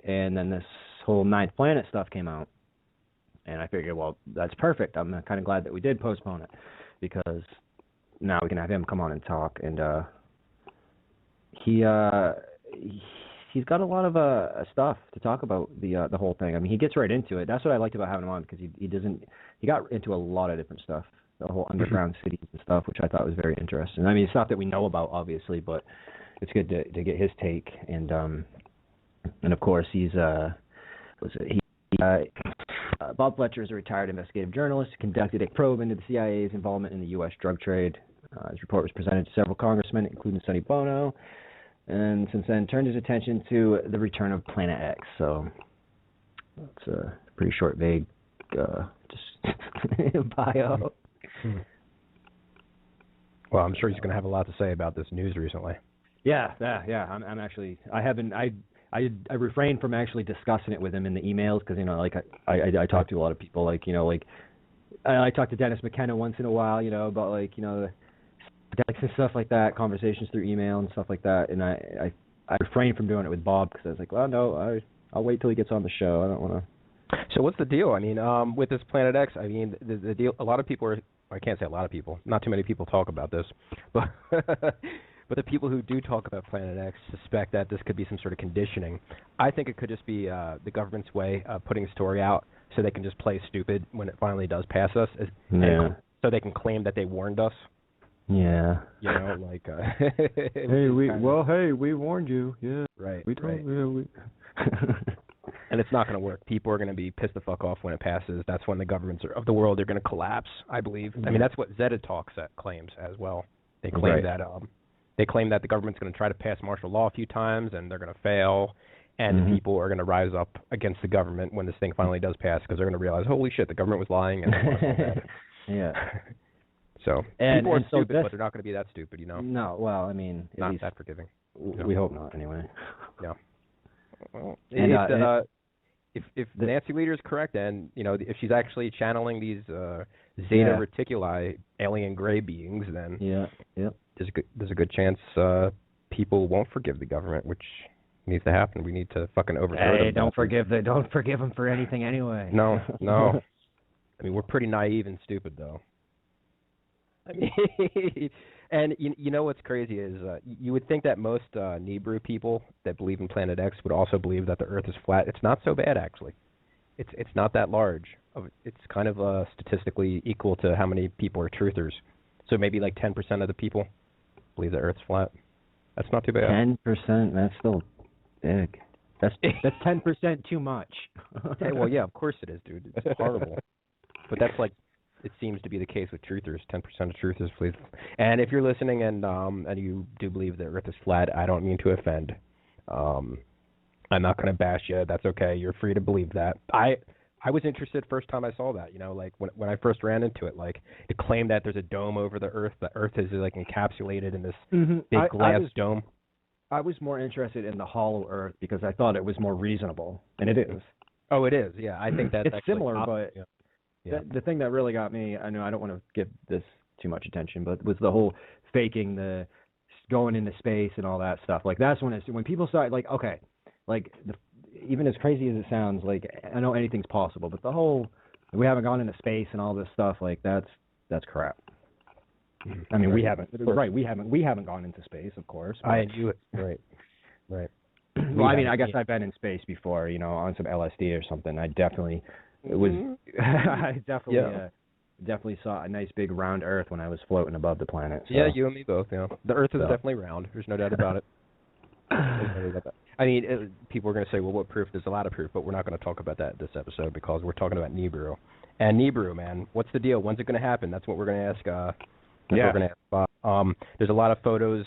and then this whole ninth planet stuff came out, and I figured, well, that's perfect. I'm kind of glad that we did postpone it, because now we can have him come on and talk, and he's got a lot of stuff to talk about the whole thing. I mean, he gets right into it. That's what I liked about having him on, because he got into a lot of different stuff, the whole underground cities and stuff, which I thought was very interesting. I mean, it's not that we know about, obviously, but it's good to get his take. And of course, Bob Fletcher is a retired investigative journalist who conducted a probe into the CIA's involvement in the U.S. drug trade. His report was presented to several congressmen, including Sonny Bono, and since then turned his attention to the return of Planet X. So it's a pretty short, vague just bio. Well, I'm sure he's going to have a lot to say about this news recently. Yeah. I'm actually, I refrained from actually discussing it with him in the emails, because like I talk to a lot of people, like I talk to Dennis McKenna once in a while, about the and stuff like that, conversations through email and stuff like that, and I refrained from doing it with Bob, because I was like, well, no, I'll wait till he gets on the show. I don't want to. So what's the deal? I mean, with this Planet X, I mean, the deal. A lot of people I can't say a lot of people. Not too many people talk about this, but but the people who do talk about Planet X suspect that this could be some sort of conditioning. I think it could just be the government's way of putting a story out so they can just play stupid when it finally does pass us. So they can claim that they warned us. Yeah. Like. Hey, we warned you. Yeah. Right. We told you. And it's not going to work. People are going to be pissed the fuck off when it passes. That's when the governments of the world are going to collapse, I believe. I mean, that's what Zeta Talk claims as well. They claim that the government's going to try to pass martial law a few times, and they're going to fail, and the people are going to rise up against the government when this thing finally does pass, because they're going to realize, holy shit, the government was lying. And yeah. So people are stupid, but they're not going to be that stupid, No, well, I mean, not that forgiving. We hope not, anyway. Yeah. Well, if the Nancy leader is correct, and if she's actually channeling these Zeta Reticuli alien gray beings, then there's a good chance people won't forgive the government, which needs to happen. We need to fucking overthrow them. Don't forgive them for anything anyway. No. I mean, we're pretty naive and stupid, though. I mean, and you know what's crazy is you would think that most Nibiru people that believe in Planet X would also believe that the Earth is flat. It's not so bad, actually. It's not that large. It's kind of statistically equal to how many people are truthers. So maybe like 10% of the people believe the Earth's flat. That's not too bad. 10%. That's still big. That's 10% too much. Hey, well, yeah, of course it is, dude. It's horrible. But that's like. It seems to be the case with truthers. 10% of truthers, please. And if you're listening and you do believe the Earth is flat, I don't mean to offend. I'm not going to bash you. That's okay. You're free to believe that. I was interested first time I saw that. Like when I first ran into it, like to claim that there's a dome over the Earth. The Earth is like encapsulated in this big glass dome. I was more interested in the hollow Earth because I thought it was more reasonable, and it is. Oh, it is. Yeah, I think that's it's similar, but. Yeah. Yeah. The thing that really got me, I know I don't want to give this too much attention, but was the whole faking the going into space and all that stuff. Like that's when people start like, okay, like even as crazy as it sounds, like I know anything's possible, but the whole we haven't gone into space and all this stuff, like that's crap. I mean, we haven't gone into space, of course. I knew it. Right. Well, I mean, I guess I've been in space before, on some LSD or something. I definitely. It was. I definitely saw a nice big round Earth when I was floating above the planet. So. Yeah, you and me both. Yeah, the Earth is definitely round. There's no doubt about it. I mean, people are going to say, "Well, what proof?" There's a lot of proof, but we're not going to talk about that this episode because we're talking about Nibiru. And Nibiru, man, what's the deal? When's it going to happen? That's what we're going to ask. We're going to ask Bob. There's a lot of photos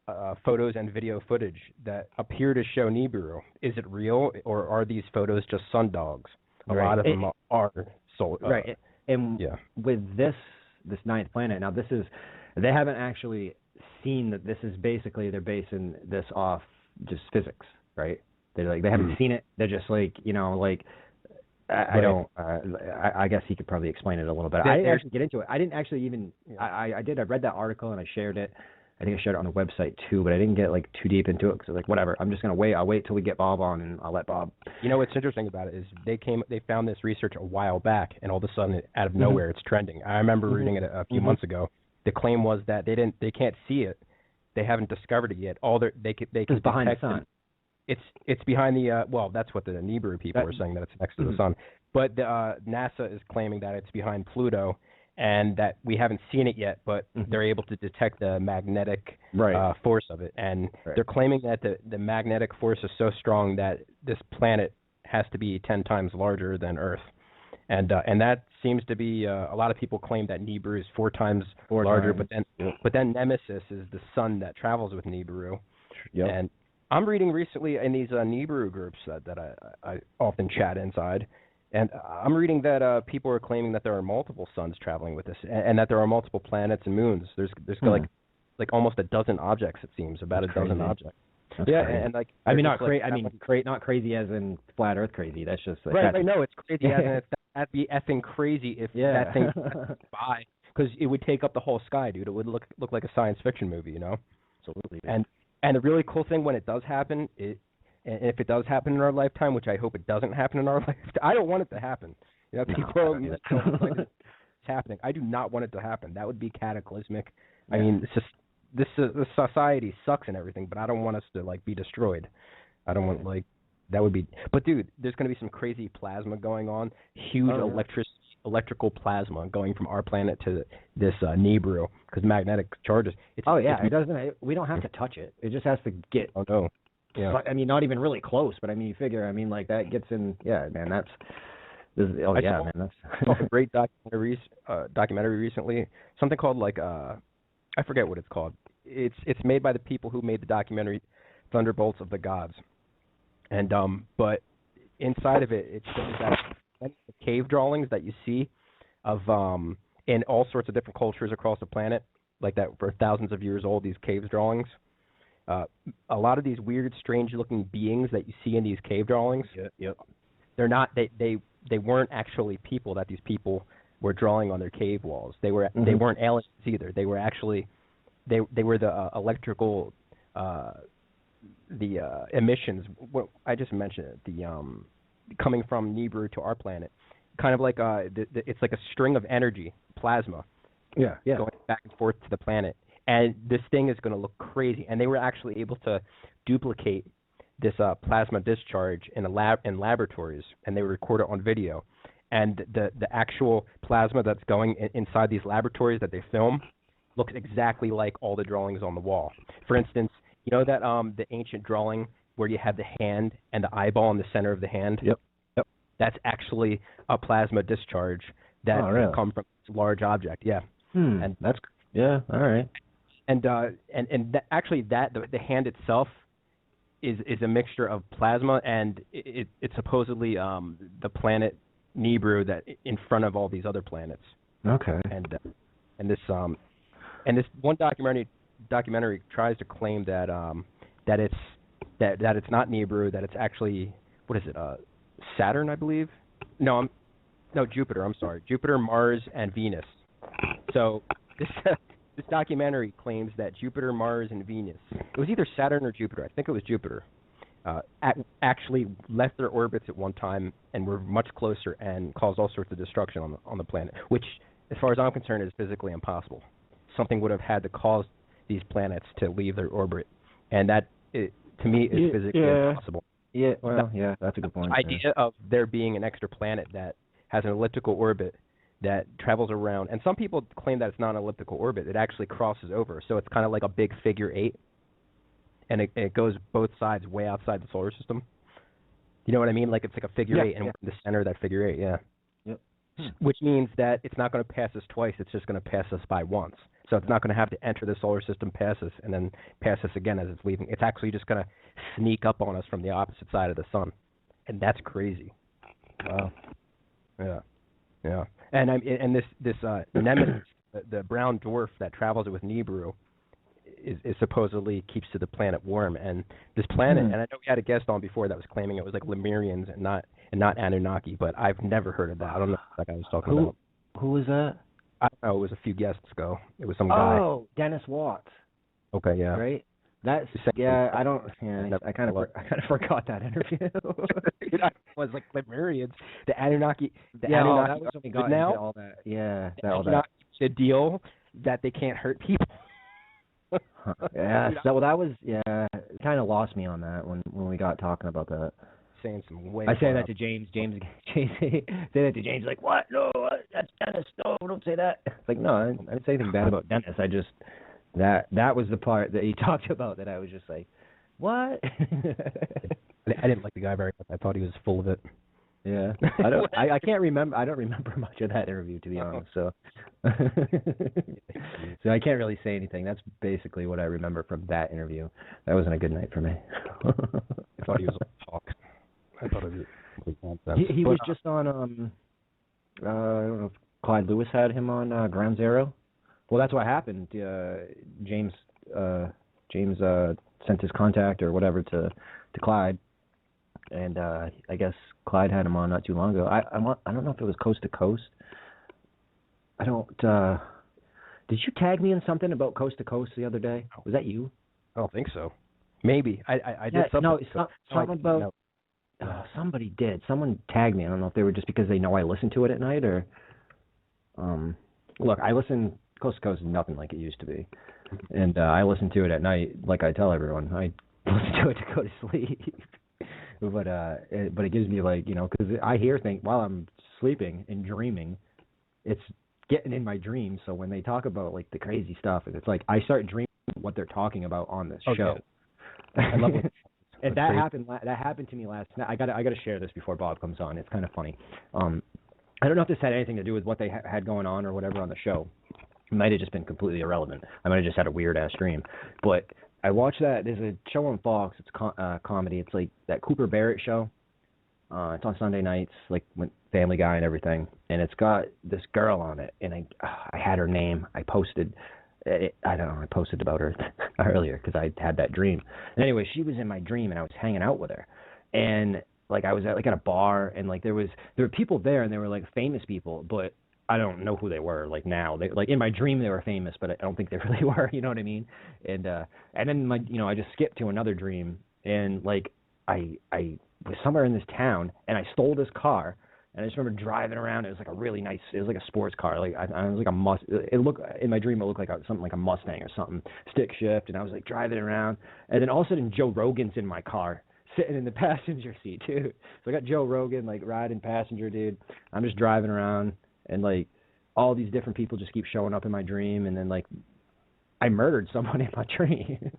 and video footage that appear to show Nibiru. Is it real, or are these photos just sundogs? A lot of them are sold. Right. And with this ninth planet, now they haven't actually seen that this is basically, they're basing this off just physics, right? They haven't seen it. They're just like, I guess he could probably explain it a little bit. I didn't actually get into it. I didn't actually even, I read that article and I shared it. I think I shared it on the website too, but I didn't get like too deep into it because like whatever. I'm just gonna wait. I'll wait till we get Bob on, and I'll let Bob. You know what's interesting about it is they found this research a while back, and all of a sudden, out of nowhere, it's trending. I remember reading it a few months ago. The claim was that they can't see it, they haven't discovered it yet. All they can behind the detect sun. It's behind the well, that's what the Nibiru people are saying, that it's next to the sun. But NASA is claiming that it's behind Pluto, and that we haven't seen it yet, but they're able to detect the magnetic force of it. And they're claiming that the magnetic force is so strong that this planet has to be 10 times larger than Earth. And that seems to be a lot of people claim that Nibiru is four times larger, but then Nemesis is the sun that travels with Nibiru. Yep. And I'm reading recently in these Nibiru groups that I often chat inside, and I'm reading that people are claiming that there are multiple suns traveling with us, and that there are multiple planets and moons. There's like almost a dozen objects, it seems, about a dozen objects. That's yeah, crazy. and like I mean, not crazy. Not crazy as in flat Earth crazy. That's just like, right. No, it's crazy. That'd be effing crazy if that thing by, because it would take up the whole sky, dude. It would look like a science fiction movie, you know. Absolutely. And the really cool thing when it does happen, and if it does happen in our lifetime, which I hope it doesn't happen in our lifetime, I don't want it to happen. You know, people it's happening. I do not want it to happen. That would be cataclysmic. Yeah. I mean, it's just this society sucks and everything, but I don't want us to like be destroyed. I don't want that would be. But dude, there's going to be some crazy plasma going on. Huge electrical plasma going from our planet to this Nibiru, because magnetic charges. It doesn't. We don't have to touch it. It just has to get. Oh no. Yeah. I mean, not even really close, but I mean, you figure. I mean, like that gets in. Yeah, man. That's. That's a great documentary recently. Something called I forget what it's called. It's made by the people who made the documentary Thunderbolts of the Gods, and but inside of it shows that the cave drawings that you see of in all sorts of different cultures across the planet, like that for thousands of years old. These cave drawings. A lot of these weird, strange-looking beings that you see in these cave drawings. Yep. They're not. They weren't actually people that these people were drawing on their cave walls. They were. They weren't aliens either. They were actually. They were the electrical. The emissions. What I just mentioned it. The coming from Nibiru to our planet, kind of like it's like a string of energy, plasma. Yeah. Going back and forth to the planet. And this thing is going to look crazy. And they were actually able to duplicate this plasma discharge in laboratories, and they record it on video. And the actual plasma that's going inside these laboratories that they film looks exactly like all the drawings on the wall. For instance, you know that the ancient drawing where you have the hand and the eyeball in the center of the hand? Yep. That's actually a plasma discharge that come from this large object. Yeah. And that's all right. And actually the hand itself is a mixture of plasma, and it's supposedly the planet Nibiru that in front of all these other planets. Okay. And this one documentary tries to claim that it's not Nibiru, that it's actually, what is it, Saturn, I believe? No, Jupiter. I'm sorry, Jupiter, Mars, and Venus. So this documentary claims that Jupiter, Mars, and Venus, it was either Saturn or Jupiter, I think it was Jupiter, actually left their orbits at one time and were much closer and caused all sorts of destruction on the planet, which, as far as I'm concerned, is physically impossible. Something would have had to cause these planets to leave their orbit, and that, to me, is physically impossible. Yeah, well, that's a good point. The idea of there being an extra planet that has an elliptical orbit that travels around, and some people claim that it's not an elliptical orbit. It actually crosses over, so it's kind of like a big figure 8, and it goes both sides way outside the solar system. You know what I mean? Like it's like a figure 8, and we're in the center of that figure 8, Yep. Which means that it's not going to pass us twice, it's just going to pass us by once. So it's not going to have to enter the solar system, pass us, and then pass us again as it's leaving. It's actually just going to sneak up on us from the opposite side of the sun. And that's crazy. Wow. Yeah. And this Nemesis, the brown dwarf that travels with Nibiru, is supposedly keeps to the planet warm. And this planet, and I know we had a guest on before that was claiming it was like Lemurians and not Anunnaki, but I've never heard of that. I don't know what that guy was talking about. Who was that? I don't know. It was a few guests ago. It was some guy. Oh, Dennis Watts. Okay, yeah. right? That's I don't. Yeah, I kind of forgot that interview. It was like Lemurians, the Anunnaki. The Yeah, Anunnaki that was when we got now. into all that. Yeah, all Anunnaki that. the deal that they can't hurt people. Yeah, so that was it kind of lost me on that when we got talking about that. Saying some way. I say that to James. James say that to James. Like, what? No, that's Dennis. No, don't say that. It's like, no, I didn't say anything bad about Dennis. I just that was the part that he talked about that I was just like, what? I didn't like the guy very much. I thought he was full of it. Yeah, I can't remember. I don't remember much of that interview, to be honest. So, so I can't really say anything. That's basically what I remember from that interview. That wasn't a good night for me. I thought he was a talk. I thought it was nonsense. He was just on. I don't know if Clyde Lewis had him on Ground Zero. Well, that's what happened. James sent his contact or whatever to Clyde. And I guess Clyde had him on not too long ago. I don't know if it was Coast to Coast. I don't. Did you tag me in something about Coast to Coast the other day? Was that you? I don't think so. Maybe I did something. No, something about. Somebody did. Someone tagged me. I don't know if they were just because they know I listen to it at night or. Look, I listen. Coast to Coast is nothing like it used to be, and I listen to it at night. Like I tell everyone, I listen to it to go to sleep. But it gives me like, because I hear things while I'm sleeping and dreaming, it's getting in my dreams. So when they talk about like the crazy stuff, it's like I start dreaming what they're talking about on this show. I love it. And that happened to me last night. I gotta share this before Bob comes on. It's kind of funny. I don't know if this had anything to do with what they had going on or whatever on the show. It might have just been completely irrelevant. I might have just had a weird ass dream, but. I watched that. There's a show on Fox. It's comedy. It's like that Cooper Barrett show. It's on Sunday nights, like with Family Guy and everything. And it's got this girl on it. And I had her name. I posted. I don't know. I posted about her earlier because I had that dream. And anyway, she was in my dream, and I was hanging out with her. And like I was at a bar, and like there were people there, and they were like famous people, but. I don't know who they were. Like now, like in my dream they were famous, but I don't think they really were. You know what I mean? And then I just skipped to another dream, and like I was somewhere in this town, and I stole this car, and I just remember driving around. It was like a really nice. It was like a sports car. Like I was like It looked in my dream. It looked like something like a Mustang or something, stick shift, and I was like driving around, and then all of a sudden Joe Rogan's in my car. Sitting in the passenger seat, too. So I got Joe Rogan like riding passenger, dude. I'm just driving around. And, like, all these different people just keep showing up in my dream. And then, like, I murdered someone in my dream.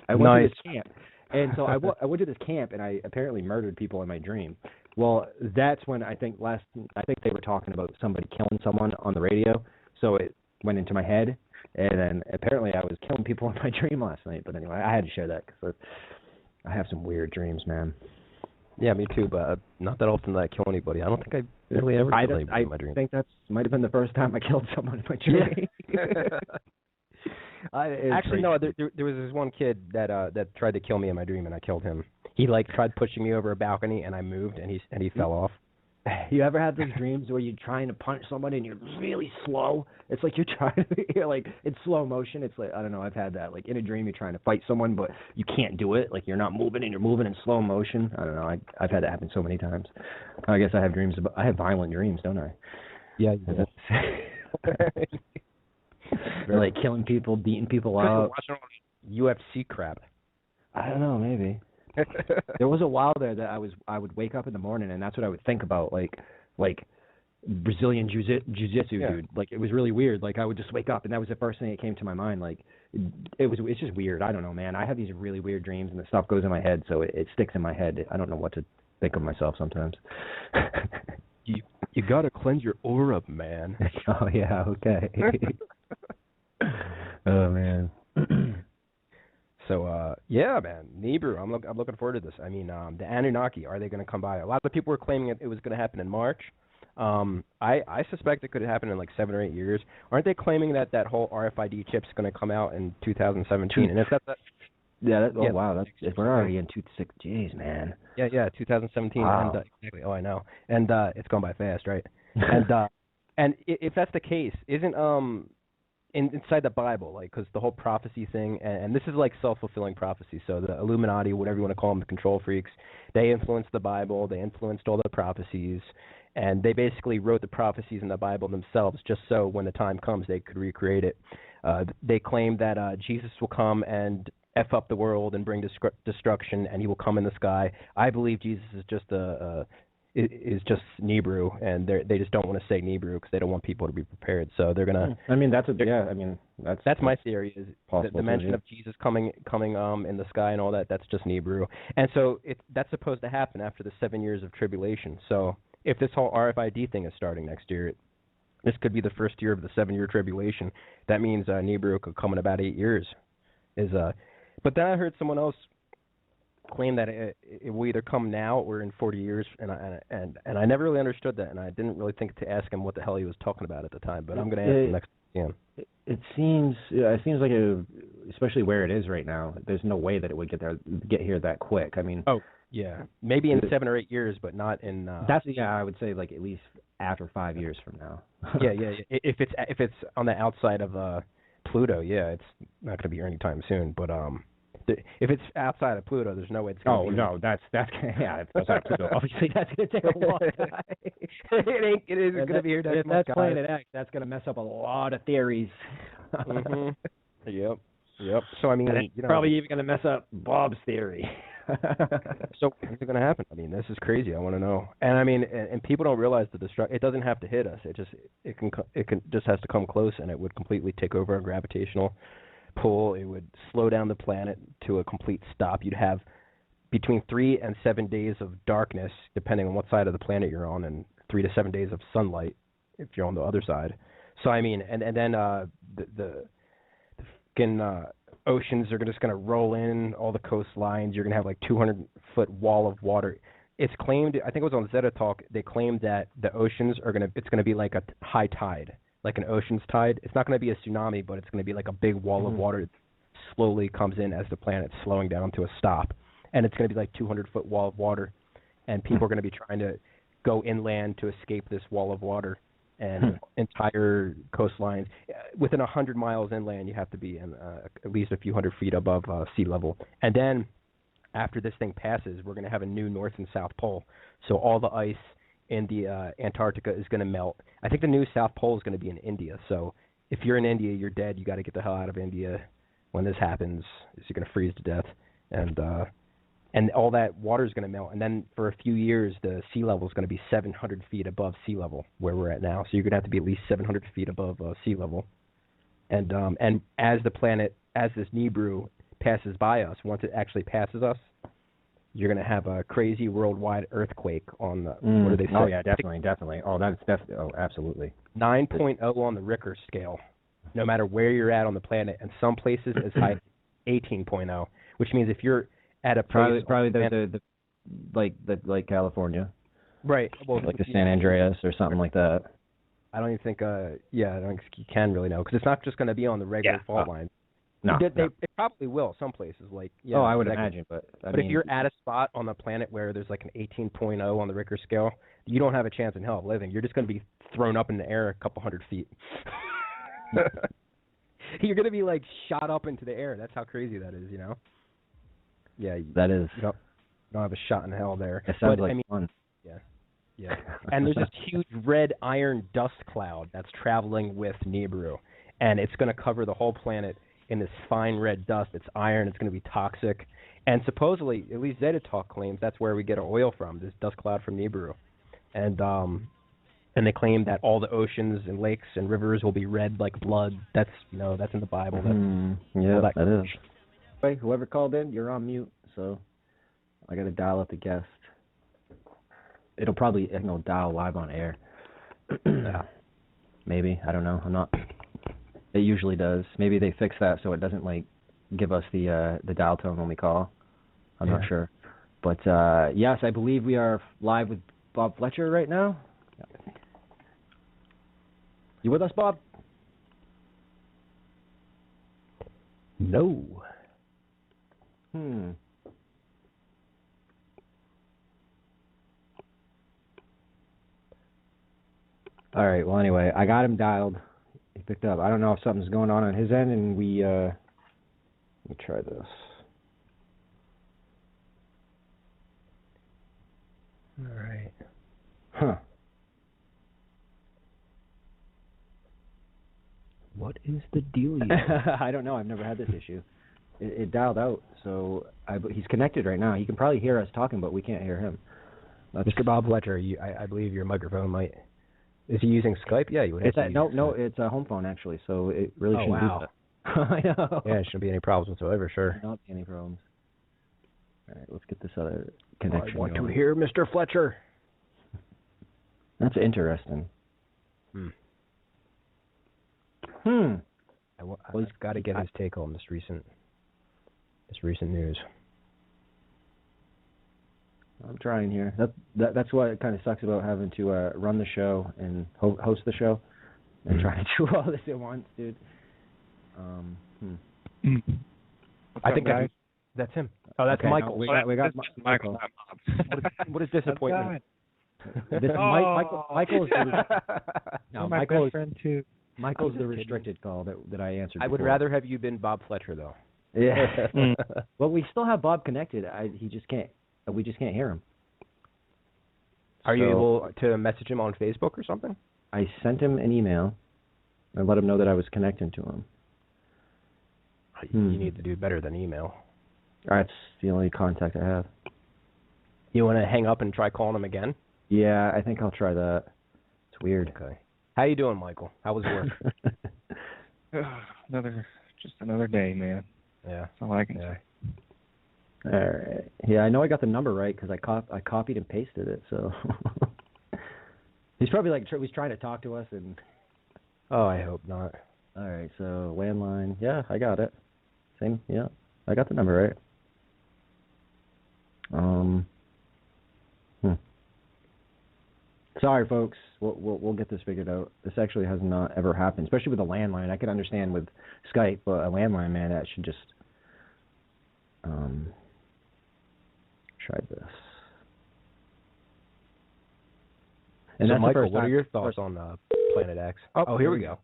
I went to this camp. And so I went to this camp, and I apparently murdered people in my dream. Well, that's when I think they were talking about somebody killing someone on the radio. So it went into my head. And then apparently I was killing people in my dream last night. But anyway, I had to share that because I have some weird dreams, man. Yeah, me too, but not that often that I kill anybody. I don't think I really ever killed anybody in my dream. I think that might have been the first time I killed someone in my dream. Actually, no. There was this one kid that tried to kill me in my dream, and I killed him. He like tried pushing me over a balcony, and I moved, and he fell off. You ever had those dreams where you're trying to punch somebody and you're really slow? It's like you're like it's slow motion. It's like I don't know. I've had that. Like in a dream, you're trying to fight someone, but you can't do it. Like you're not moving and you're moving in slow motion. I don't know. I've had that happen so many times. I guess I have violent dreams, don't I? Yeah. Like killing people, beating people up. UFC crap. I don't know. Maybe. There was a while there that I would wake up in the morning and that's what I would think about, like Brazilian jiu-jitsu, dude. Like it was really weird. Like I would just wake up and that was the first thing that came to my mind. Like it's just weird. I don't know, man. I have these really weird dreams and the stuff goes in my head, so it sticks in my head. I don't know what to think of myself sometimes. You gotta cleanse your aura, man. Oh yeah, okay. Oh man. So, yeah, man, Nibiru, I'm looking forward to this. I mean, the Anunnaki, are they going to come by? A lot of people were claiming it was going to happen in March. I suspect it could happen in like 7 or 8 years. Aren't they claiming that whole RFID chip's going to come out in 2017? And if that's wow, we're already in 26. Jeez, man. Yeah, 2017. Wow. And, exactly. Oh, I know. And it's gone by fast, right? And if that's the case, isn't inside the Bible, like, because the whole prophecy thing, and this is like self-fulfilling prophecy. So the Illuminati, whatever you want to call them, the control freaks, they influenced the Bible, they influenced all the prophecies, and they basically wrote the prophecies in the Bible themselves, just so when the time comes, they could recreate it. They claim that Jesus will come and F up the world and bring destruction, and he will come in the sky. I believe Jesus is just is just Nibiru, and they just don't want to say Nibiru because they don't want people to be prepared. So they're gonna. I mean, that's my theory is the mention of Jesus coming in the sky and all that. That's just Nibiru, and so that's supposed to happen after the 7 years of tribulation. So if this whole RFID thing is starting next year, this could be the first year of the 7-year tribulation. That means Nibiru could come in about 8 years. But then I heard someone else claim that it will either come now or in 40 years, and I never really understood that, and I didn't really think to ask him what the hell he was talking about at the time. But I'm going to ask him next time. It seems like especially where it is right now, there's no way that it would get here that quick. I mean, yeah, maybe in 7 or 8 years, but not in. I would say like at least after 5 years from now. yeah. If it's on the outside of Pluto, yeah, it's not going to be here anytime soon. But if it's outside of Pluto, there's no way it's going to be. Oh, no, that's yeah, if it's outside of Pluto, obviously that's going to take a long time. it is going to be here next if month, that's Planet X, that's going to mess up a lot of theories. Mm-hmm. Yep. So, I mean, probably even going to mess up Bob's theory. So what's going to happen? I mean, this is crazy. I want to know. And I mean, and people don't realize the destruction. It doesn't have to hit us. It can just has to come close, and it would completely take over our gravitational pull. It would slow down the planet to a complete stop. You'd have between 3 and 7 days of darkness, depending on what side of the planet you're on, and 3 to 7 days of sunlight if you're on the other side. So I mean, and then the oceans are just going to roll in all the coastlines. You're going to have like 200-foot wall of water. It's claimed, I think it was on Zeta Talk, they claimed that the oceans it's going to be like a high tide, like an ocean's tide. It's not going to be a tsunami, but it's going to be like a big wall of water that slowly comes in as the planet's slowing down to a stop. And it's going to be like 200-foot wall of water. And people are going to be trying to go inland to escape this wall of water. And entire coastlines. Within 100 miles inland, you have to be in, at least a few hundred feet above sea level. And then, after this thing passes, we're going to have a new North and South Pole. So all the ice in the Antarctica is going to melt. I think the new South Pole is going to be in India. So if you're in India, you're dead. You got to get the hell out of India when this happens. You're going to freeze to death. And all that water is going to melt. And then for a few years, the sea level is going to be 700 feet above sea level, where we're at now. So you're going to have to be at least 700 feet above sea level. And as this Nibiru passes by us, once it actually passes us, you're going to have a crazy worldwide earthquake on the, what do they say? Oh, yeah, definitely. Oh, that's definitely, absolutely. 9.0 on the Richter scale, no matter where you're at on the planet. And some places as high as 18.0, which means if you're at a place probably like California, right? Well, like the San Andreas or something like that. I don't even think. I don't think you can really know, because it's not just going to be on the regular fault line. No, they probably will. Some places like I would imagine, but if you're at a spot on the planet where there's like an 18.0 on the Richter scale, you don't have a chance in hell of living. You're just going to be thrown up in the air a couple hundred feet. You're going to be like shot up into the air. That's how crazy that is, Yeah, that is. You don't have a shot in hell there. It sounds fun. Yeah. And there's this huge red iron dust cloud that's traveling with Nibiru, and it's going to cover the whole planet in this fine red dust. It's iron. It's going to be toxic, and supposedly, at least Zeta Talk claims, that's where we get our oil from. This dust cloud from Nibiru, and they claim that all the oceans and lakes and rivers will be red like blood. That's that's in the Bible. That is. Hey, whoever called in, you're on mute, so I got to dial up the guest. It'll probably dial live on air. Yeah. Maybe, I don't know. I'm not. It usually does. Maybe they fix that so it doesn't give us the dial tone when we call. I'm not sure, but yes, I believe we are live with Bob Fletcher right now. You with us, Bob? No. All right. Well, anyway, I got him dialed. picked up. I don't know if something's going on his end, and let me try this. All right. Huh. What is the deal? I don't know. I've never had this issue. It dialed out, so he's connected right now. He can probably hear us talking, but we can't hear him. Mr. Bob Fletcher, I believe your microphone might... Is he using Skype? Yeah, you would have to use No, it's a home phone, actually, so it really shouldn't be that. I know. Yeah, it shouldn't be any problems whatsoever, sure. Not any problems. All right, let's get this other connection I want going. to hear Mr. Fletcher. That's interesting. I've got to get his take on this recent news. I'm trying here. That's what kind of sucks about having to run the show and host the show and try to do all this at once, dude. I think that's him. Oh, that's okay, Michael. No, we got Michael. What is disappointment? Michael's my friend too. Michael's the restricted call that I answered. I would rather have you been Bob Fletcher, though. Yeah. Well, we still have Bob connected. We just can't hear him. Are you able to message him on Facebook or something? I sent him an email and let him know that I was connecting to him. You need to do better than email. That's the only contact I have. You want to hang up and try calling him again? Yeah, I think I'll try that. It's weird. Okay. How you doing, Michael? How was work? Another day, man. Yeah. That's all I can say. All right. Yeah, I know I got the number right because I copied and pasted it. So he's probably he's trying to talk to us and. Oh, I hope not. All right. So landline. Yeah, I got it. Same. Yeah, I got the number right. Sorry, folks. We'll get this figured out. This actually has not ever happened, especially with a landline. I can understand with Skype, but a landline, man, that should just try this. And so, that's Michael, what are your thoughts on Planet X? Oh, here we go.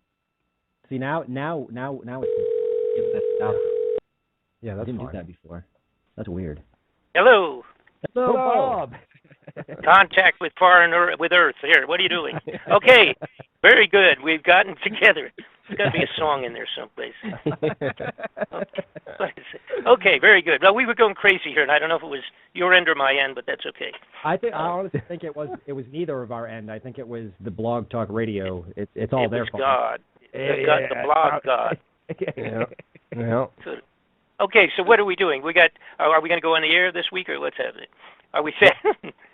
See, now it's now. Yeah, that's I didn't fine. do that before. That's weird. Hello. Hello, Bob. Contact with with Earth. Here, what are you doing? Okay, very good. We've gotten together. There's got to be a song in there someplace. Okay, very good. Well, we were going crazy here, and I don't know if it was your end or my end, but that's okay. I honestly think it was neither of our end. I think it was the Blog Talk Radio. It's all their fault. God. The blog God. Yeah. Okay, so what are we doing? Are we going to go on the air this week, or what's happening? Are we set?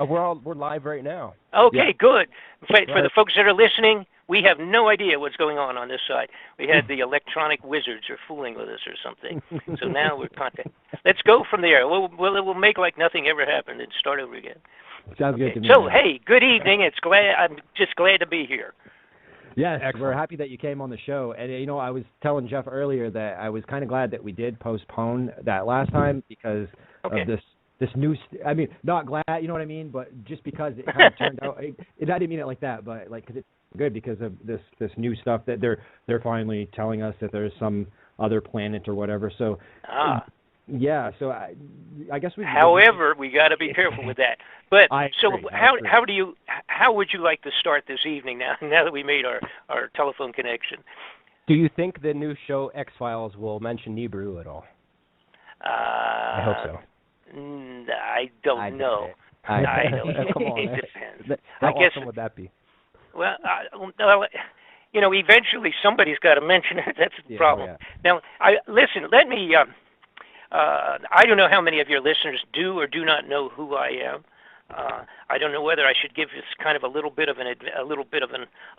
We're live right now. Okay, good. For the folks that are listening, we have no idea what's going on this side. We had the electronic wizards are fooling with us or something. So now we're contacting. Let's go from there. We'll make like nothing ever happened and start over again. Sounds good to me. So, hey, good evening. I'm just glad to be here. Yes, excellent. We're happy that you came on the show. And, I was telling Jeff earlier that I was kind of glad that we did postpone that last time because of this new not glad, you know what I mean, but just because it kind of turned out, I didn't mean it like that, but because it's good because of this new stuff that they're finally telling us that there's some other planet or whatever. So, yeah, so I guess we. However, we got to be careful with that. But how would you like to start this evening now that we made our telephone connection? Do you think the new show X-Files will mention Nibiru at all? I hope so. I don't know. I don't know. Come on, it depends. How I guess, awesome would that be? Well, eventually somebody's got to mention it. That's the problem. Yeah. Now, listen. Let me. I don't know how many of your listeners do or do not know who I am. I don't know whether I should give this kind of a little bit of an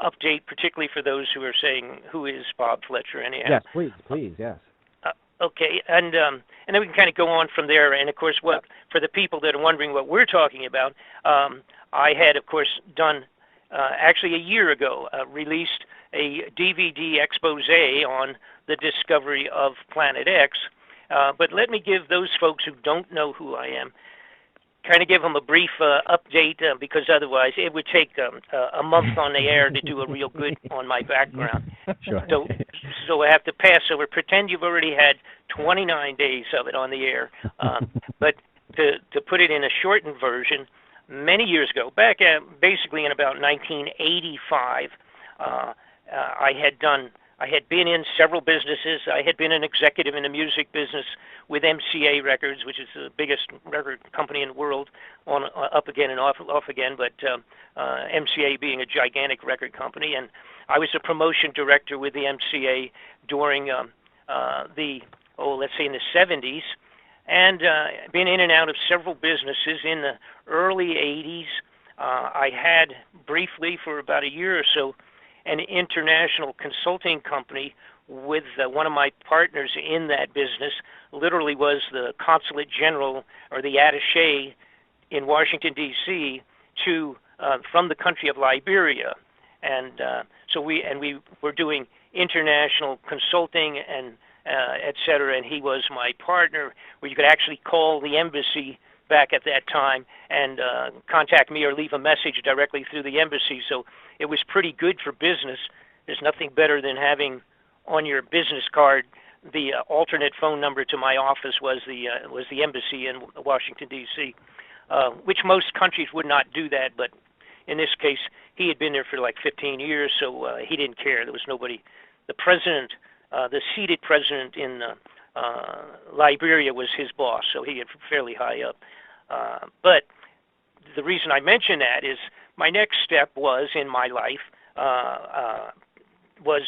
update, particularly for those who are saying, "Who is Bob Fletcher?" Anyhow. Yes, please, yes. Okay, and then we can kind of go on from there. And of course, for the people that are wondering what we're talking about, I had, of course, done actually a year ago released a DVD expose on the discovery of Planet X. But let me give those folks who don't know who I am kind of give them a brief update because otherwise it would take a month on the air to do a real good on my background. Sure. So I have to pass over. Pretend you've already had 29 days of it on the air. But to put it in a shortened version, many years ago, back basically in about 1985, I had been in several businesses. I had been an executive in the music business with MCA Records, which is the biggest record company in the world, on up again and off again, but MCA being a gigantic record company. And I was a promotion director with the MCA during let's say in the 70s, and been in and out of several businesses. In the early 80s, I had briefly for about a year or so an international consulting company with one of my partners in that business. Literally was the consulate general or the attaché in Washington, D.C. to from the country of Liberia. And so we were doing international consulting and et cetera, and he was my partner, where you could actually call the embassy back at that time and contact me or leave a message directly through the embassy. So it was pretty good for business. There's nothing better than having on your business card the alternate phone number to my office was the embassy in Washington, D.C., which most countries would not do that, but in this case, he had been there for like 15 years, so he didn't care. There was nobody. The president, the seated president in Liberia was his boss, so he had fairly high up. But the reason I mention that is my next step was in my life was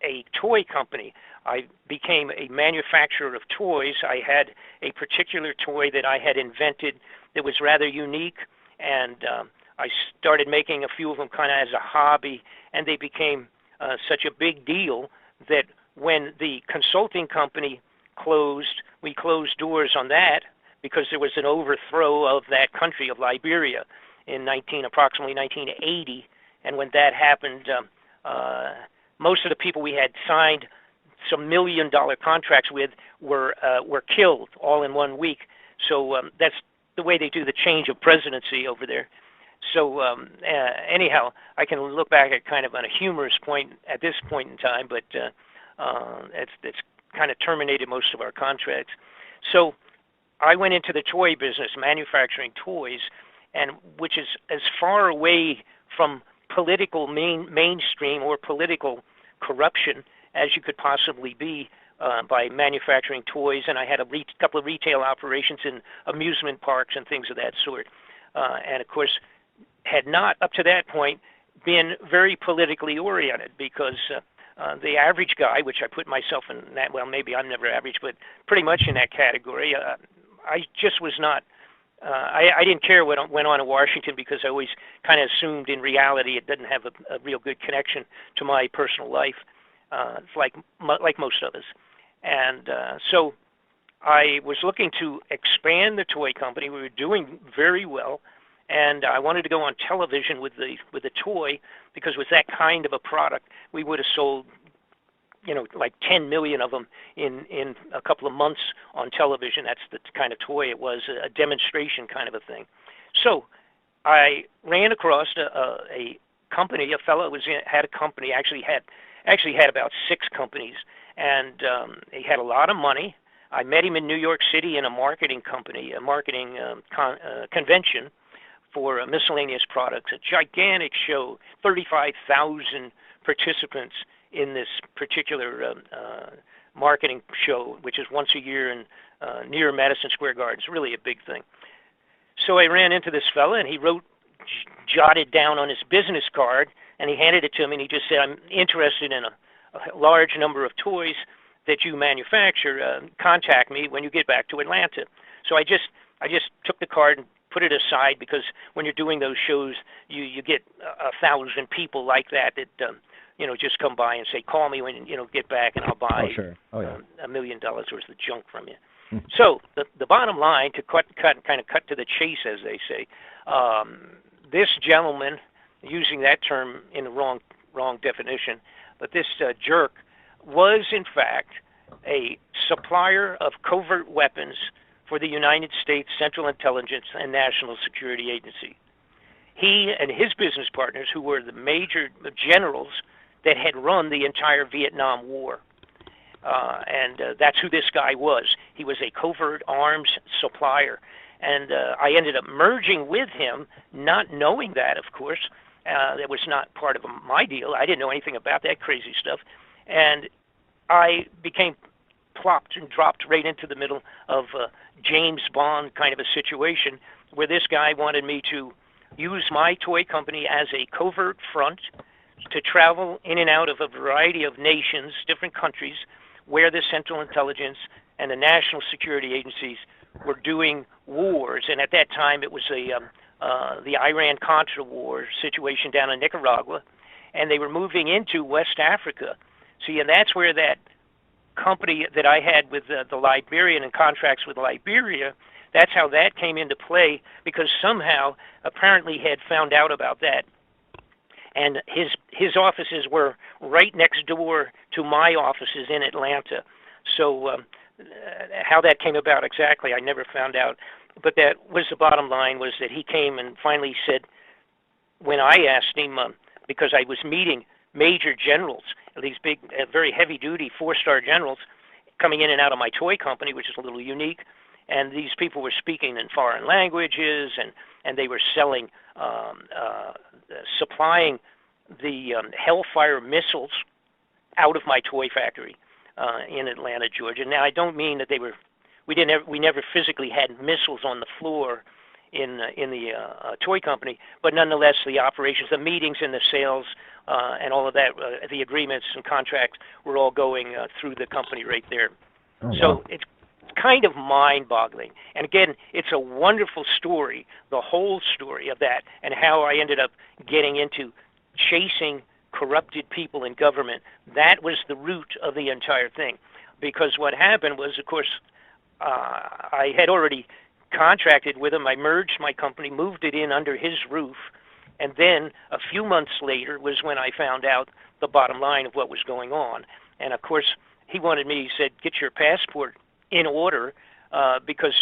a toy company. I became a manufacturer of toys. I had a particular toy that I had invented that was rather unique, and I started making a few of them kind of as a hobby, and they became such a big deal that when the consulting company closed, we closed doors on that because there was an overthrow of that country of Liberia in approximately 1980, and when that happened, most of the people we had signed some $1 million contracts with were killed all in 1 week. So that's the way they do the change of presidency over there. So anyhow, I can look back at kind of on a humorous point at this point in time, but it's kind of terminated most of our contracts. So I went into the toy business, manufacturing toys, and which is as far away from political mainstream or political corruption as you could possibly be by manufacturing toys. And I had a couple of retail operations in amusement parks and things of that sort. And of course, had not up to that point been very politically oriented, because the average guy, which I put myself in that, well, maybe I'm never average, but pretty much in that category, I just was not, I didn't care what went on in Washington, because I always kind of assumed in reality it didn't have a real good connection to my personal life, like most of us. And so I was looking to expand the toy company. We were doing very well, and I wanted to go on television with the toy, because with that kind of a product, we would have sold, like 10 million of them in a couple of months on television. That's the kind of toy it was, a demonstration kind of a thing. So I ran across a company. A fellow had a company, actually had about 6 companies, and he had a lot of money. I met him in New York City in a marketing company, a marketing convention for miscellaneous products, a gigantic show, 35,000 participants in this particular marketing show, which is once a year in near Madison Square Garden. It's really a big thing. So I ran into this fella, and he jotted down on his business card, and he handed it to me, and he just said, "I'm interested in a large number of toys that you manufacture. Contact me when you get back to Atlanta." So I just took the card and put it aside, because when you're doing those shows, you get 1,000 people like that just come by and say, "Call me when get back, and I'll buy $1 million worth of junk from you." So the bottom line, to cut to the chase, as they say, this gentleman, using that term in the wrong definition, but this jerk was in fact a supplier of covert weapons for the United States Central Intelligence and National Security Agency. He and his business partners, who were the major generals that had run the entire Vietnam War, and that's who this guy was. He was a covert arms supplier, and I ended up merging with him, not knowing that, of course. That was not part of my deal. I didn't know anything about that crazy stuff, and I became plopped and dropped right into the middle of James Bond kind of a situation where this guy wanted me to use my toy company as a covert front to travel in and out of a variety of nations, different countries, where the Central Intelligence and the National Security Agencies were doing wars. And at that time, it was the Iran-Contra war situation down in Nicaragua, and they were moving into West Africa. See, and that's where that company that I had with the Liberian and contracts with Liberia, that's how that came into play, because somehow apparently he had found out about that. And his offices were right next door to my offices in Atlanta. So how that came about exactly, I never found out. But that was the bottom line, was that he came and finally said, when I asked him, because I was meeting major generals, these big, very heavy-duty four-star generals coming in and out of my toy company, which is a little unique, and these people were speaking in foreign languages, and they were selling, supplying the Hellfire missiles out of my toy factory in Atlanta, Georgia. Now, I don't mean that we never physically had missiles on the floor in the toy company, but nonetheless, the operations, the meetings, and the sales, and all of that, the agreements and contracts were all going through the company right there. Oh, so wow. It's kind of mind-boggling. And again, it's a wonderful story, the whole story of that, and how I ended up getting into chasing corrupted people in government. That was the root of the entire thing. Because what happened was, of course, I had already contracted with him. I merged my company, moved it in under his roof, and then a few months later was when I found out the bottom line of what was going on. And of course, he wanted me, he said, get your passport in order, because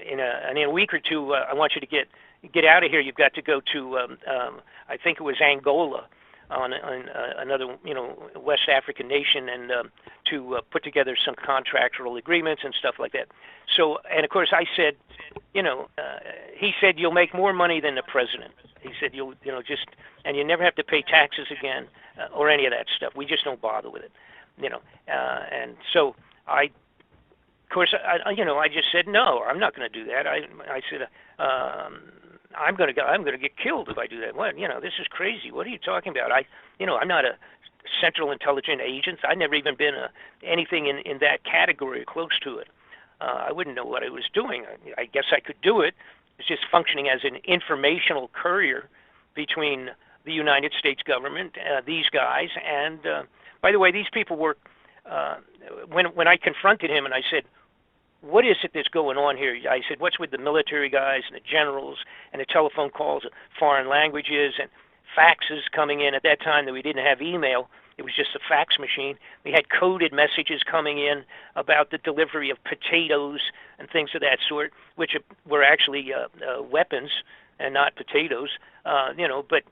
in a week or two, I want you to get out of here. You've got to go to, I think it was Angola, on another, West African nation, and to put together some contractual agreements and stuff like that. So, and of course, I said, he said, you'll make more money than the president. He said, and you never have to pay taxes again, or any of that stuff. We just don't bother with it, and so I just said, no, I'm not going to do that. I said, I'm going to get killed if I do that. What? This is crazy. What are you talking about? I'm not a Central Intelligence agent. I've never even been anything in that category or close to it. I wouldn't know what I was doing. I guess I could do it. It's just functioning as an informational courier between the United States government, these guys, and by the way, these people were. When I confronted him and I said, what is it that's going on here? I said, what's with the military guys and the generals and the telephone calls, foreign languages, and faxes coming in? At that time, that we didn't have email. It was just a fax machine. We had coded messages coming in about the delivery of potatoes and things of that sort, which were actually weapons and not potatoes, but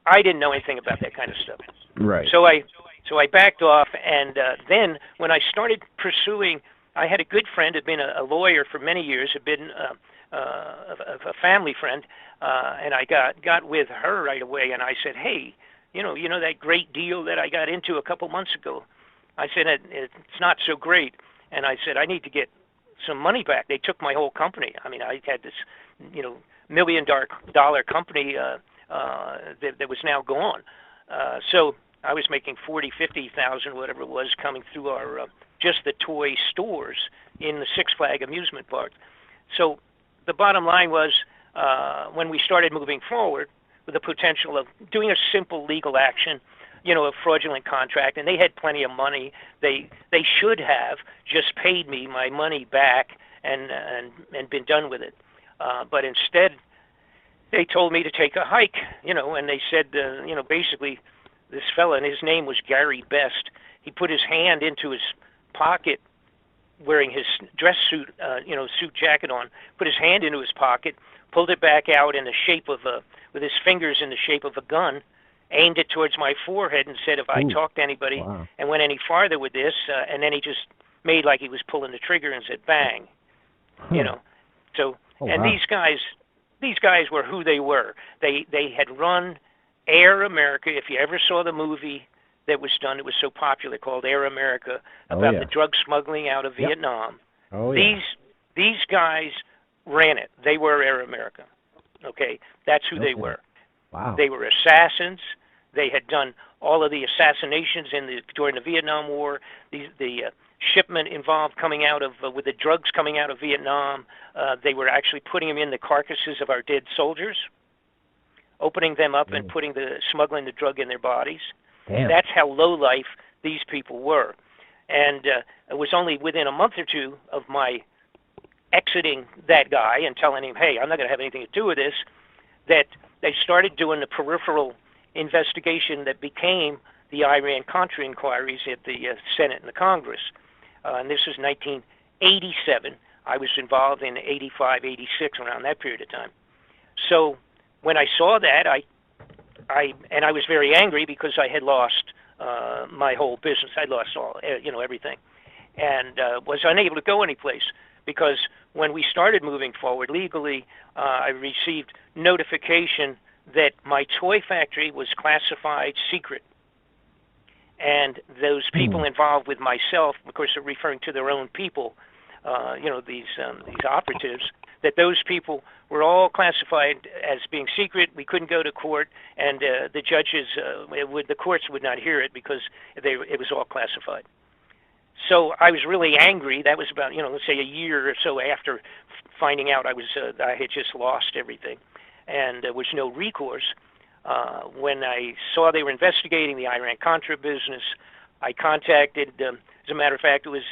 I didn't know anything about that kind of stuff. Right. So I backed off, and then when I started pursuing, I had a good friend, had been a lawyer for many years, had been a family friend, and I got with her right away, and I said, hey, you know that great deal that I got into a couple months ago? I said, it's not so great, and I said, I need to get some money back. They took my whole company. I mean, I had this, $1 million company that was now gone. So I was making 40, 50,000, whatever it was, coming through our just the toy stores in the Six Flags amusement park. So the bottom line was, when we started moving forward with the potential of doing a simple legal action, a fraudulent contract, and they had plenty of money. They should have just paid me my money back and been done with it. But instead, they told me to take a hike, and they said, basically, this fella, and his name was Gary Best, he put his hand into his pocket wearing his dress suit, suit jacket on, put his hand into his pocket, pulled it back out in the shape of with his fingers in the shape of a gun, aimed it towards my forehead, and said if I talked to anybody and went any farther with this, and then he just made like he was pulling the trigger and said bang, So these guys were who they were. They had run Air America. If you ever saw the movie that was done, it was so popular, called Air America, about the drug smuggling out of Vietnam. These guys ran it. They were Air America. Okay, that's who they were. Wow. They were assassins. They had done all of the assassinations during the Vietnam War. The shipment involved coming out of with the drugs coming out of Vietnam. They were actually putting them in the carcasses of our dead soldiers, opening them up and smuggling the drug in their bodies. Damn. That's how low life these people were. And it was only within a month or two of my exiting that guy and telling him, hey, I'm not going to have anything to do with this, that they started doing the peripheral investigation that became the Iran-Contra inquiries at the Senate and the Congress. And this was 1987. I was involved in 85, 86, around that period of time. So when I saw that, I was very angry because I had lost my whole business. I lost all, everything, and was unable to go anyplace because when we started moving forward legally, I received notification that my toy factory was classified secret, and those people involved with myself, of course, are referring to their own people, these operatives, that those people were all classified as being secret. We couldn't go to court, and the judges, the courts would not hear it because it was all classified. So I was really angry. That was about, let's say a year or so after finding out I had just lost everything, and there was no recourse. When I saw they were investigating the Iran-Contra business, I contacted, as a matter of fact, it was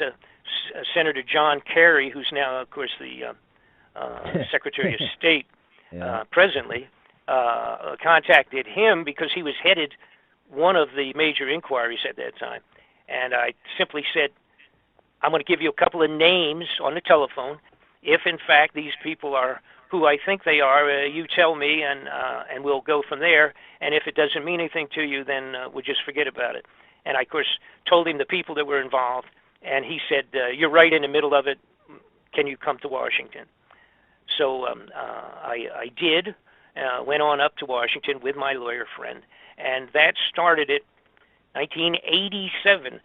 Senator John Kerry, who's now, of course, the Secretary of State presently, contacted him because he was headed one of the major inquiries at that time. And I simply said, I'm going to give you a couple of names on the telephone. If, in fact, these people are who I think they are, you tell me, and we'll go from there. And if it doesn't mean anything to you, then we'll just forget about it. And I, of course, told him the people that were involved. And he said, you're right in the middle of it. Can you come to Washington? So I did, went on up to Washington with my lawyer friend. And that started it. 1987,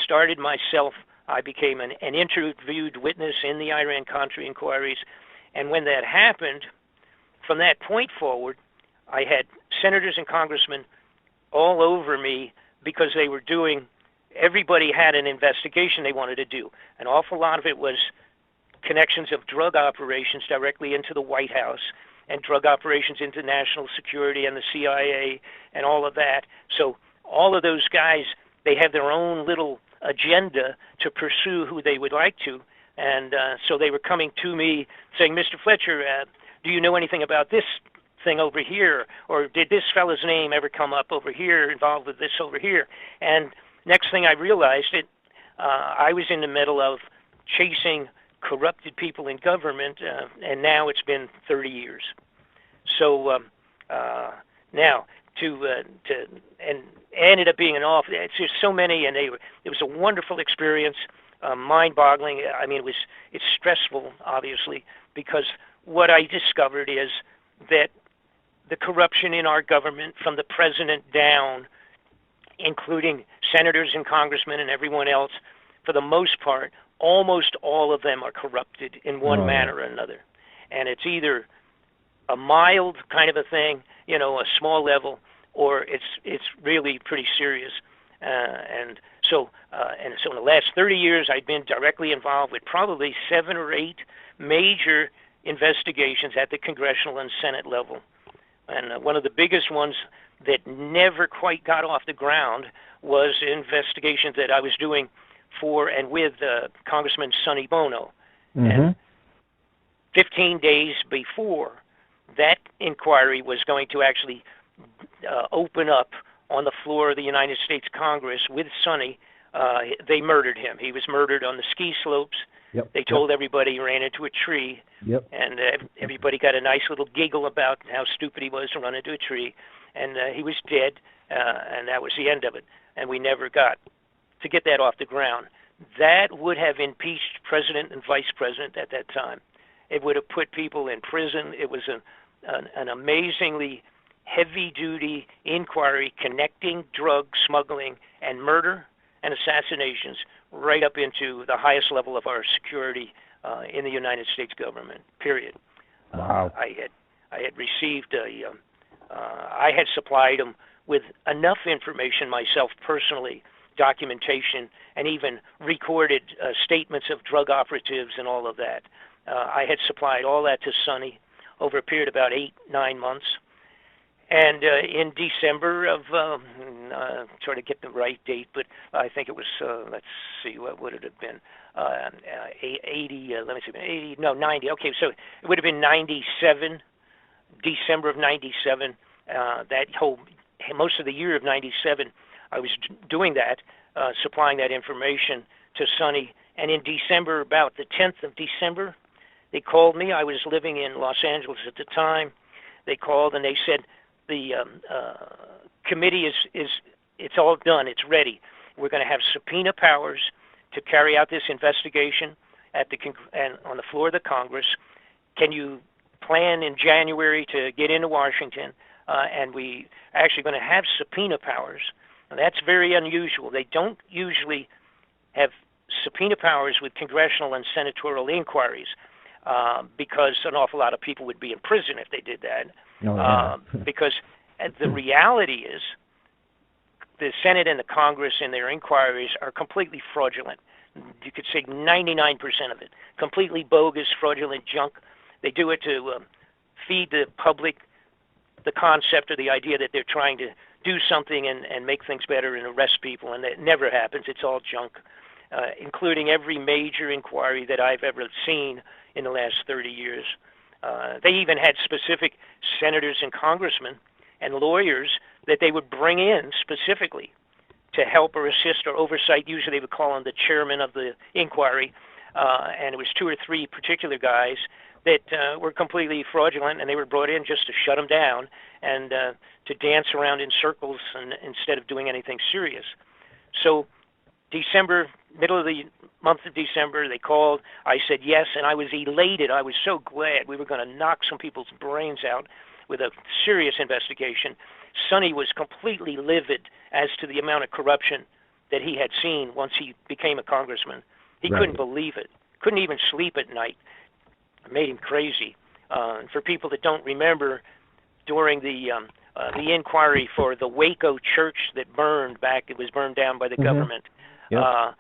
started myself. I became an interviewed witness in the Iran-Contra inquiries. And when that happened, from that point forward, I had senators and congressmen all over me because they were everybody had an investigation they wanted to do. An awful lot of it was connections of drug operations directly into the White House and drug operations into national security and the CIA and all of that. So all of those guys, they have their own little agenda to pursue who they would like to. And so they were coming to me saying, Mr. Fletcher, do you know anything about this thing over here? Or did this fellow's name ever come up over here, involved with this over here? And next thing I realized, I was in the middle of chasing corrupted people in government, and now it's been 30 years. So now and ended up being it's just so many, and it was a wonderful experience, mind-boggling. I mean, it's stressful, obviously, because what I discovered is that the corruption in our government, from the president down, including senators and congressmen and everyone else, for the most part, almost all of them are corrupted in one manner or another. And it's either a mild kind of a thing, a small level, or it's really pretty serious. And so in the last 30 years, I've been directly involved with probably 7 or 8 major investigations at the congressional and Senate level. And one of the biggest ones that never quite got off the ground was investigations that I was doing for and with Congressman Sonny Bono. And 15 days before that inquiry was going to actually open up on the floor of the United States Congress with Sonny, They murdered him. He was murdered on the ski slopes. Yep. They told everybody he ran into a tree. Yep. And everybody got a nice little giggle about how stupid he was to run into a tree. And he was dead, and that was the end of it. And we never got to get that off the ground. That would have impeached president and vice president at that time. It would have put people in prison. It was an amazingly heavy-duty inquiry connecting drug smuggling and murder and assassinations right up into the highest level of our security in the United States government, period. Wow. I had received I had supplied them with enough information myself personally, documentation, and even recorded statements of drug operatives and all of that. I had supplied all that to Sonny over a period of about 8-9 months. And in December of, try to get the right date, but I think it was, let's see, what would it have been? 90, okay, so it would have been 97, December of 97, most of the year of 97, I was doing that, supplying that information to Sonny. And in December, about the 10th of December, they called me. I was living in Los Angeles at the time. They called and they said, the committee it's all done. It's ready. We're going to have subpoena powers to carry out this investigation and on the floor of the Congress. Can you plan in January to get into Washington? And we actually going to have subpoena powers. And that's very unusual. They don't usually have subpoena powers with congressional and senatorial inquiries because an awful lot of people would be in prison if they did that. Because the reality is the Senate and the Congress in their inquiries are completely fraudulent. You could say 99% of it. Completely bogus, fraudulent junk. They do it to feed the public the concept or the idea that they're trying to do something and make things better and arrest people, and that never happens. It's all junk, including every major inquiry that I've ever seen in the last 30 years. They even had specific senators and congressmen and lawyers that they would bring in specifically to help or assist or oversight. Usually they would call on the chairman of the inquiry, and it was 2 or 3 particular guys that were completely fraudulent, and they were brought in just to shut them down and to dance around in circles instead of doing anything serious. So December, middle of the month of December, they called. I said yes, and I was elated. I was so glad we were going to knock some people's brains out with a serious investigation. Sonny was completely livid as to the amount of corruption that he had seen once he became a congressman. He couldn't believe it. Couldn't even sleep at night. It made him crazy. For people that don't remember, during the inquiry for the Waco church that burned back, it was burned down by the government. Yep.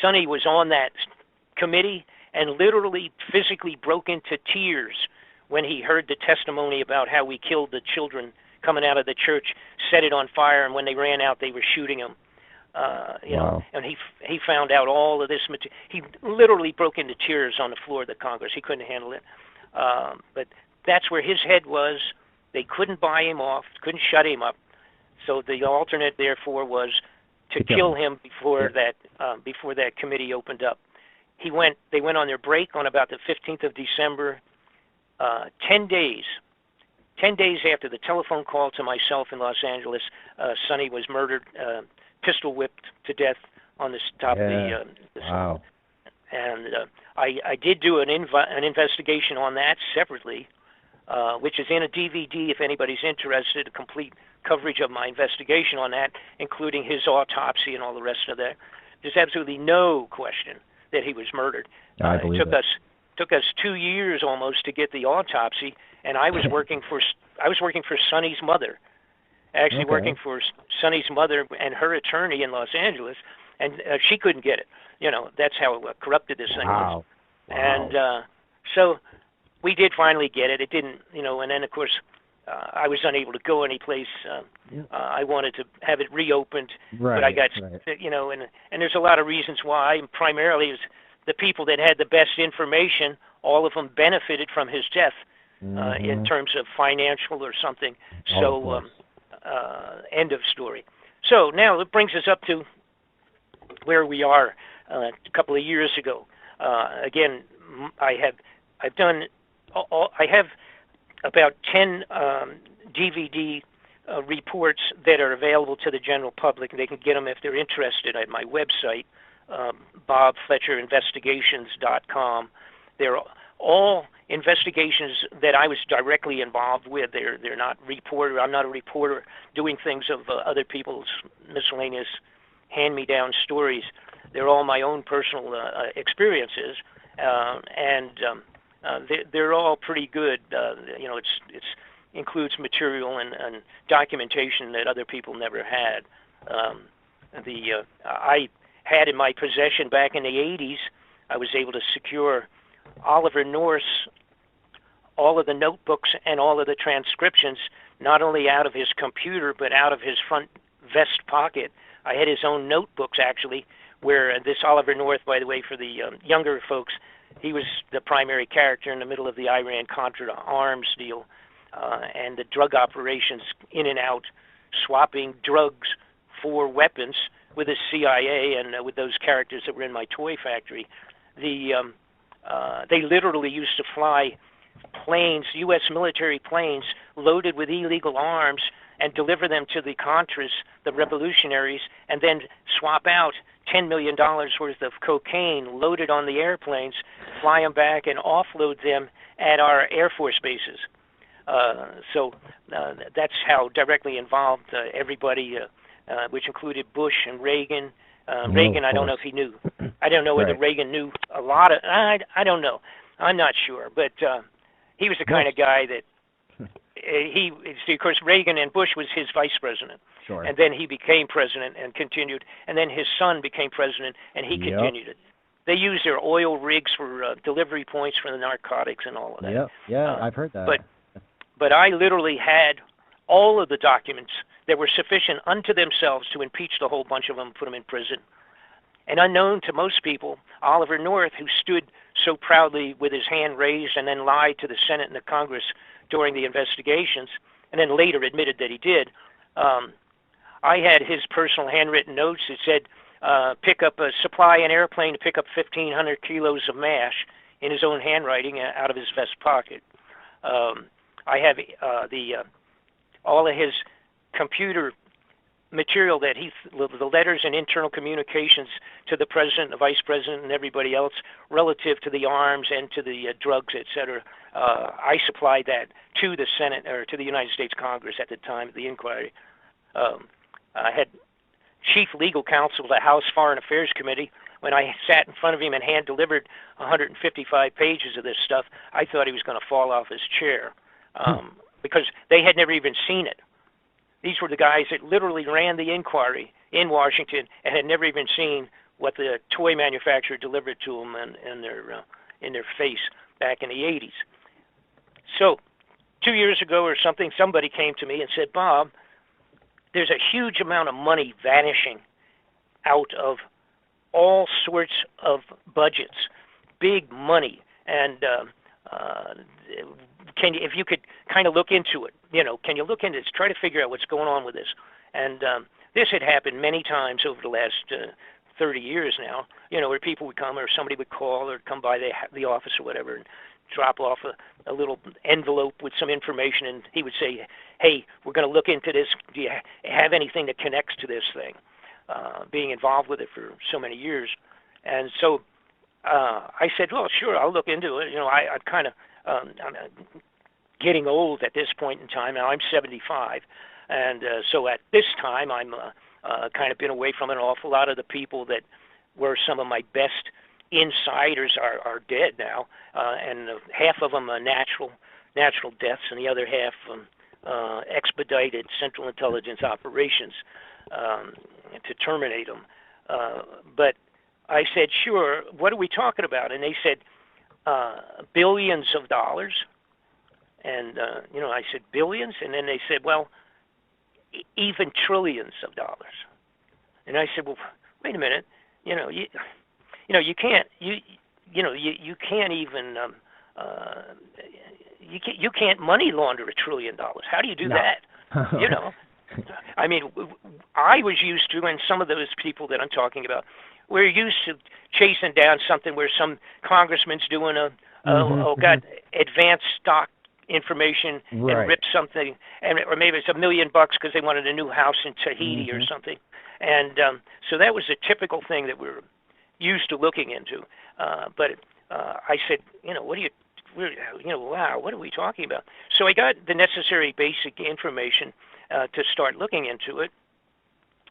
Sonny was on that committee and literally physically broke into tears when he heard the testimony about how we killed the children coming out of the church, set it on fire, and when they ran out, they were shooting them. You know, and he found out all of this material. He literally broke into tears on the floor of the Congress. He couldn't handle it. But that's where his head was. They couldn't buy him off, couldn't shut him up. So the alternate, therefore, was to kill him before that committee opened up. They went on their break on about the 15th of December. 10 days after the telephone call to myself in Los Angeles, Sonny was murdered, pistol whipped to death on the top of the wow. And I did do an investigation on that separately, which is in a DVD if anybody's interested, a complete coverage of my investigation on that, including his autopsy and all the rest of that. There's absolutely no question that he was murdered. I believe it took us 2 years almost to get the autopsy, and I was working for Sonny's mother, actually working for Sonny's mother and her attorney in Los Angeles, and she couldn't get it. You know, that's how corrupted this thing was. And so we did finally get it. It didn't, you know, and then of course I was unable to go any place. I wanted to have it reopened, but I got, you know, and there's a lot of reasons why. Primarily, it was the people that had the best information. All of them benefited from his death in terms of financial or something. So, end of story. So now it brings us up to where we are a couple of years ago. Again, I have about 10 DVD reports that are available to the general public. They can get them if they're interested at my website, bobfletcherinvestigations.com. They're all investigations that I was directly involved with. They're not reporter. I'm not a reporter doing things of other people's miscellaneous hand-me-down stories. They're all my own personal experiences, and they're all pretty good. It's includes material and documentation that other people never had. I had in my possession back in the 80s, I was able to secure Oliver North's all of the notebooks and all of the transcriptions, not only out of his computer, but out of his front vest pocket. I had his own notebooks, actually, where this Oliver North, by the way, for the younger folks, he was the primary character in the middle of the Iran-Contra arms deal and the drug operations in and out, swapping drugs for weapons with the CIA and with those characters that were in my toy factory. They literally used to fly planes, U.S. military planes, loaded with illegal arms and deliver them to the Contras, the revolutionaries, and then swap out $10 million worth of cocaine loaded on the airplanes, fly them back and offload them at our Air Force bases. So that's how directly involved everybody, which included Bush and Reagan. Reagan, I don't know if he knew. I don't know whether Reagan knew a lot of. I don't know. I'm not sure, but he was the kind of guy that of course, Reagan and Bush was his vice president, and then he became president and continued, and then his son became president and he continued it. They used their oil rigs for delivery points for the narcotics and all of that. I've heard that. But I literally had all of the documents that were sufficient unto themselves to impeach the whole bunch of them and put them in prison. And unknown to most people, Oliver North, who stood so proudly with his hand raised and then lied to the Senate and the Congress during the investigations, and then later admitted that he did, I had his personal handwritten notes that said, pick up a supply an airplane to pick up 1,500 kilos of MASH in his own handwriting out of his vest pocket. I have all of his computer material that the letters and internal communications to the president, the vice president, and everybody else relative to the arms and to the drugs, etc. I supplied that to the Senate or to the United States Congress at the time of the inquiry. I had chief legal counsel of the House Foreign Affairs Committee. When I sat in front of him and hand-delivered 155 pages of this stuff, I thought he was going to fall off his chair because they had never even seen it. These were the guys that literally ran the inquiry in Washington and had never even seen what the toy manufacturer delivered to them in their face back in the 80s. So 2 years ago or something, somebody came to me and said, Bob, there's a huge amount of money vanishing out of all sorts of budgets, big money, and if you could kind of look into it, can you look into this, try to figure out what's going on with this? And this had happened many times over the last 30 years now, where people would come or somebody would call or come by the office or whatever and drop off a little envelope with some information, and he would say, hey, we're going to look into this. Do you have anything that connects to this thing? Being involved with it for so many years. And so I said, well, sure, I'll look into it. I'm kind of I'm getting old at this point in time. Now I'm 75. And so at this time, I'm kind of been away from an awful lot of the people that were some of my best insiders are dead now. And half of them are natural deaths, and the other half expedited Central Intelligence operations to terminate them. But I said, sure, what are we talking about? And they said, billions of dollars. And, I said, billions? And then they said, well, even trillions of dollars. And I said, well, wait a minute. You can't even you can't money launder $1 trillion. How do you do that? I mean, I was used to, and some of those people that I'm talking about, we're used to chasing down something where some congressman's doing got advanced stock information and ripped something, or maybe it's $1 million because they wanted a new house in Tahiti or something. And so that was a typical thing that we're used to looking into. But I said, wow, what are we talking about? So I got the necessary basic information to start looking into it.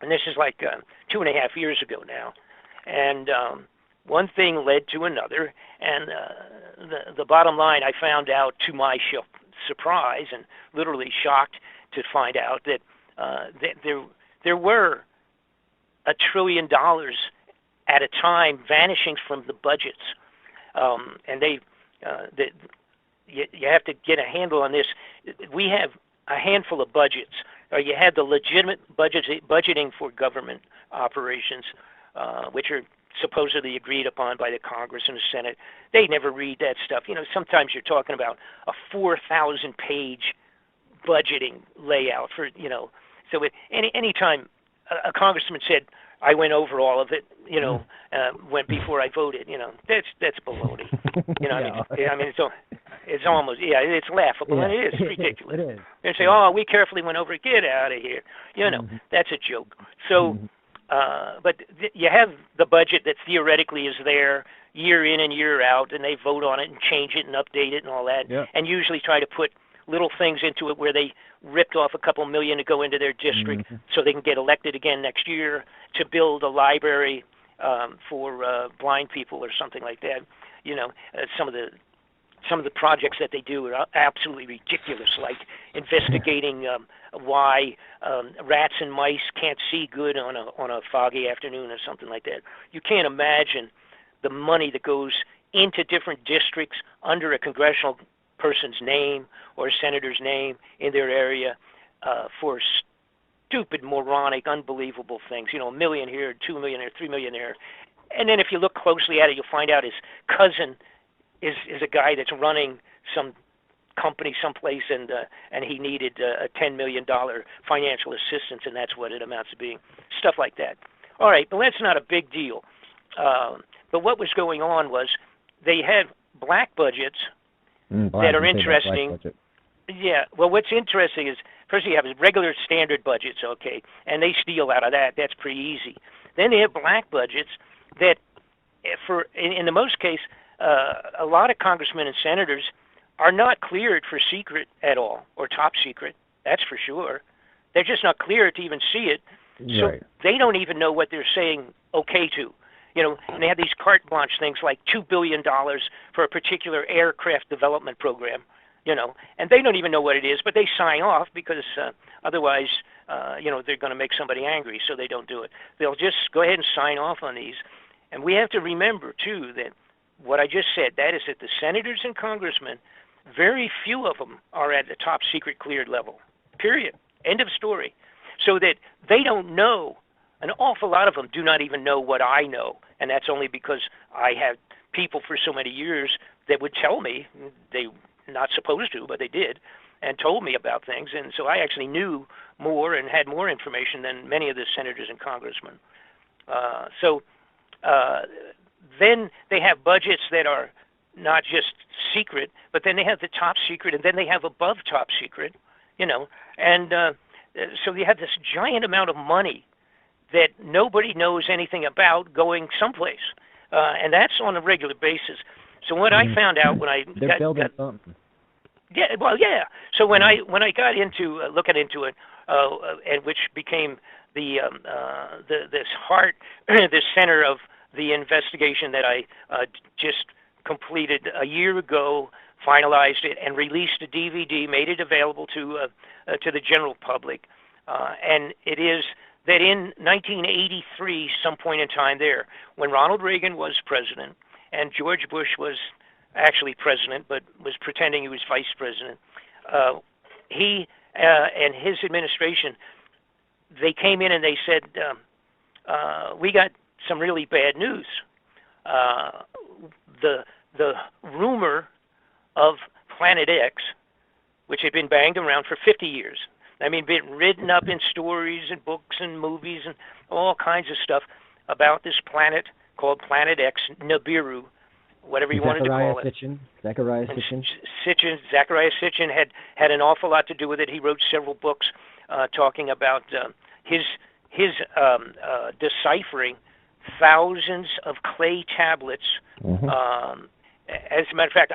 And this is like 2.5 years ago now. And one thing led to another. And the bottom line, I found out to my surprise and literally shocked to find out that there were $1 trillion at a time vanishing from the budgets. And you have to get a handle on this. We have a handful of budgets. You had the legitimate budgeting for government operations, which are supposedly agreed upon by the Congress and the Senate. They never read that stuff. Sometimes you're talking about a 4,000-page budgeting layout for, So any time a congressman said, I went over all of it, before I voted, that's baloney. I mean, it's almost, it's laughable, and it is ridiculous. It is. They say, oh, we carefully went over it, get out of here. That's a joke. So, but you have the budget that theoretically is there year in and year out, and they vote on it and change it and update it and all that, and usually try to put little things into it where they ripped off a couple million to go into their district so they can get elected again next year to build a library for blind people or something like that. Some of the projects that they do are absolutely ridiculous, like investigating why rats and mice can't see good on a foggy afternoon or something like that. You can't imagine the money that goes into different districts under a congressional person's name or a senator's name in their area for stupid, moronic, unbelievable things. $1 million here, $2 million here, $3 million there. And then if you look closely at it, you'll find out his cousin is a guy that's running some company someplace, and he needed a $10 million financial assistance, and that's what it amounts to being. Stuff like that. All right, but that's not a big deal. But what was going on was they had black budgets that are interesting. Yeah, well, what's interesting is, first you have regular standard budgets, okay, and they steal out of that. That's pretty easy. Then they have black budgets that, in the most case, a lot of congressmen and senators are not cleared for secret at all, or top secret. That's for sure. They're just not cleared to even see it, so they don't even know what they're saying okay to. And they have these carte blanche things like $2 billion for a particular aircraft development program, and they don't even know what it is, but they sign off because otherwise, they're going to make somebody angry, so they don't do it. They'll just go ahead and sign off on these. And we have to remember, too, that what I just said, that is that the senators and congressmen, very few of them are at the top secret cleared level, period. End of story. So that they don't know. An awful lot of them do not even know what I know, and that's only because I had people for so many years that would tell me, they not supposed to, but they did, and told me about things, and so I actually knew more and had more information than many of the senators and congressmen. Then they have budgets that are not just secret, but then they have the top secret, and then they have above top secret, and so you have this giant amount of money that nobody knows anything about going someplace, and that's on a regular basis. So what I found out when they're building something. Yeah, well, yeah. So when I got into looking into it, and which became the this heart, this center of the investigation that I just completed a year ago, finalized it, and released a DVD, made it available to the general public, and it is that in 1983, some point in time there, when Ronald Reagan was president and George Bush was actually president but was pretending he was vice president, he and his administration, they came in and they said, we got some really bad news. The rumor of Planet X, which had been banged around for 50 years, I mean, been written up in stories and books and movies and all kinds of stuff about this planet called Planet X Nibiru, whatever you wanted to call it. Zacharias Sitchin. Zacharias Sitchin had an awful lot to do with it. He wrote several books talking about his deciphering thousands of clay tablets. As a matter of fact,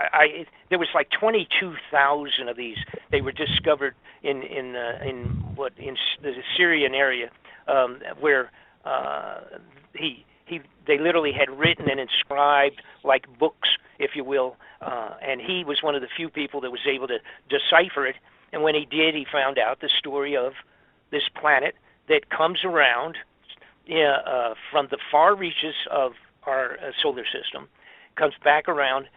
there was like 22,000 of these. They were discovered in the Syrian area, where they literally had written and inscribed like books, if you will, and he was one of the few people that was able to decipher it. And when he did, he found out the story of this planet that comes around from the far reaches of our solar system, comes back around.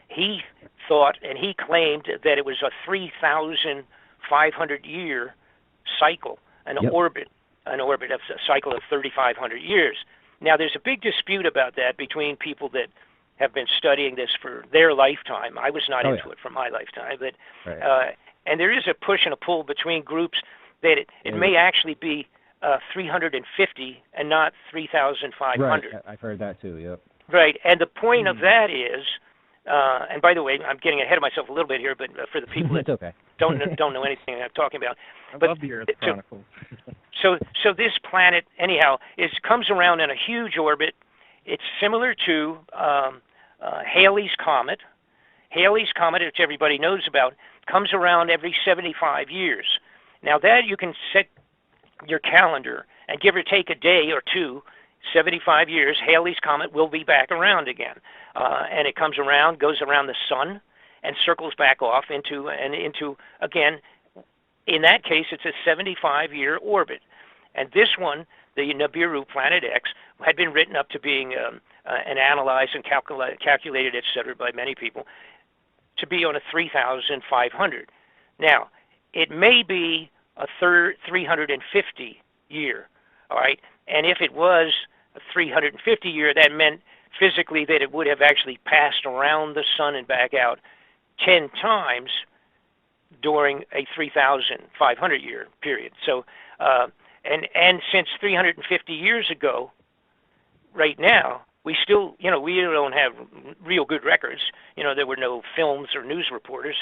He thought, and he claimed, that it was a 3,500-year cycle, an orbit, a cycle of 3,500 years. Now, there's a big dispute about that between people that have been studying this for their lifetime. I was not into it for my lifetime, but and there is a push and a pull between groups that it may actually be 350 and not 3,500. Right, I've heard that too. Yep. Right, and the point of that is, and by the way, I'm getting ahead of myself a little bit here, but for the people that don't know anything I'm talking about, I love the Earth Chronicles. so this planet, anyhow, comes around in a huge orbit. It's similar to Halley's Comet. Halley's Comet, which everybody knows about, comes around every 75 years. Now that you can set your calendar and give or take a day or two, 75 years, Halley's Comet will be back around again. And it comes around, goes around the sun, and circles back off into, again, in that case, it's a 75-year orbit. And this one, the Nibiru Planet X, had been written up to being and analyzed and calculated, et cetera, by many people, to be on a 3,500. Now, it may be a 350 year, all right? And if it was a 350 year, that meant physically that it would have actually passed around the sun and back out 10 times during a 3,500 year period. So, and since 350 years ago, right now, we still, we don't have real good records. There were no films or news reporters.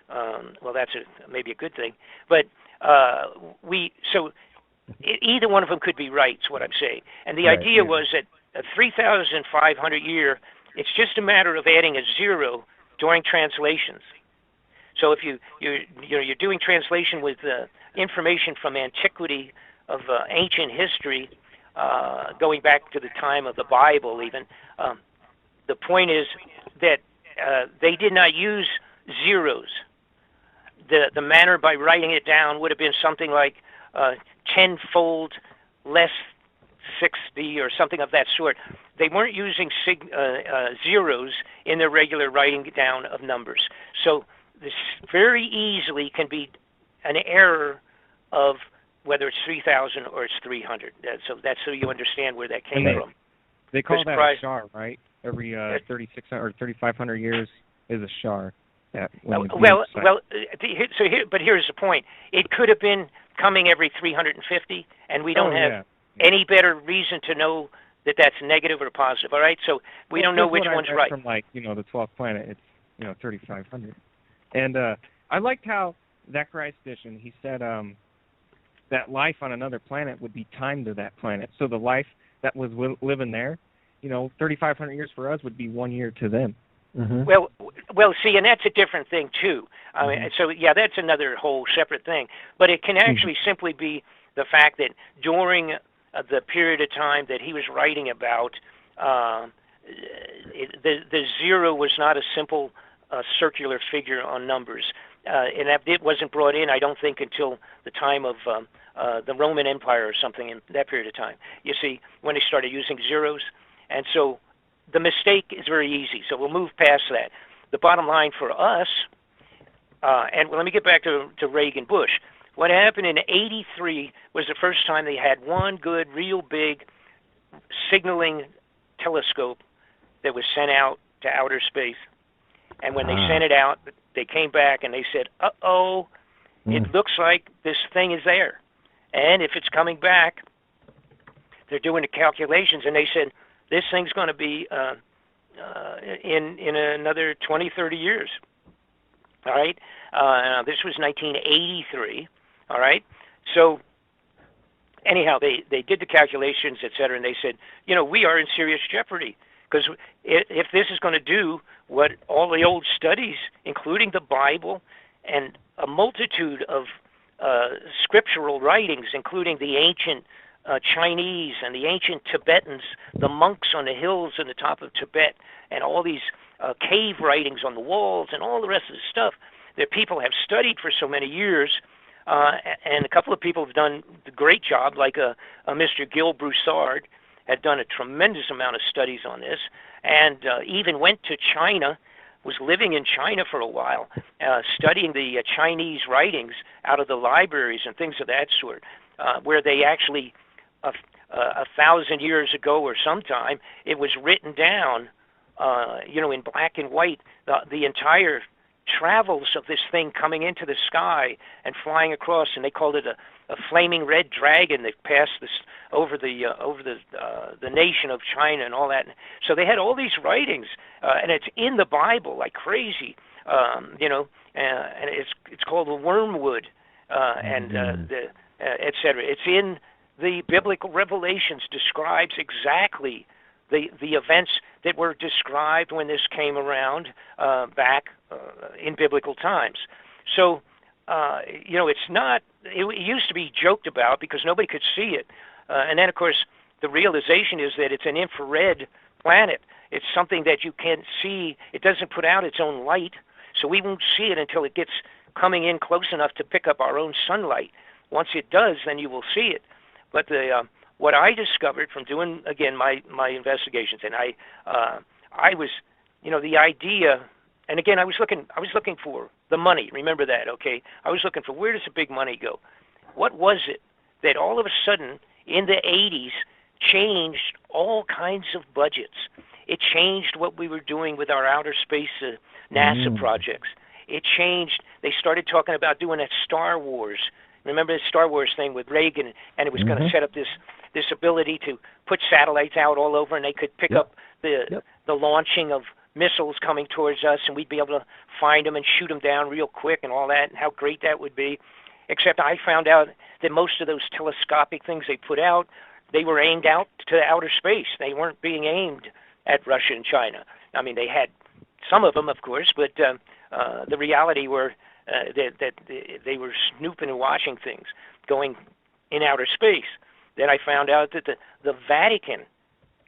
Well, that's maybe a good thing. But either one of them could be right, is what I'm saying. And the idea was that a 3,500 year, it's just a matter of adding a zero during translations. So if you're doing translation with information from antiquity of ancient history, going back to the time of the Bible even, the point is that they did not use zeros. The manner by writing it down would have been something like 10-fold less 60 or something of that sort. They weren't using zeros in their regular writing down of numbers. So this very easily can be an error of whether it's 3,000 or it's 300. So that's so you understand where that came from. They call that a shar, right? Every 3,600 or 3,500 years is a shar. But here's the point. It could have been coming every 350, and we don't have any better reason to know that that's negative or positive. All right, so we don't know which one's right. From the 12th planet, it's 3,500, and I liked how Zacharias Sitchin, he said that life on another planet would be timed to that planet. So the life that was living there, 3,500 years for us would be 1 year to them. Mm-hmm. Well, see, and that's a different thing too. I mean, so that's another whole separate thing. But it can actually simply be the fact that during the period of time that he was writing about, the zero was not a simple circular figure on numbers, and that it wasn't brought in, I don't think, until the time of the Roman Empire or something in that period of time. You see, when they started using zeros, and so the mistake is very easy. So we'll move past that. The bottom line for us, and let me get back to Reagan Bush. What happened in '83 was the first time they had one good, real big signaling telescope that was sent out to outer space. And when they sent it out, they came back and they said, uh-oh, It looks like this thing is there. And if it's coming back, they're doing the calculations, and they said this thing's going to be in another 20, 30 years. All right? This was 1983. All right? So anyhow, they did the calculations, et cetera, and they said, we are in serious jeopardy, because if this is going to do what all the old studies, including the Bible and a multitude of scriptural writings, including the ancient Chinese and the ancient Tibetans, the monks on the hills on the top of Tibet, and all these cave writings on the walls and all the rest of the stuff that people have studied for so many years, and a couple of people have done a great job, like a Mr. Gil Broussard had done a tremendous amount of studies on this, and even went to China, was living in China for a while, studying the Chinese writings out of the libraries and things of that sort, where they actually, 1,000 years ago or sometime, it was written down, in black and white, the entire travels of this thing coming into the sky and flying across, and they called it a flaming red dragon that passed this over the nation of China and all that. So they had all these writings, and it's in the Bible like crazy, and it's called the wormwood, and et cetera. It's in the biblical revelations, describes exactly the events that were described when this came around back in biblical times. So, it's not, it used to be joked about because nobody could see it. And then, of course, the realization is that it's an infrared planet. It's something that you can't see. It doesn't put out its own light, so we won't see it until it gets coming in close enough to pick up our own sunlight. Once it does, then you will see it. But what I discovered from doing, again, my investigations, and I was, the idea, and again, I was looking for the money. Remember that, okay? I was looking for, where does the big money go? What was it that all of a sudden in the 80s changed all kinds of budgets? It changed what we were doing with our outer space NASA projects. It changed. They started talking about doing that Star Wars. Remember the Star Wars thing with Reagan, and it was going to set up this ability to put satellites out all over, and they could pick up the launching of missiles coming towards us, and we'd be able to find them and shoot them down real quick and all that, and how great that would be. Except I found out that most of those telescopic things they put out, they were aimed out to outer space. They weren't being aimed at Russia and China. I mean, they had some of them, of course, but the reality were that they were snooping and watching things going in outer space. Then I found out that the Vatican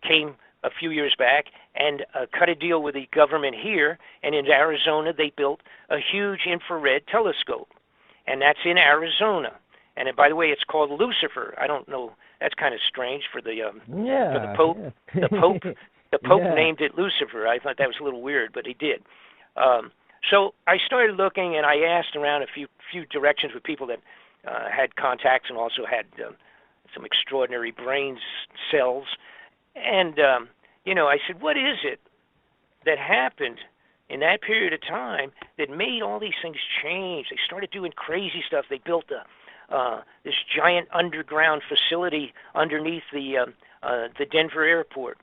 came a few years back and cut a deal with the government here, and in Arizona they built a huge infrared telescope, and that's in Arizona. And by the way, it's called Lucifer. I don't know. That's kind of strange for the Pope. Yeah. The Pope named it Lucifer. I thought that was a little weird, but he did. So I started looking, and I asked around a few directions with people that had contacts and also had some extraordinary brain cells. And, I said, what is it that happened in that period of time that made all these things change? They started doing crazy stuff. They built this giant underground facility underneath the Denver airport.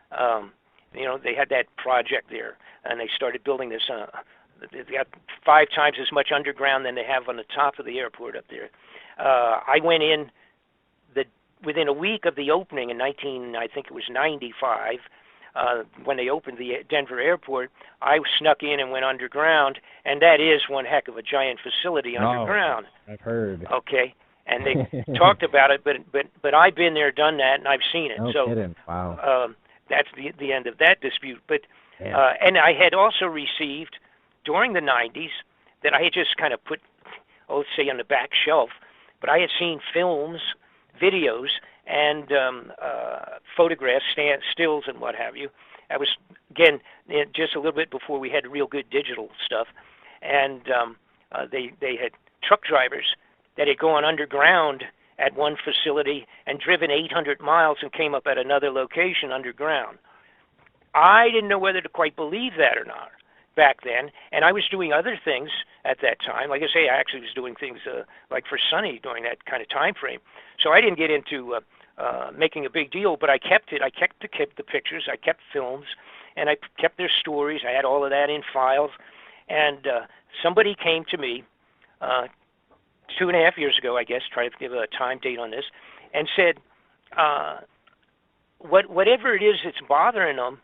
They had that project there, and they started building this. They got 5 times as much underground than they have on the top of the airport up there. I went in within a week of the opening in 95, when they opened the Denver airport. I snuck in and went underground, and that is one heck of a giant facility underground. I've heard. Okay, and they talked about it, but I've been there, done that, and I've seen it. No kidding. Wow. That's the end of that dispute. But and I had also received during the 90s that I had just kind of put, let's say, on the back shelf, but I had seen films, videos, and photographs, stills, and what have you. I was, again, just a little bit before we had real good digital stuff, and they had truck drivers that had gone underground at one facility and driven 800 miles and came up at another location underground. I didn't know whether to quite believe that or not. back then, and I was doing other things at that time. Like I say, I actually was doing things like for Sonny during that kind of time frame. So I didn't get into making a big deal, but I kept it. I kept the pictures. I kept films, and I kept their stories. I had all of that in files. And somebody came to me 2.5 years ago, I guess, try to give a time date on this, and said, whatever it is that's bothering them,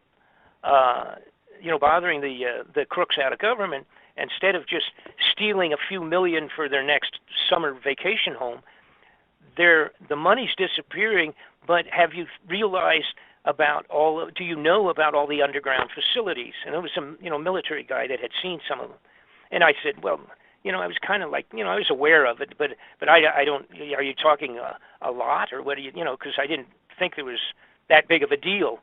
bothering the crooks out of government, instead of just stealing a few million for their next summer vacation home, the money's disappearing. But have you realized about do you know about all the underground facilities? And it was some military guy that had seen some of them, and I said, well, I was kind of like, I was aware of it, but I don't. Are you talking a lot, or what do you, because I didn't think there was that big of a deal,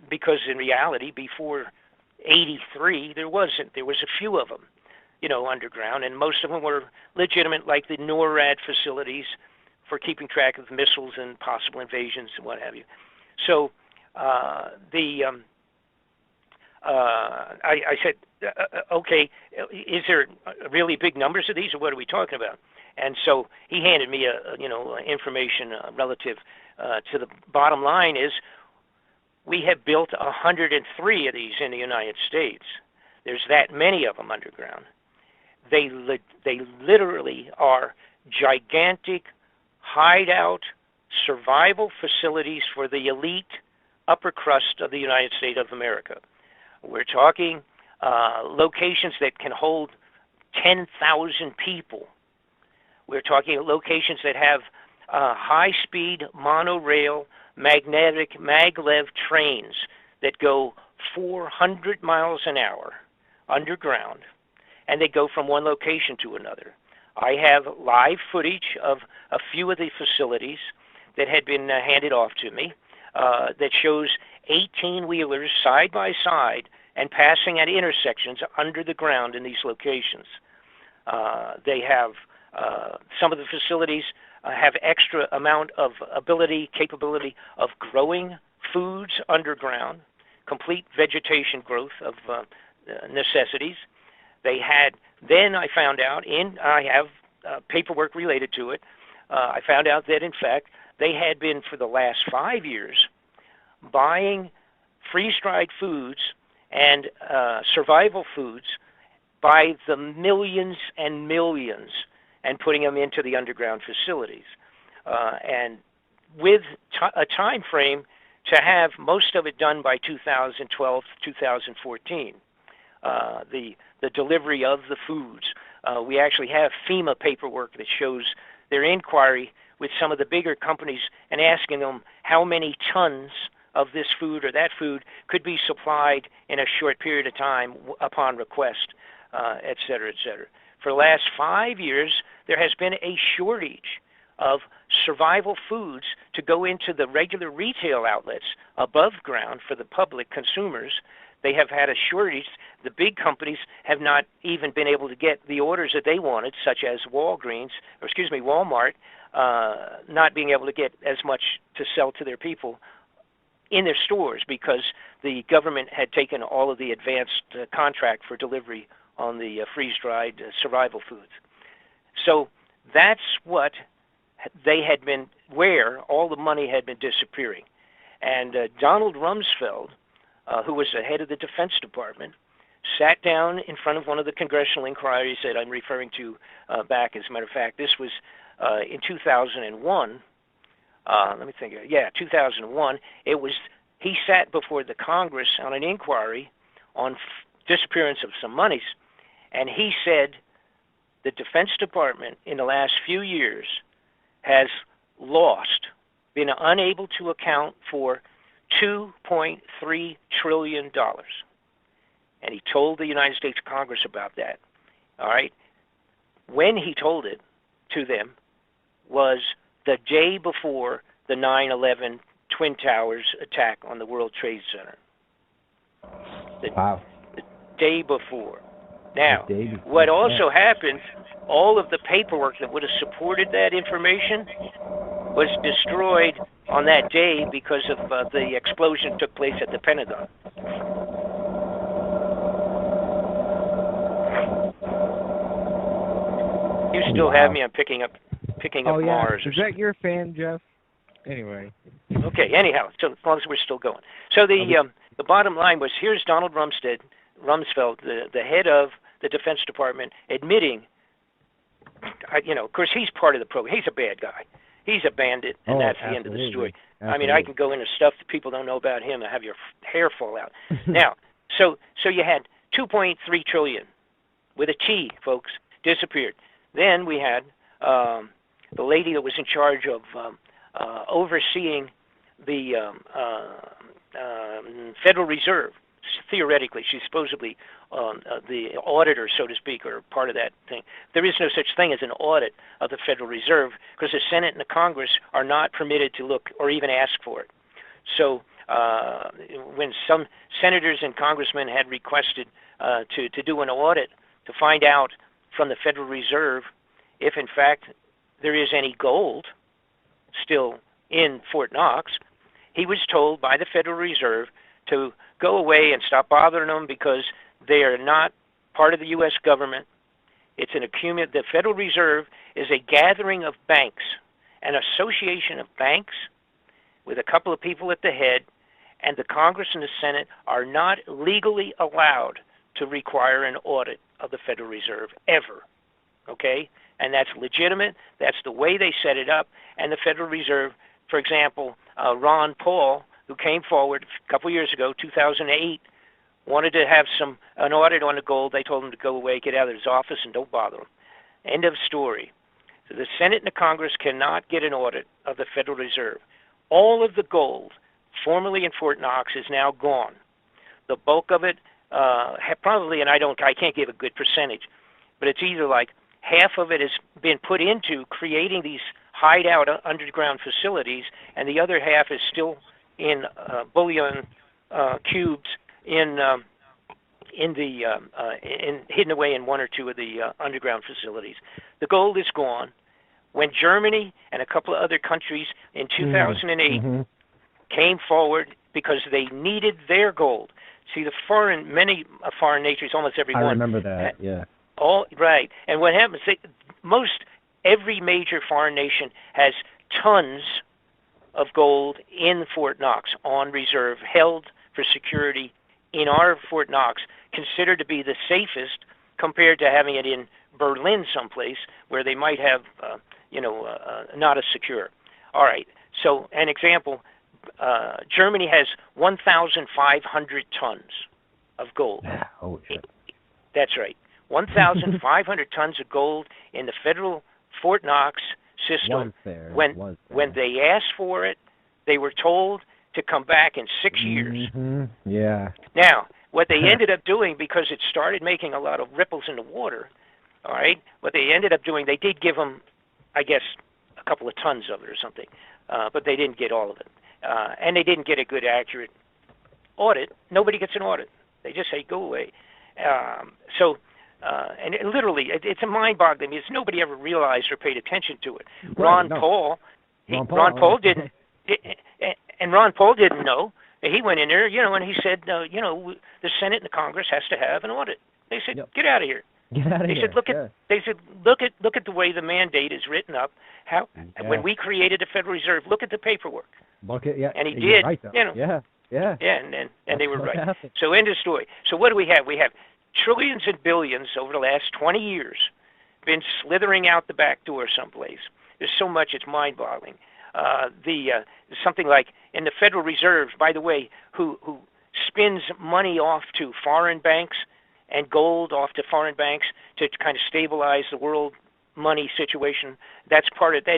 because in reality, before '83, there wasn't. There was a few of them, underground, and most of them were legitimate, like the NORAD facilities for keeping track of missiles and possible invasions and what have you. So I said, okay, is there really big numbers of these, or what are we talking about? And so he handed me information relative to the bottom line is we have built 103 of these in the United States. There's that many of them underground. They literally are gigantic hideout survival facilities for the elite upper crust of the United States of America. We're talking locations that can hold 10,000 people. We're talking locations that have high-speed monorail magnetic maglev trains that go 400 miles an hour underground, and they go from one location to another. I have live footage of a few of the facilities that had been handed off to me that shows 18-wheelers side by side and passing at intersections under the ground in these locations. They have some of the facilities have extra amount of capability of growing foods underground, complete vegetation growth of necessities. They had, then I found out, I have paperwork related to it, I found out that in fact they had been for the last 5 years buying freeze-dried foods and survival foods by the millions and millions and putting them into the underground facilities. And with a time frame to have most of it done by 2012, 2014, the delivery of the foods. We actually have FEMA paperwork that shows their inquiry with some of the bigger companies and asking them how many tons of this food or that food could be supplied in a short period of time upon request, et cetera, et cetera. For the last 5 years, there has been a shortage of survival foods to go into the regular retail outlets above ground for the public consumers. They have had a shortage. The big companies have not even been able to get the orders that they wanted, such as Walmart, not being able to get as much to sell to their people in their stores because the government had taken all of the advanced contract for delivery on the freeze-dried survival foods. So that's what they had been, where all the money had been disappearing. And Donald Rumsfeld, who was the head of the Defense Department, sat down in front of one of the congressional inquiries that I'm referring to back. As a matter of fact, this was in 2001. Let me think. Yeah, 2001. It was, he sat before the Congress on an inquiry on disappearance of some monies, and he said the Defense Department in the last few years has lost, been unable to account for $2.3 trillion. And he told the United States Congress about that. All right? When he told it to them was the day before the 9/11 Twin Towers attack on the World Trade Center. Wow. The day before. Now, what also happened, all of the paperwork that would have supported that information was destroyed on that day because of the explosion that took place at the Pentagon. You still have me on picking up Mars. Is that your fan, Jeff? Anyway. Okay. Anyhow, so as long as we're still going. So the bottom line was, here's Donald Rumsfeld, the head of the Defense Department, admitting, of course, he's part of the program. He's a bad guy. He's a bandit, and that's the end of the story. Absolutely. I mean, I can go into stuff that people don't know about him and have your hair fall out. Now, so you had 2.3 trillion with a T, folks, disappeared. Then we had the lady that was in charge of overseeing the Federal Reserve. Theoretically, she's supposedly the auditor, so to speak, or part of that thing. There is no such thing as an audit of the Federal Reserve because the Senate and the Congress are not permitted to look or even ask for it. So when some senators and congressmen had requested to do an audit to find out from the Federal Reserve if, in fact, there is any gold still in Fort Knox, he was told by the Federal Reserve to go away and stop bothering them because they are not part of the U.S. government. It's an the Federal Reserve is a gathering of banks, an association of banks with a couple of people at the head, and the Congress and the Senate are not legally allowed to require an audit of the Federal Reserve ever, okay? And that's legitimate. That's the way they set it up. And the Federal Reserve, for example, Ron Paul, who came forward a couple years ago, 2008, wanted to have an audit on the gold. They told him to go away, get out of his office, and don't bother him. End of story. So the Senate and the Congress cannot get an audit of the Federal Reserve. All of the gold formerly in Fort Knox is now gone. The bulk of it, probably, and I can't give a good percentage, but it's either like half of it has been put into creating these hideout underground facilities, and the other half is still in bullion cubes hidden away in one or two of the underground facilities. The gold is gone. When Germany and a couple of other countries in 2008 came forward because they needed their gold. See, many foreign nations, almost every one. I remember that, yeah. All right. And what happens, every major foreign nation has tons of gold in Fort Knox on reserve, held for security in our Fort Knox, considered to be the safest compared to having it in Berlin someplace where they might have, not as secure. All right. So an example, Germany has 1,500 tons of gold. Oh, shit. That's right. 1,500 tons of gold in the federal Fort Knox system. When they asked for it, they were told to come back in 6 years. Yeah. Now, what they ended up doing, because it started making a lot of ripples in the water, all right, what they ended up doing, they did give them, I guess, a couple of tons of it or something, but they didn't get all of it. And they didn't get a good, accurate audit. Nobody gets an audit. They just say, go away. And literally, it's a mind-boggling. It's nobody ever realized or paid attention to it. Ron Paul didn't, and Ron Paul didn't know. He went in there, and he said, the Senate and the Congress has to have an audit. They said, get out of here. They said, look at the way the mandate is written up. When we created the Federal Reserve, look at the paperwork. And he did. Right, and they were right. So end of story. So what do we have? We have trillions and billions over the last 20 years been slithering out the back door someplace. There's so much, it's mind-boggling. Something like in the Federal Reserve, by the way, who spins money off to foreign banks and gold off to foreign banks to kind of stabilize the world money situation. That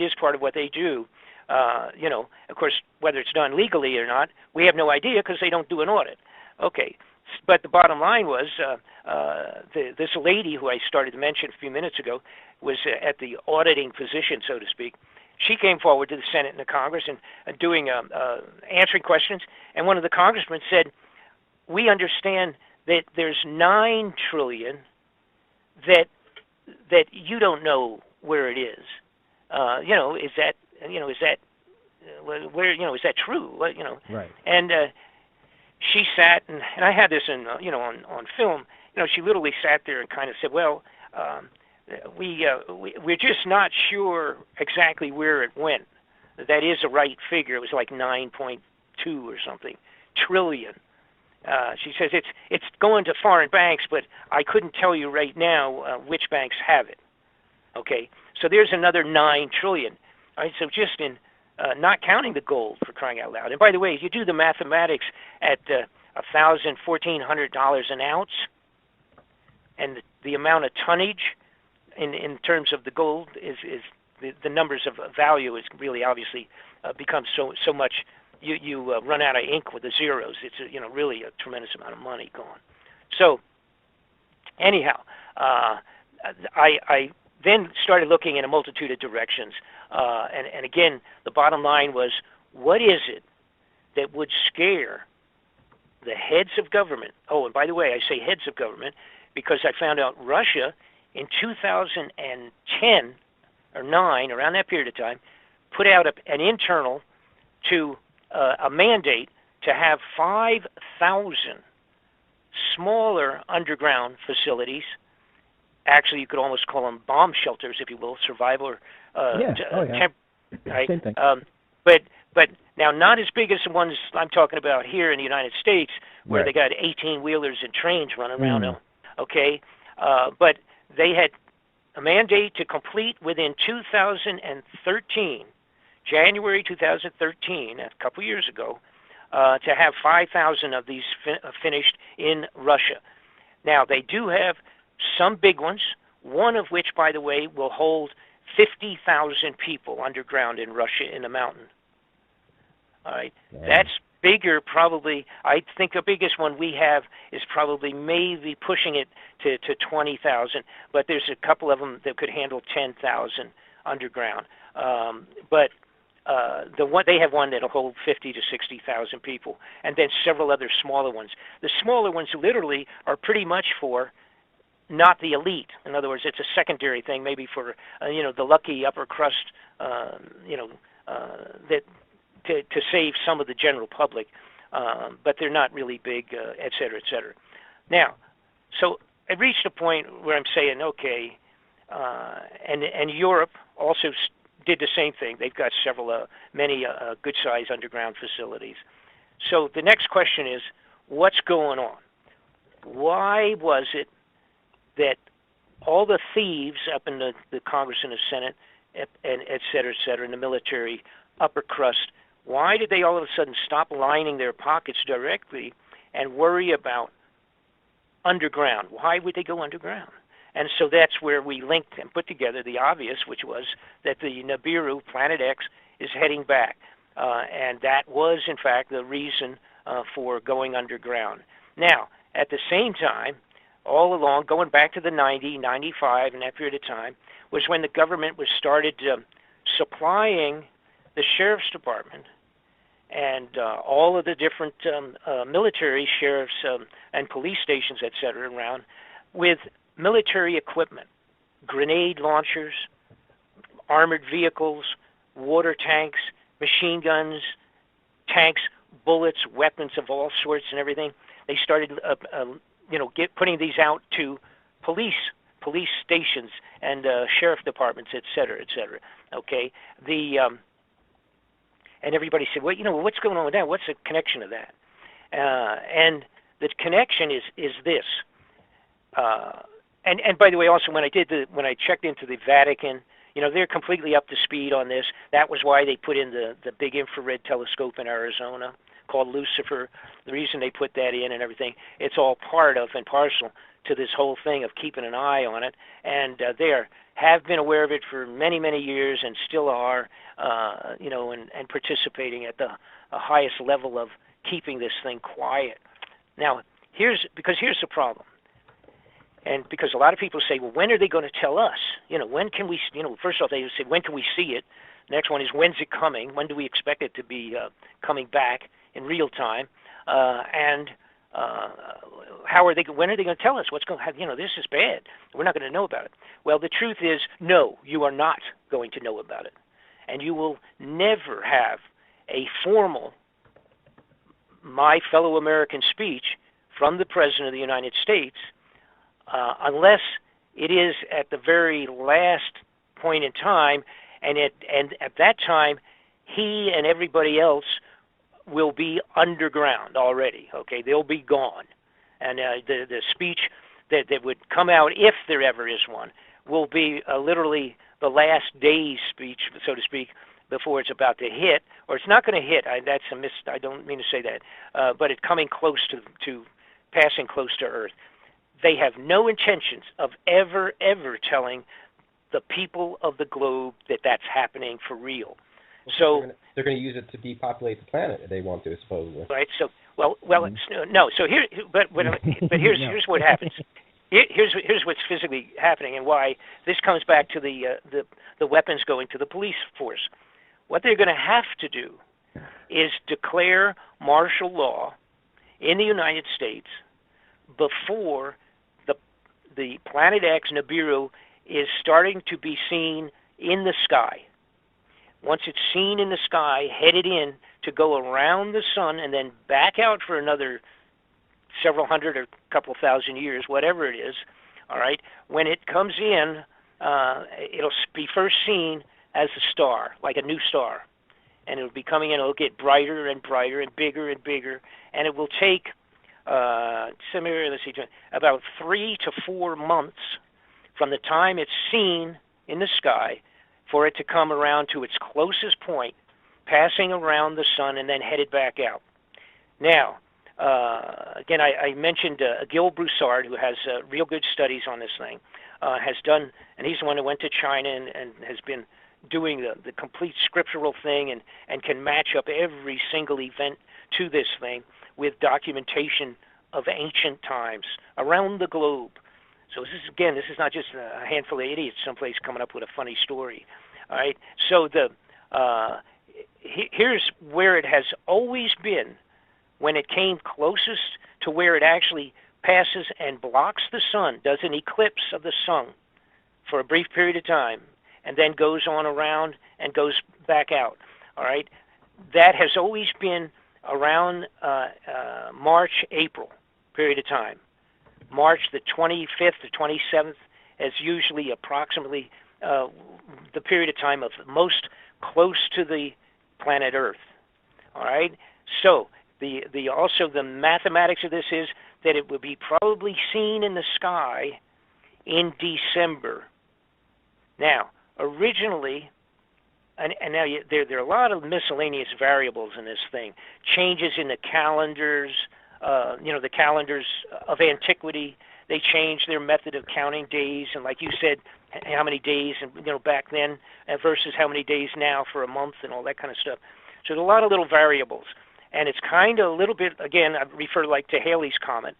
is part of what they do. Of course, whether it's done legally or not, we have no idea because they don't do an audit. Okay. But the bottom line was this lady who I started to mention a few minutes ago was at the auditing position, so to speak. She came forward to the Senate and the Congress and answering questions. And one of the congressmen said, we understand that there's $9 trillion that you don't know where it is. Is that true? Right. And she sat, and I had this on film. She literally sat there and kind of said, well, we're just not sure exactly where it went. That is a right figure. It was like 9.2 or something trillion. She says it's going to foreign banks, but I couldn't tell you right now which banks have it. Okay, so there's another 9 trillion. All right, so just in not counting the gold, for crying out loud. And by the way, if you do the mathematics at $1,400 an ounce, and the amount of tonnage in terms of the gold is the numbers of value is really obviously becomes so much. You run out of ink with the zeros. It's really a tremendous amount of money gone. So anyhow, I then started looking in a multitude of directions, and again, the bottom line was, what is it that would scare the heads of government? Oh, and by the way, I say heads of government because I found out Russia in 2010 or 9, around that period of time, put out an internal to a mandate to have 5,000 smaller underground facilities. Actually, you could almost call them bomb shelters, if you will, survival. Right? Same thing. But now not as big as the ones I'm talking about here in the United States, where right. they got 18-wheelers and trains running around them. Okay, but they had a mandate to complete within 2013, January 2013, a couple years ago, to have 5,000 of these finished in Russia. Now, they do have some big ones, one of which, by the way, will hold 50,000 people underground in Russia in the mountain. All right, that's bigger probably. I think the biggest one we have is probably maybe pushing it to 20,000, but there's a couple of them that could handle 10,000 underground. But they have one that'll hold 50 to 60,000 people, and then several other smaller ones. The smaller ones literally are pretty much for not the elite. In other words, it's a secondary thing, maybe for the lucky upper crust, that to save some of the general public, but they're not really big, et cetera, et cetera. Now, so I reached a point where I'm saying, okay, and Europe also did the same thing. They've got many good-sized underground facilities. So the next question is, what's going on? Why was it that all the thieves up in the Congress and the Senate, and et cetera, in the military, upper crust, why did they all of a sudden stop lining their pockets directly and worry about underground? Why would they go underground? And so that's where we linked and put together the obvious, which was that the Nibiru Planet X is heading back. And that was, in fact, the reason for going underground. Now, at the same time, all along, going back to the 90, 95, and that period of time, was when the government was started supplying the sheriff's department and all of the different military sheriffs and police stations, et cetera, around with military equipment, grenade launchers, armored vehicles, water tanks, machine guns, tanks, bullets, weapons of all sorts and everything. They started putting these out to police stations and sheriff departments, et cetera, et cetera. Okay, and everybody said, well, what's going on with that? What's the connection to that? And the connection is this. And by the way, also when I checked into the Vatican, they're completely up to speed on this. That was why they put in the big infrared telescope in Arizona called Lucifer. The reason they put that in and everything, it's all part of and parcel to this whole thing of keeping an eye on it. And they have been aware of it for many, many years and still are, and participating at the highest level of keeping this thing quiet. Now, here's the problem. And because a lot of people say, well, when are they going to tell us? When can we, first off, they say, when can we see it? Next one is, when's it coming? When do we expect it to be coming back in real time? And when are they going to tell us what's going to happen? This is bad. We're not going to know about it. Well, the truth is, no, you are not going to know about it. And you will never have a formal, my fellow American speech from the President of the United States unless it is at the very last point in time, and at that time, he and everybody else will be underground already. Okay, they'll be gone, and the speech that would come out, if there ever is one, will be literally the last day's speech, so to speak, before it's about to hit, or it's not going to hit. That's a I don't mean to say that, but it's coming close to passing close to Earth. They have no intentions of ever telling the people of the globe that that's happening for real. So they're going to use it to depopulate the planet if they want to, supposedly. Right. So no. So here, but here's what happens. Here's what's physically happening, and why this comes back to the weapons going to the police force. What they're going to have to do is declare martial law in the United States before the Planet X Nibiru is starting to be seen in the sky. Once it's seen in the sky, headed in to go around the sun and then back out for another several hundred or a couple thousand years, whatever it is, all right, when it comes in, it'll be first seen as a star, like a new star. And it'll be coming in, it'll get brighter and brighter and bigger, and it will take about 3 to 4 months from the time it's seen in the sky for it to come around to its closest point, passing around the sun and then headed back out. Now, again, I mentioned Gil Broussard, who has real good studies on this thing, has done, and he's the one who went to China and has been doing the complete scriptural thing and can match up every single event to this thing with documentation of ancient times around the globe. So this is not just a handful of idiots someplace coming up with a funny story. All right. So here's where it has always been when it came closest to where it actually passes and blocks the sun, does an eclipse of the sun for a brief period of time, and then goes on around and goes back out. All right. That has always been around March, April period of time. March the 25th to 27th is usually approximately the period of time of most close to the planet Earth. All right. So also the mathematics of this is that it would be probably seen in the sky in December. Now, originally, and now there are a lot of miscellaneous variables in this thing. Changes in the calendars, the calendars of antiquity. They changed their method of counting days, and like you said, how many days, and back then versus how many days now for a month, and all that kind of stuff. So there's a lot of little variables, and it's kind of a little bit. Again, I refer like to Haley's comment.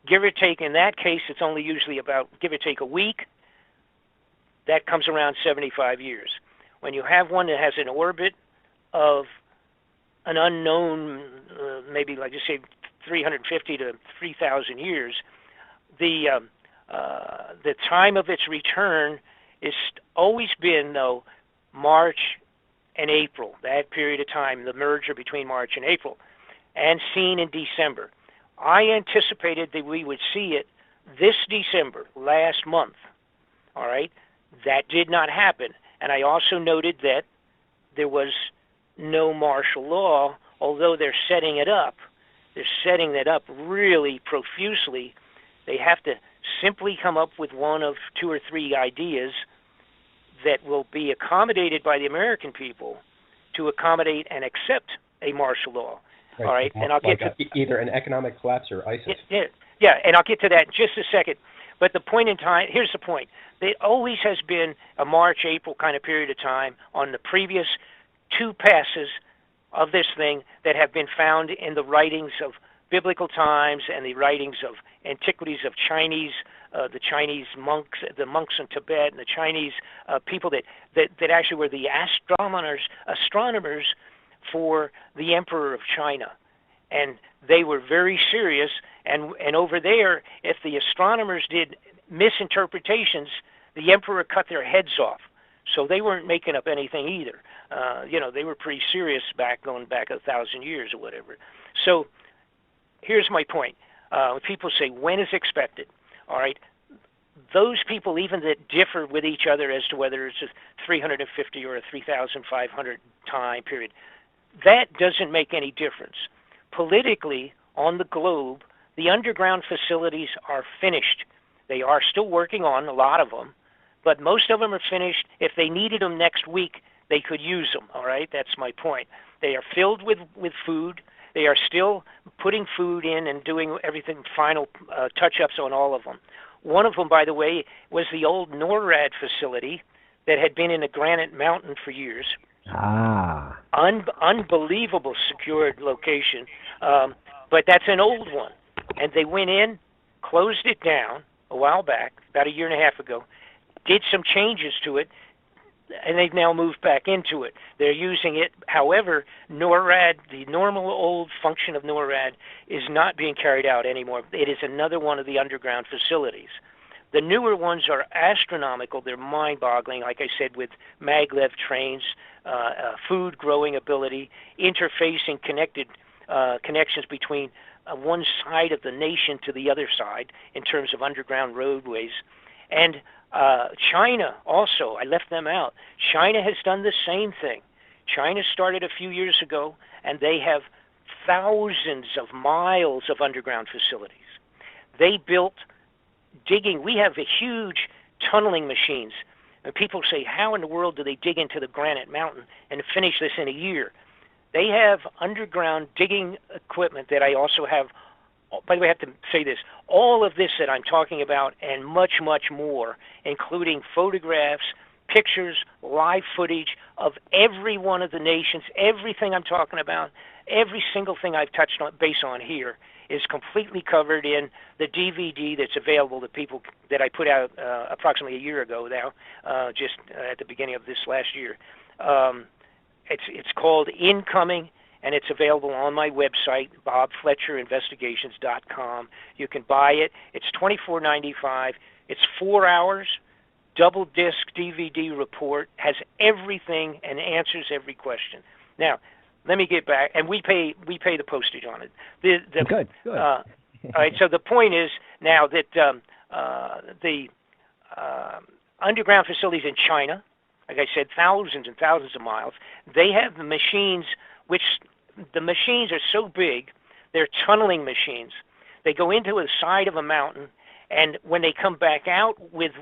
Give or take, in that case, it's only usually about give or take a week. That comes around 75 years. When you have one that has an orbit of an unknown, maybe like just say 350 to 3,000 years, the time of its return is always been, though, March and April, that period of time, the merger between March and April, and seen in December. I anticipated that we would see it this December, last month, all right? That did not happen. And I also noted that there was no martial law, although they're setting it up. They're setting that up really profusely. They have to simply come up with one of 2 or 3 ideas that will be accommodated by the American people to accommodate and accept a martial law. Right. All right, and I'll get to either an economic collapse or ISIS. Yeah, and I'll get to that in just a second. But the point in time, here's the point. It always has been a March, April kind of period of time on the previous 2 passes of this thing that have been found in the writings of biblical times and the writings of antiquities of Chinese, the Chinese monks, the monks in Tibet, and the Chinese people that actually were the astronomers for the Emperor of China. And they were very serious, and over there, if the astronomers did misinterpretations, the emperor cut their heads off. So they weren't making up anything either. They were pretty serious going back 1,000 years or whatever. So here's my point. When people say, when is expected? All right, those people, even that differ with each other as to whether it's a 350 or a 3,500 time period, that doesn't make any difference. Politically, on the globe, the underground facilities are finished. They are still working on a lot of them, but most of them are finished. If they needed them next week, they could use them, all right? That's my point. They are filled with food. They are still putting food in and doing everything, final touch-ups on all of them. One of them, by the way, was the old NORAD facility that had been in a granite mountain for years. Unbelievable secured location, but that's an old one. And they went in, closed it down a while back, about a year and a half ago, did some changes to it, and they've now moved back into it. They're using it. However, NORAD, the normal old function of NORAD, is not being carried out anymore. It is another one of the underground facilities. The newer ones are astronomical. They're mind-boggling, like I said, with maglev trains, food growing ability, interfacing connections between one side of the nation to the other side in terms of underground roadways. And China also, I left them out. China has done the same thing. China started a few years ago, and they have thousands of miles of underground facilities. They built digging. We have a huge tunneling machines. And people say, how in the world do they dig into the granite mountain and finish this in a year? They have underground digging equipment that I also have. By the way, I have to say this. All of this that I'm talking about and much, much more, including photographs, pictures, live footage of every one of the nations, everything I'm talking about, every single thing I've touched on base on here is completely covered in the DVD that's available to people that I put out approximately a year ago now, just at the beginning of this last year. It's called Incoming, and it's available on my website, bobfletcherinvestigations.com. You can buy it. It's $24.95. It's 4 hours, double disc DVD report, has everything and answers every question. Now, let me get back, and we pay the postage on it. Good. All right. So the point is now that the underground facilities in China, like I said, thousands and thousands of miles, they have the machines, which the machines are so big, they're tunneling machines. They go into the side of a mountain, and when they come back out with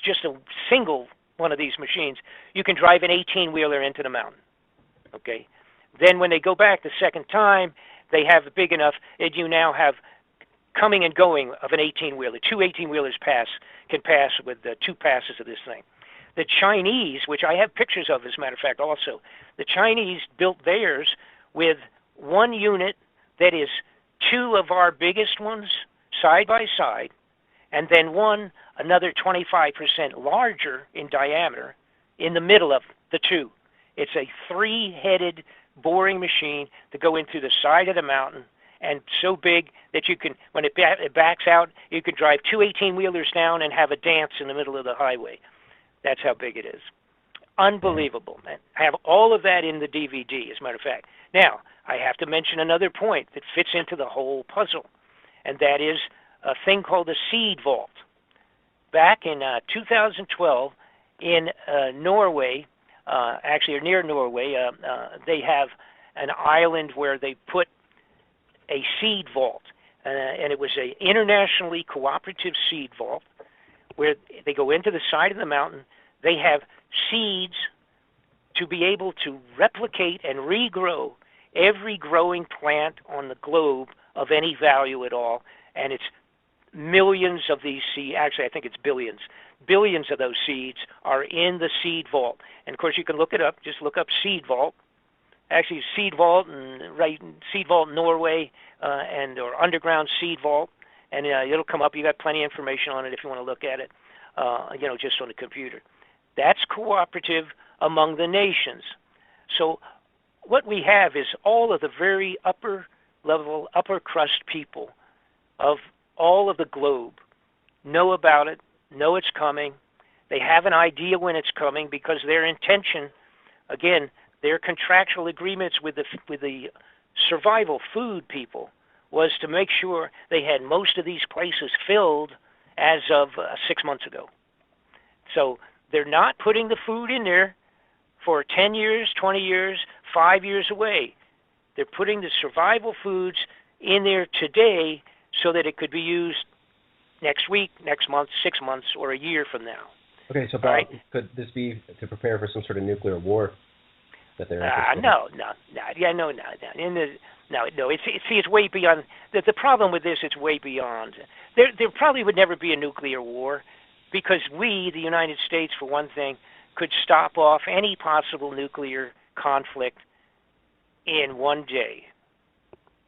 just a single one of these machines, you can drive an 18-wheeler into the mountain. Okay. Then when they go back the second time, they have big enough that you now have coming and going of an 18-wheeler. Two 18-wheelers can pass with the two passes of this thing. The Chinese, which I have pictures of, as a matter of fact, also, the Chinese built theirs with one unit that is two of our biggest ones side by side, and then another 25% larger in diameter in the middle of the two. It's a three-headed boring machine to go in through the side of the mountain, and so big that you can, when it backs out, you can drive two 18-wheelers down and have a dance in the middle of the highway. That's how big it is. Unbelievable, man. I have all of that in the DVD, as a matter of fact. Now, I have to mention another point that fits into the whole puzzle, and that is a thing called the seed vault. Back in 2012, in Norway, actually, or near Norway, they have an island where they put a seed vault, and it was an internationally cooperative seed vault where they go into the side of the mountain. They have seeds to be able to replicate and regrow every growing plant on the globe of any value at all, and it's millions of these seeds. Actually, I think it's billions. Billions of those seeds are in the seed vault. And, of course, you can look it up. Just look up seed vault. Actually, seed vault and write seed vault Norway or underground seed vault, and it'll come up. You got plenty of information on it if you want to look at it, just on the computer. That's cooperative among the nations. So what we have is all of the very upper level, upper crust people of all of the globe know about it, know it's coming. They have an idea when it's coming because their intention, again, their contractual agreements with the survival food people was to make sure they had most of these places filled as of 6 months ago. So they're not putting the food in there for 10 years, 20 years, 5 years away. They're putting the survival foods in there today so that it could be used next week, next month, 6 months, or a year from now. Okay, so Bob, could this be to prepare for some sort of nuclear war that they're interested No. It's way beyond. The problem with this, it's way beyond. There probably would never be a nuclear war because we, the United States, for one thing, could stop off any possible nuclear conflict in one day.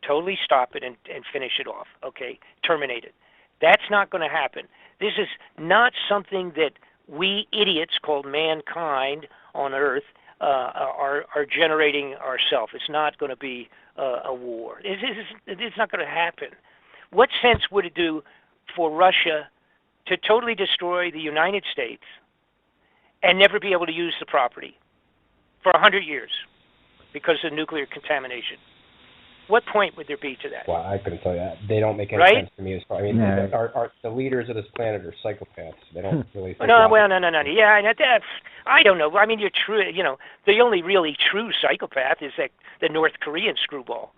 Totally stop it and finish it off, okay? Terminate it. That's not going to happen. This is not something that we idiots called mankind on Earth are generating ourselves. It's not going to be a war. It's not going to happen. What sense would it do for Russia to totally destroy the United States and never be able to use the property for 100 years because of nuclear contamination? What point would there be to that? Well, I couldn't tell you that. They don't make any sense to me. The leaders of this planet are psychopaths. They don't really think No. Yeah, I don't know. I mean, you're true. You know, the only really true psychopath is the North Korean screwball.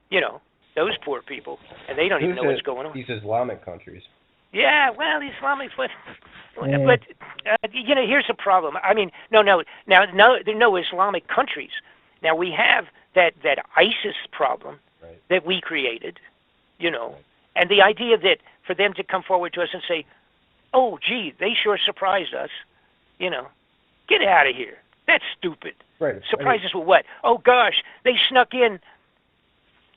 You know, those poor people, and they don't even know what's going on. These Islamic countries. Yeah, well, Islamic, but you know, here's the problem. I mean, no, there are no Islamic countries. Now we have that ISIS problem that we created, you know, and the idea that for them to come forward to us and say, "Oh, gee, they sure surprised us," you know, get out of here. That's stupid. Right. Surprise us with what? Oh gosh, they snuck in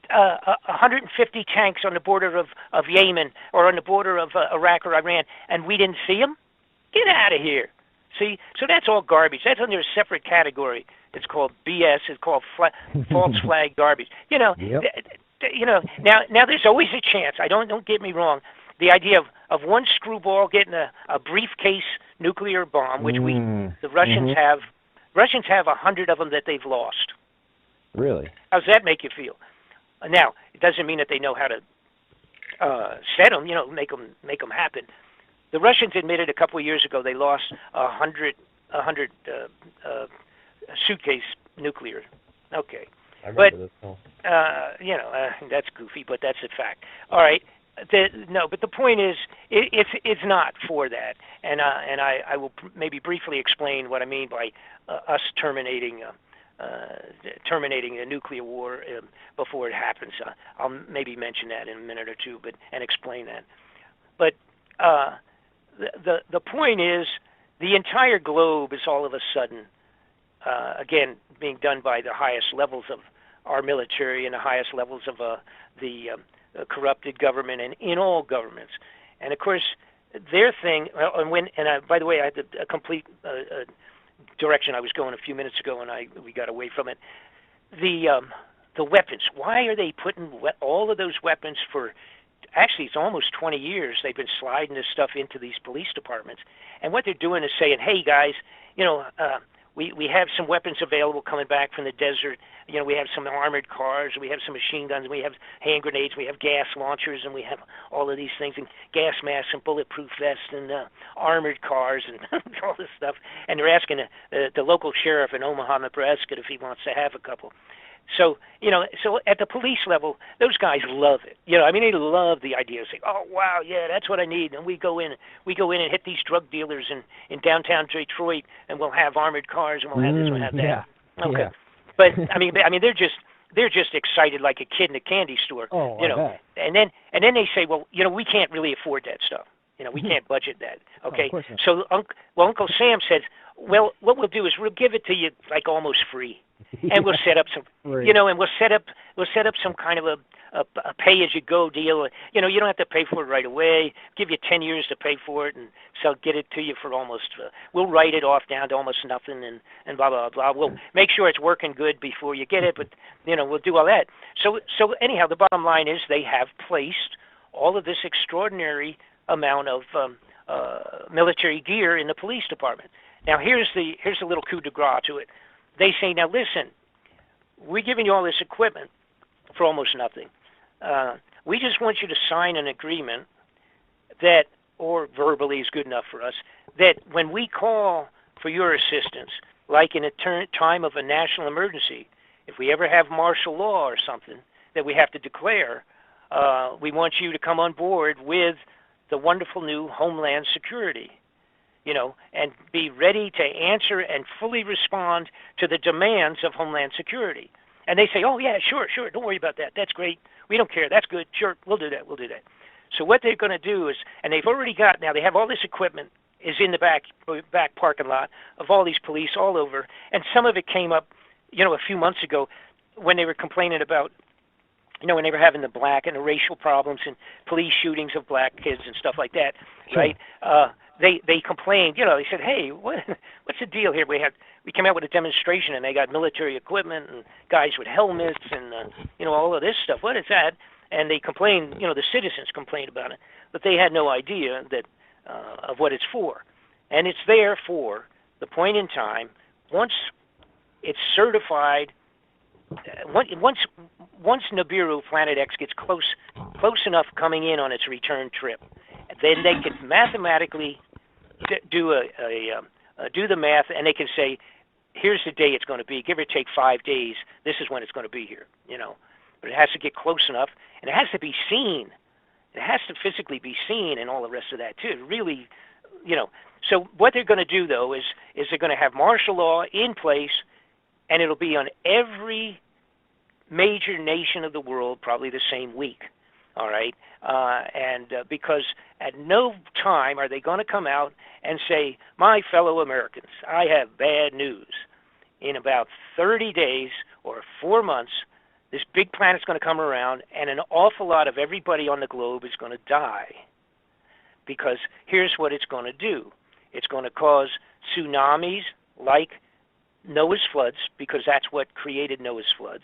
150 tanks on the border of Yemen or on the border of Iraq or Iran, and we didn't see them? Get out of here. See? So that's all garbage. That's under a separate category. It's called BS. It's called false flag garbage. You know, you know. Now there's always a chance. Don't get me wrong. The idea of one screwball getting a briefcase nuclear bomb, which the Russians have. Russians have 100 of them that they've lost. Really? How does that make you feel? Now, it doesn't mean that they know how to set them, you know, make them happen. The Russians admitted a couple of years ago they lost 100 suitcase nuclear. Okay. I remember this. You know, that's goofy, but that's a fact. All right. But the point is, it's not for that, and I will maybe briefly explain what I mean by us terminating a nuclear war before it happens. I'll maybe mention that in a minute or two, and explain that. But the point is, the entire globe is all of a sudden, again, being done by the highest levels of our military and the highest levels of the corrupted government and in all governments. And of course, their thing. By the way, I had a complete direction I was going a few minutes ago, and we got away from it. The weapons. Why are they putting all of those weapons for? Actually, it's almost 20 years they've been sliding this stuff into these police departments, and what they're doing is saying, "Hey guys, you know, we have some weapons available coming back from the desert. You know, we have some armored cars, we have some machine guns, we have hand grenades, we have gas launchers, and we have all of these things, and gas masks and bulletproof vests and armored cars and all this stuff." And they're asking the local sheriff in Omaha, Nebraska, if he wants to have a couple. So, you know, at the police level, those guys love it. You know, I mean, they love the idea of saying, "Oh, wow, yeah, that's what I need." And we go in and hit these drug dealers in downtown Detroit, and we'll have armored cars, and we'll have this, we'll have that. Yeah. Okay. Yeah. But I mean, they're just excited like a kid in a candy store. Oh, you know. And then they say, "Well, you know, we can't really afford that stuff. You know, we can't budget that." Okay. Oh, of course not. So Uncle Sam says, "Well, what we'll do is we'll give it to you like almost free." And we'll set up some, you know, and we'll set up some kind of a pay-as-you-go deal. You know, you don't have to pay for it right away. Give you 10 years to pay for it, and so get it to you for almost. We'll write it off down to almost nothing, and blah blah blah. We'll make sure it's working good before you get it, but you know, we'll do all that. So anyhow, the bottom line is they have placed all of this extraordinary amount of military gear in the police department. Now here's a little coup de grace to it. They say, "Now listen, we're giving you all this equipment for almost nothing. We just want you to sign an agreement that or verbally is good enough for us, that when we call for your assistance, like in a time of a national emergency, if we ever have martial law or something that we have to declare, we want you to come on board with the wonderful new Homeland Security, and be ready to answer and fully respond to the demands of Homeland Security. And they say, oh, yeah, sure, don't worry about that. That's great. We don't care. That's good. Sure, we'll do that. So what they're going to do is, and they've already got, now they have all this equipment is in the back parking lot of all these police all over, and some of it came up, a few months ago when they were complaining about, when they were having the black and the racial problems and police shootings of black kids and stuff like that, sure. Right? They complained, they said, hey, what's the deal here? We came out with a demonstration and they got military equipment and guys with helmets and, all of this stuff. What is that? And they complained, the citizens complained about it, but they had no idea that of what it's for. And it's there for the point in time, once it's certified, once Nibiru Planet X gets close enough coming in on its return trip, then they can mathematically do the math, and they can say, here's the day it's going to be, give or take 5 days, this is when it's going to be here, But it has to get close enough, and it has to be seen. It has to physically be seen and all the rest of that, too. Really, So what they're going to do, though, is they're going to have martial law in place, and it'll be on every major nation of the world probably the same week, all right? Because at no time are they going to come out and say, my fellow Americans, I have bad news. In about 30 days or 4 months, this big planet's going to come around, and an awful lot of everybody on the globe is going to die. Because here's what it's going to do. It's going to cause tsunamis like Noah's floods, because that's what created Noah's floods.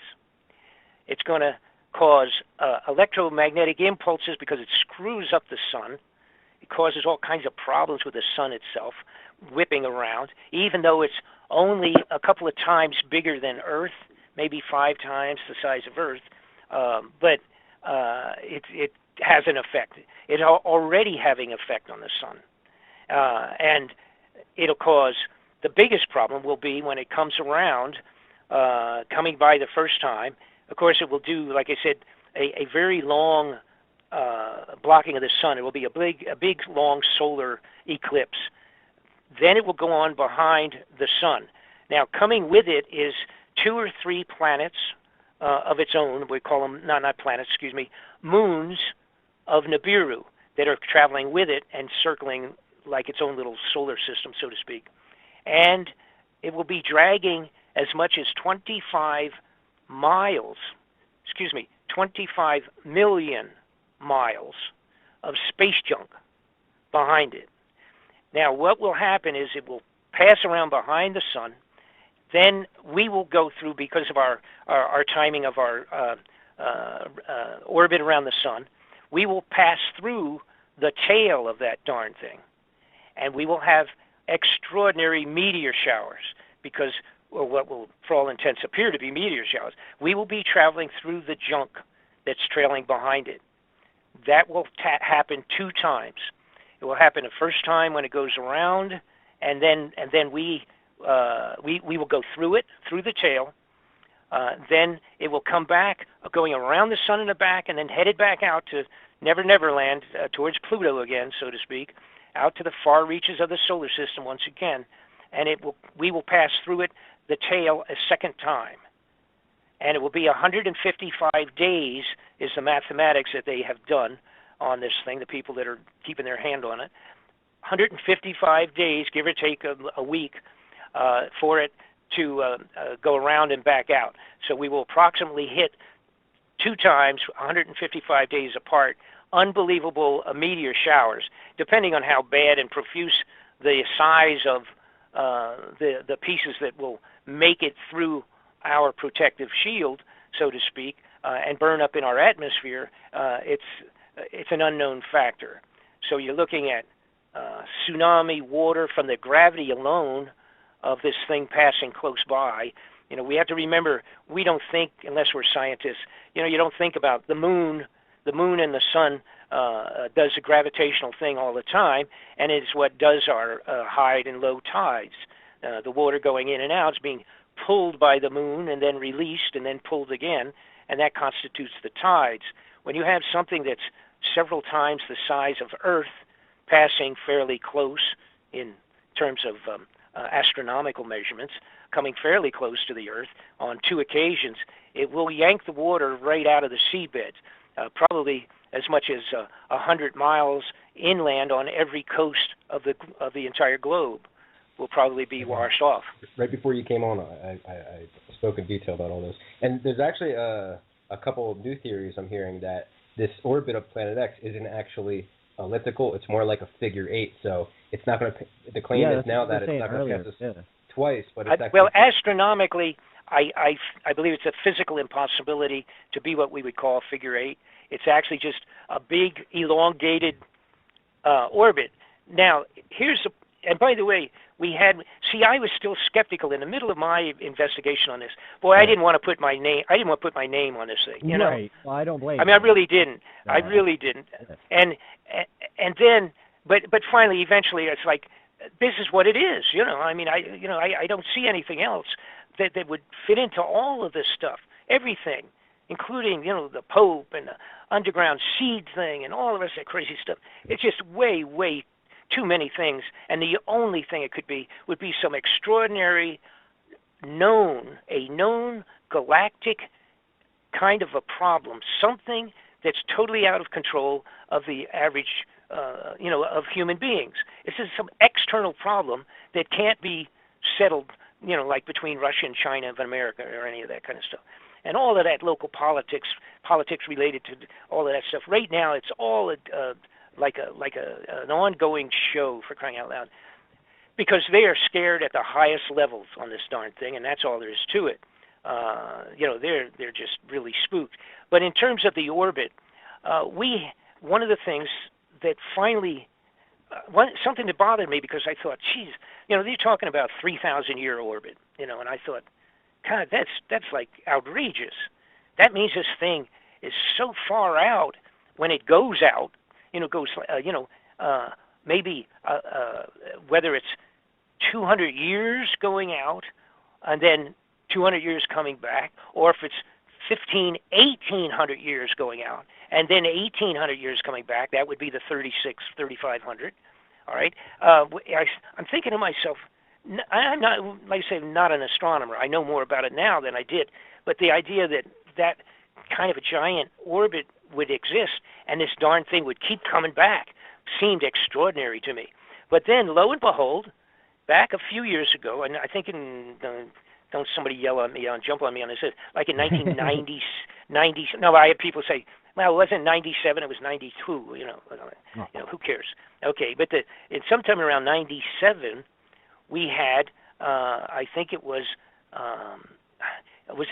It's going to cause electromagnetic impulses because it screws up the sun. It causes all kinds of problems with the sun itself, whipping around, even though it's only a couple of times bigger than Earth, maybe 5 times the size of Earth, but it has an effect. It's already having effect on the sun. And it'll cause, the biggest problem will be when it comes around, coming by the first time. Of course, it will do, like I said, a very long blocking of the sun. It will be a big, long solar eclipse. Then it will go on behind the sun. Now, coming with it is 2 or 3 planets of its own. We call them, not planets, moons of Nibiru that are traveling with it and circling like its own little solar system, so to speak. And it will be dragging as much as 25 million miles of space junk behind it. Now, what will happen is it will pass around behind the sun. Then we will go through, because of our timing of our orbit around the sun, we will pass through the tail of that darn thing. And we will have extraordinary meteor showers, because, or what will, for all intents, appear to be meteor showers. We will be traveling through the junk that's trailing behind it. That will happen 2 times. It will happen the first time when it goes around, and then we will go through it, through the tail. Then it will come back, going around the sun in the back, and then headed back out to Never Land, towards Pluto again, so to speak, out to the far reaches of the solar system once again. And we will pass through it, the tail, a second time. And it will be 155 days is the mathematics that they have done on this thing, the people that are keeping their hand on it. 155 days, give or take a week, for it to go around and back out. So we will approximately hit 2 times, 155 days apart, unbelievable meteor showers, depending on how bad and profuse the size of the pieces that will make it through our protective shield, so to speak, and burn up in our atmosphere. It's an unknown factor. So you're looking at tsunami water from the gravity alone of this thing passing close by. We have to remember, we don't think, unless we're scientists, you don't think about the moon and the sun does a gravitational thing all the time, and it's what does our high and low tides. The water going in and out is being pulled by the moon and then released and then pulled again, and that constitutes the tides. When you have something that's several times the size of Earth passing fairly close in terms of astronomical measurements, coming fairly close to the Earth on 2 occasions, it will yank the water right out of the seabed, probably as much as 100 miles inland on every coast of the entire globe will probably be washed off. Right before you came on, I spoke in detail about all this. And there's actually a couple of new theories I'm hearing that this orbit of Planet X isn't actually elliptical. It's more like a figure 8. So it's not going to, the claim is now that it's not going to pass us twice. But it's actually... Well, astronomically, I believe it's a physical impossibility to be what we would call figure 8. It's actually just a big, elongated orbit. Now, and by the way, I was still skeptical in the middle of my investigation on this. Boy, right. I didn't want to put my name on this thing. You know? Right. Well, I don't blame you. I mean, I really didn't. I really didn't. And then, but finally, eventually, it's like, this is what it is. You know, I mean, I don't see anything else that would fit into all of this stuff. Everything, including, the Pope and the underground seed thing and all the rest of that crazy stuff. It's just way, way too many things, and the only thing it could be would be some extraordinary known galactic kind of a problem, something that's totally out of control of the average, of human beings. It's just some external problem that can't be settled, like between Russia and China and America or any of that kind of stuff. And all of that local politics related to all of that stuff. Right now, it's all an ongoing show, for crying out loud, because they are scared at the highest levels on this darn thing, and that's all there is to it. They're just really spooked. But in terms of the orbit, one of the things that finally something that bothered me, because I thought, geez, they're talking about 3,000-year orbit, and I thought, God, that's like outrageous. That means this thing is so far out when it goes out. Maybe whether it's 200 years going out and then 200 years coming back, or if it's 1,800 years going out and then 1,800 years coming back, that would be the 3,500. All right. I'm thinking to myself, I'm not, like I say, not an astronomer. I know more about it now than I did, but the idea that kind of a giant orbit would exist and this darn thing would keep coming back seemed extraordinary to me. But then, lo and behold, back a few years ago, and I think don't somebody yell at me, jump on me on this, like in 1990s, I had people say, well, it wasn't 97, it was 92, who cares? Okay, but sometime around 97, we had, I think it was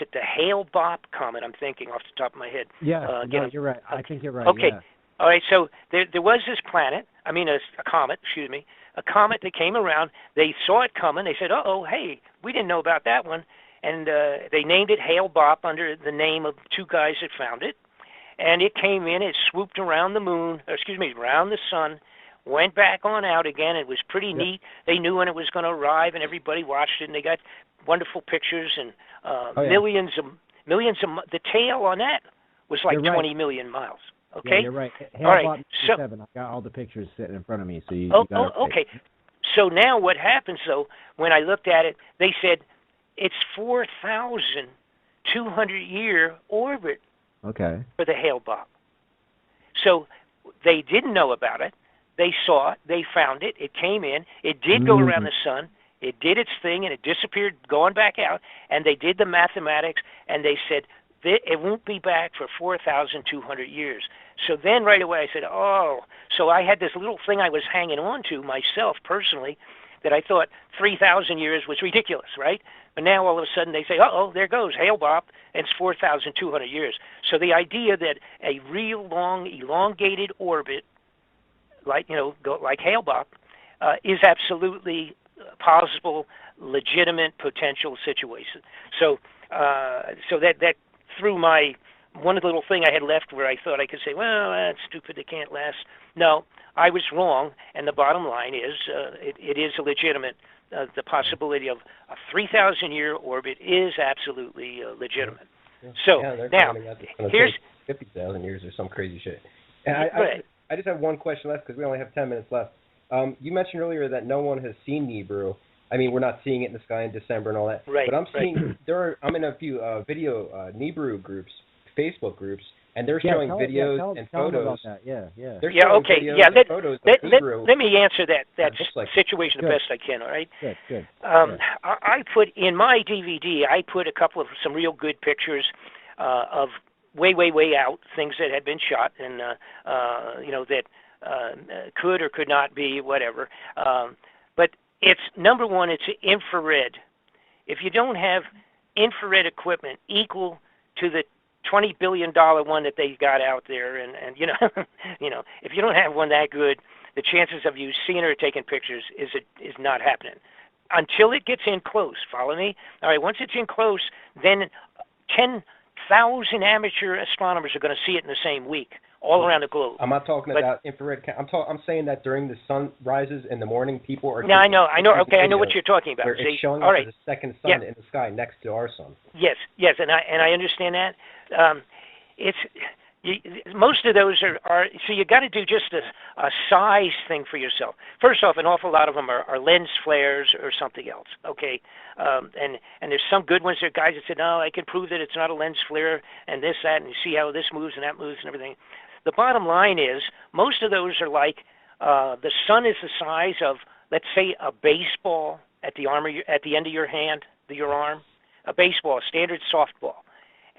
it the Hale-Bopp comet? I'm thinking off the top of my head. Yeah, you're right. I think you're right. Okay. Yeah. All right, so there was this a comet that came around. They saw it coming. They said, hey, we didn't know about that one. And they named it Hale-Bopp under the name of 2 guys that found it. And it came in, it swooped around around the sun, went back on out again. It was pretty neat. They knew when it was going to arrive, and everybody watched it, and they got wonderful pictures and millions of the tail on that was like 20 million miles. Okay. Yeah, you're right. All right. So I got all the pictures sitting in front of me. So you. Okay. So now what happens though? When I looked at it, they said it's 4,200-year orbit. Okay. For the Hale-Bopp. So they didn't know about it. They saw it. They found it. It came in. It did go around the sun. It did its thing, and it disappeared, going back out. And they did the mathematics, and they said it won't be back for 4,200 years. So then right away I said, so I had this little thing I was hanging on to myself personally that I thought 3,000 years was ridiculous, right? But now all of a sudden they say, there goes Hale-Bopp, and it's 4,200 years. So the idea that a real long, elongated orbit, like Hale-Bopp, is absolutely possible, legitimate, potential situation. So that threw my one little thing I had left where I thought I could say, well, that's stupid, it can't last. No, I was wrong, and the bottom line is it is a legitimate, the possibility of a 3,000-year orbit is absolutely legitimate. Yeah. So, now, here's 50,000 years or some crazy shit. And I just have one question left because we only have 10 minutes left. You mentioned earlier that no one has seen Nibiru. I mean, we're not seeing it in the sky in December and all that. Right. But I'm seeing I'm in a few video Nibiru groups, Facebook groups, and they're showing videos and photos. About that. Yeah. They're showing videos and photos of Nibiru. Let me answer that situation the best I can. All right. Good. I put in my DVD. I put some real good pictures of way out things that had been shot and that could or could not be whatever. But it's number one. It's infrared. If you don't have infrared equipment equal to the $20 billion one that they got out there, and if you don't have one that good, the chances of you seeing or taking pictures is not happening until it gets in close. Follow me? All right. Once it's in close, then 10,000 amateur astronomers are going to see it in the same week, all around the globe. I'm not talking about infrared. I'm saying that during the sun rises in the morning, people are. No, I know. Okay, I know what you're talking about. It's showing up as a second sun in the sky next to our sun. Yes, and I understand that. Most of those are so you got to do just a size thing for yourself. First off, an awful lot of them are lens flares or something else. Okay, and there's some good ones. There are guys that said, no, I can prove that it's not a lens flare and this, that, and you see how this moves and that moves and everything. The bottom line is most of those are like the sun is the size of, let's say, a baseball at the end of your hand, your arm, a baseball, a standard softball,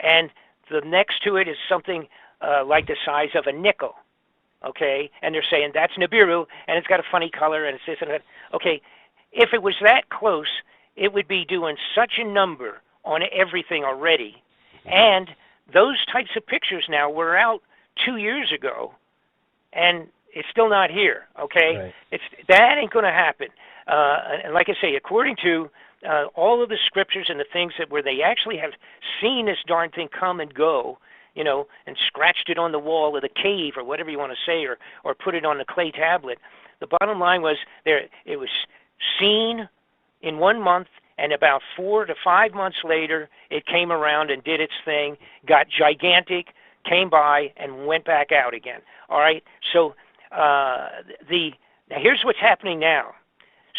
and the next to it is something like the size of a nickel, okay? And they're saying that's Nibiru, and it's got a funny color, and it's this and that. Okay, if it was that close, it would be doing such a number on everything already. And those types of pictures now were out 2 years ago, and it's still not here, okay? Right. That ain't going to happen. And like I say, according to all of the scriptures and the things where they actually have seen this darn thing come and go, and scratched it on the wall of the cave or whatever you want to say, or put it on the clay tablet. The bottom line was it was seen in 1 month, and about 4 to 5 months later, it came around and did its thing, got gigantic, came by, and went back out again. All right? So now here's what's happening now.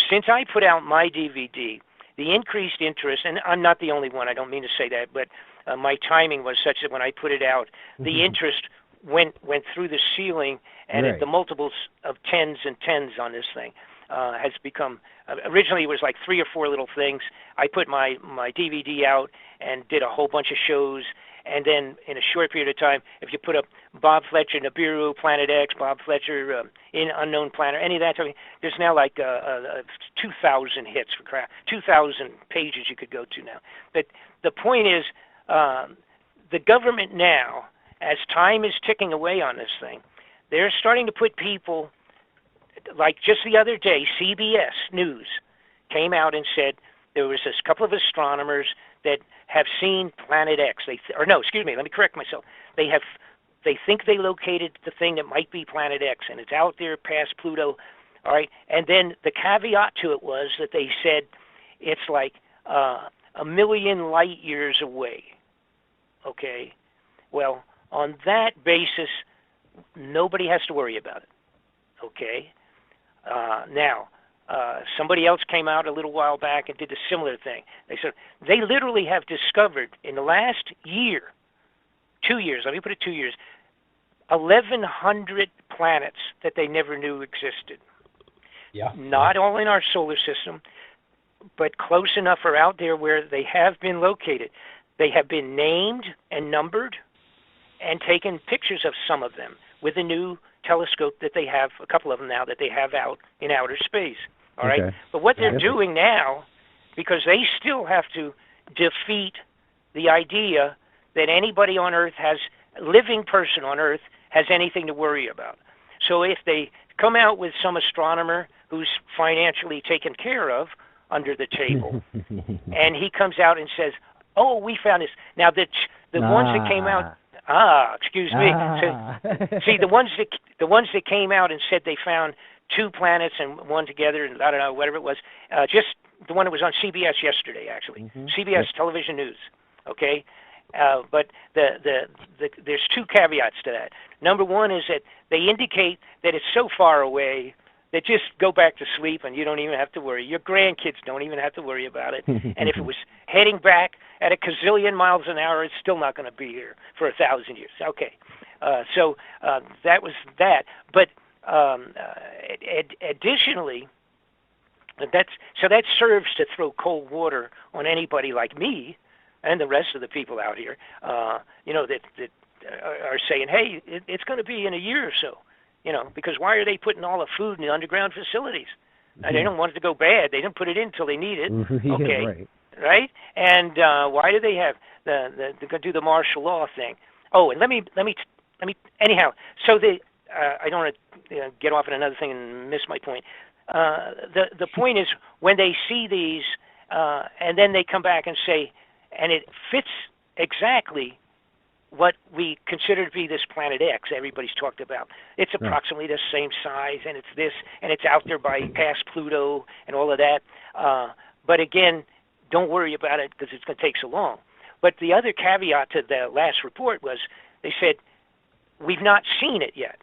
Since I put out my DVD, the increased interest, and I'm not the only one, I don't mean to say that, but my timing was such that when I put it out, the interest went through the ceiling, and the multiples of tens and tens on this thing has become. Originally, it was like 3 or 4 little things. I put my DVD out and did a whole bunch of shows, and then in a short period of time, if you put up Bob Fletcher, Nibiru, Planet X, Bob Fletcher, in Unknown Planet, any of that, there's now like 2,000 hits for crap, 2,000 pages you could go to now. But the point is, the government now, as time is ticking away on this thing, they're starting to put people, like just the other day, CBS News came out and said there was this couple of astronomers that have seen Planet X. Let me correct myself. They think they located the thing that might be Planet X, and it's out there past Pluto. All right, and then the caveat to it was that they said it's like 1 million light years away. Okay, well, on that basis, nobody has to worry about it. Okay, now. Somebody else came out a little while back and did a similar thing. They said they literally have discovered in the last year, 2 years, let me put it 2 years, 1,100 planets that they never knew existed. Yeah. Not all in our solar system, but close enough or out there where they have been located. They have been named and numbered and taken pictures of some of them with a new telescope that they have, a couple of them now, that they have out in outer space. All right? But what they're doing now, because they still have to defeat the idea that anybody on Earth living person on Earth has anything to worry about. So if they come out with some astronomer who's financially taken care of under the table, and he comes out and says, oh, we found this. Now, the ones that came out, Excuse me. So, see, the ones that came out and said they found 2 planets and one together, and I don't know, whatever it was, just the one that was on CBS yesterday, actually. Mm-hmm. CBS television news. Okay. But there's 2 caveats to that. Number one is that they indicate that it's so far away that just go back to sleep and you don't even have to worry. Your grandkids don't even have to worry about it. And if it was heading back at a gazillion miles an hour, it's still not going to be here for 1,000 years. Okay. So that was that. But additionally, that serves to throw cold water on anybody like me and the rest of the people out here, that are saying, hey, it's going to be in a year or so, because why are they putting all the food in the underground facilities? Mm-hmm. They don't want it to go bad. They didn't put it in until they need it. Okay, right? And why do they have they're going to do the martial law thing? Oh, and let me anyhow. So I don't want to get off on another thing and miss my point. The point is when they see these, and then they come back and say, and it fits exactly what we consider to be this Planet X everybody's talked about. It's approximately the same size, and it's this, and it's out there past Pluto and all of that. But again, don't worry about it because it's going to take so long. But the other caveat to the last report was they said, we've not seen it yet.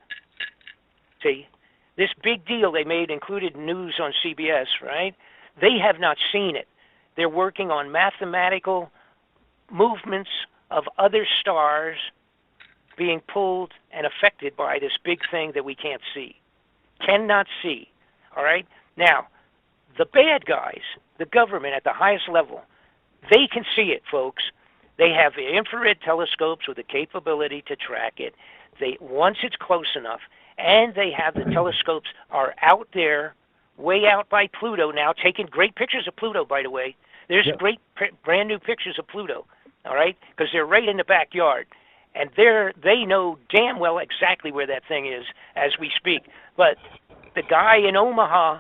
See, this big deal they made included news on CBS, right? They have not seen it. They're working on mathematical movements of other stars being pulled and affected by this big thing that we can't see, cannot see, all right? Now, the bad guys, the government at the highest level, they can see it, folks. They have infrared telescopes with the capability to track it. Once it's close enough, and they have the telescopes are out there, way out by Pluto now, taking great pictures of Pluto, by the way. There's great brand new pictures of Pluto, all right, because they're right in the backyard. And they know damn well exactly where that thing is as we speak. But the guy in Omaha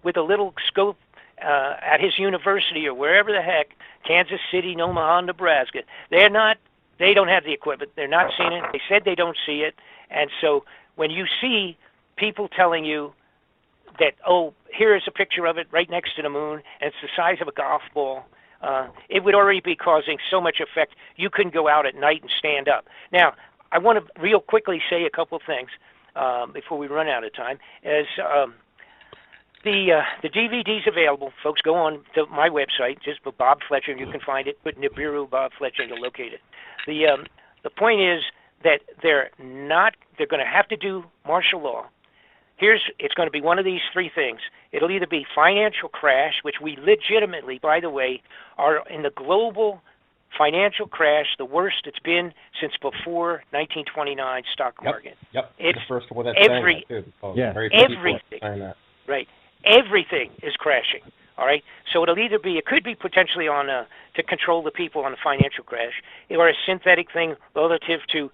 with a little scope at his university or wherever the heck, Kansas City, Omaha, Nebraska, they don't have the equipment. They're not seeing it. They said they don't see it. And so when you see people telling you that, oh, here is a picture of it right next to the moon, and it's the size of a golf ball, it would already be causing so much effect you couldn't go out at night and stand up. Now, I want to real quickly say a couple of things before we run out of time. The DVD's available. Folks, go on to my website, just put Bob Fletcher, and you can find it. Put Nibiru Bob Fletcher, and you'll locate it. The point is that they're going to have to do martial law. It's going to be one of these 3 things. It'll either be financial crash, which we legitimately, by the way, are in the global financial crash, the worst it's been since before 1929 stock market. Yep. It's the first one that's saying that too. Everything. Right. Everything is crashing. All right. So it could be potentially on to control the people on a financial crash, or a synthetic thing relative to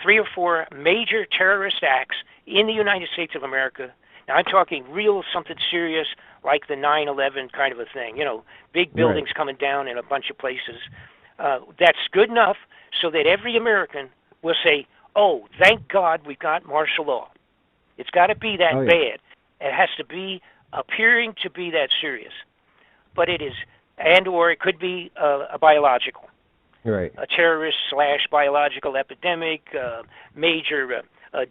3 or 4 major terrorist acts in the United States of America. Now, I'm talking real something serious like the 9/11 kind of a thing, big buildings coming down in a bunch of places. That's good enough so that every American will say, oh, thank God we've got martial law. It's got to be that bad. It has to be appearing to be that serious. But it is, or it could be a biological. Right. A terrorist/biological epidemic, major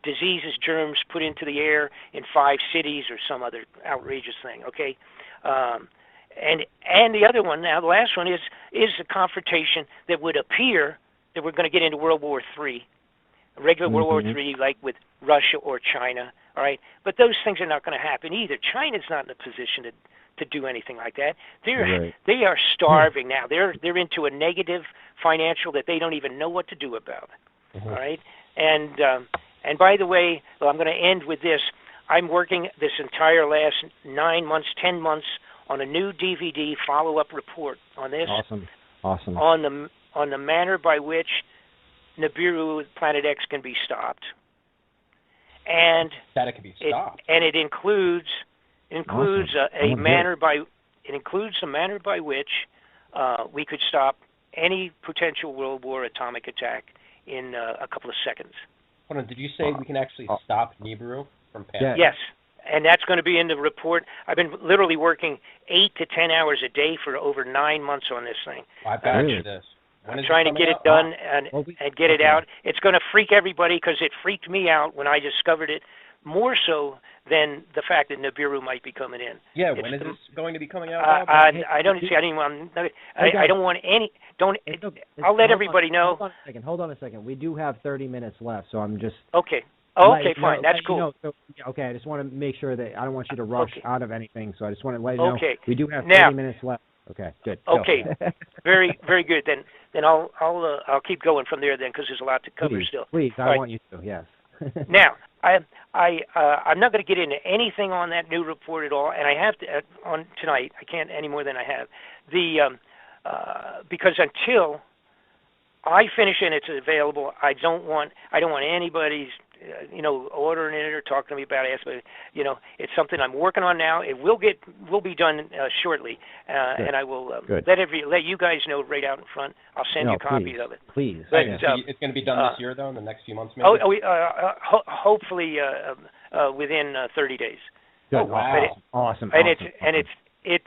diseases, germs put into the air in 5 cities or some other outrageous thing, okay? And the other one, now the last one is a confrontation that would appear that we're going to get into World War III, regular World War III like with Russia or China, all right? But those things are not going to happen either. China's not in a position to do anything like that. They are starving now. They're into a negative financial that they don't even know what to do about. All right, and by the way, I'm going to end with this. I'm working this entire last 9 months, 10 months on a new DVD follow-up report on this. Awesome. On the manner by which Nibiru Planet X can be stopped, and that it can be stopped, and it includes a manner by which we could stop any potential World War atomic attack in a couple of seconds. Hold on, did you say we can actually stop Nibiru from passing? Yeah. Yes, and that's going to be in the report. I've been literally working 8 to 10 hours a day for over 9 months on this thing. I've got this. I'm trying to get it done and get it out. It's going to freak everybody because it freaked me out when I discovered it, more so than the fact that Nibiru might be coming in. Yeah, when is this going to be coming out? I don't see. I don't want any. I'll let everybody know. Hold on a second. We do have 30 minutes left, so I'm just. Okay. Okay, fine. That's cool. Okay, I just want to make sure that I don't want you to rush out of anything, so I just want to let you know we do have 30 now, minutes left. Okay, good. Okay, very good. Then I'll keep going from there then because there's a lot to cover still. Please, I want you to. Yes. Now, I'm not going to get into anything on that new report at all, and I have to on tonight. I can't any more than I have because until I finish and it's available, I don't want anybody's ordering it or talking to me about it. But it's something I'm working on now. It will be done shortly, and I will let you guys know right out in front. I'll send you copies of it. Please. But, it's going to be done this year, though, in the next few months, maybe. Hopefully within 30 days. Good. Wow. Awesome. And it's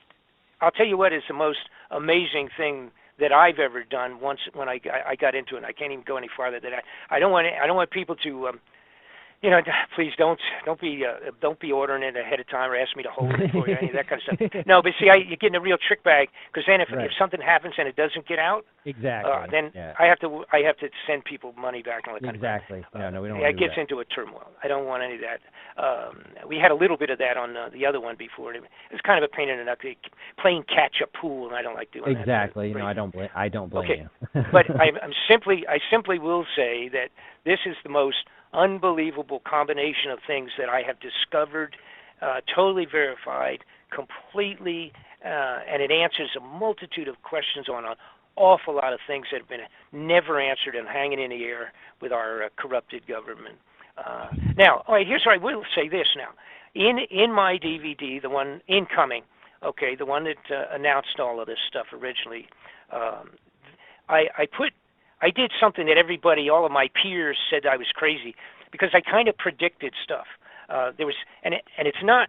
I'll tell you what is the most amazing thing that I've ever done. Once when I got into it, and I can't even go any farther than that. I don't want people to. Please don't be ordering it ahead of time or ask me to hold it for you, any of that kind of stuff. No, but see, you get in a real trick bag because then if something happens and it doesn't get out, then I have to send people money back and all that kind of stuff. Exactly. No, we don't. It gets into a turmoil. I don't want any of that. We had a little bit of that on the other one before. It was kind of a pain in the neck, playing catch up pool, and I don't like doing that. Exactly. No, I don't blame you. But I simply will say that this is the most unbelievable combination of things that I have discovered, totally verified, completely, and it answers a multitude of questions on an awful lot of things that have been never answered and hanging in the air with our corrupted government. Now, all right, here's what I will say this now. In my DVD, the one incoming, the one that announced all of this stuff originally, I did something that all of my peers said I was crazy because I kind of predicted stuff. There was, and it's not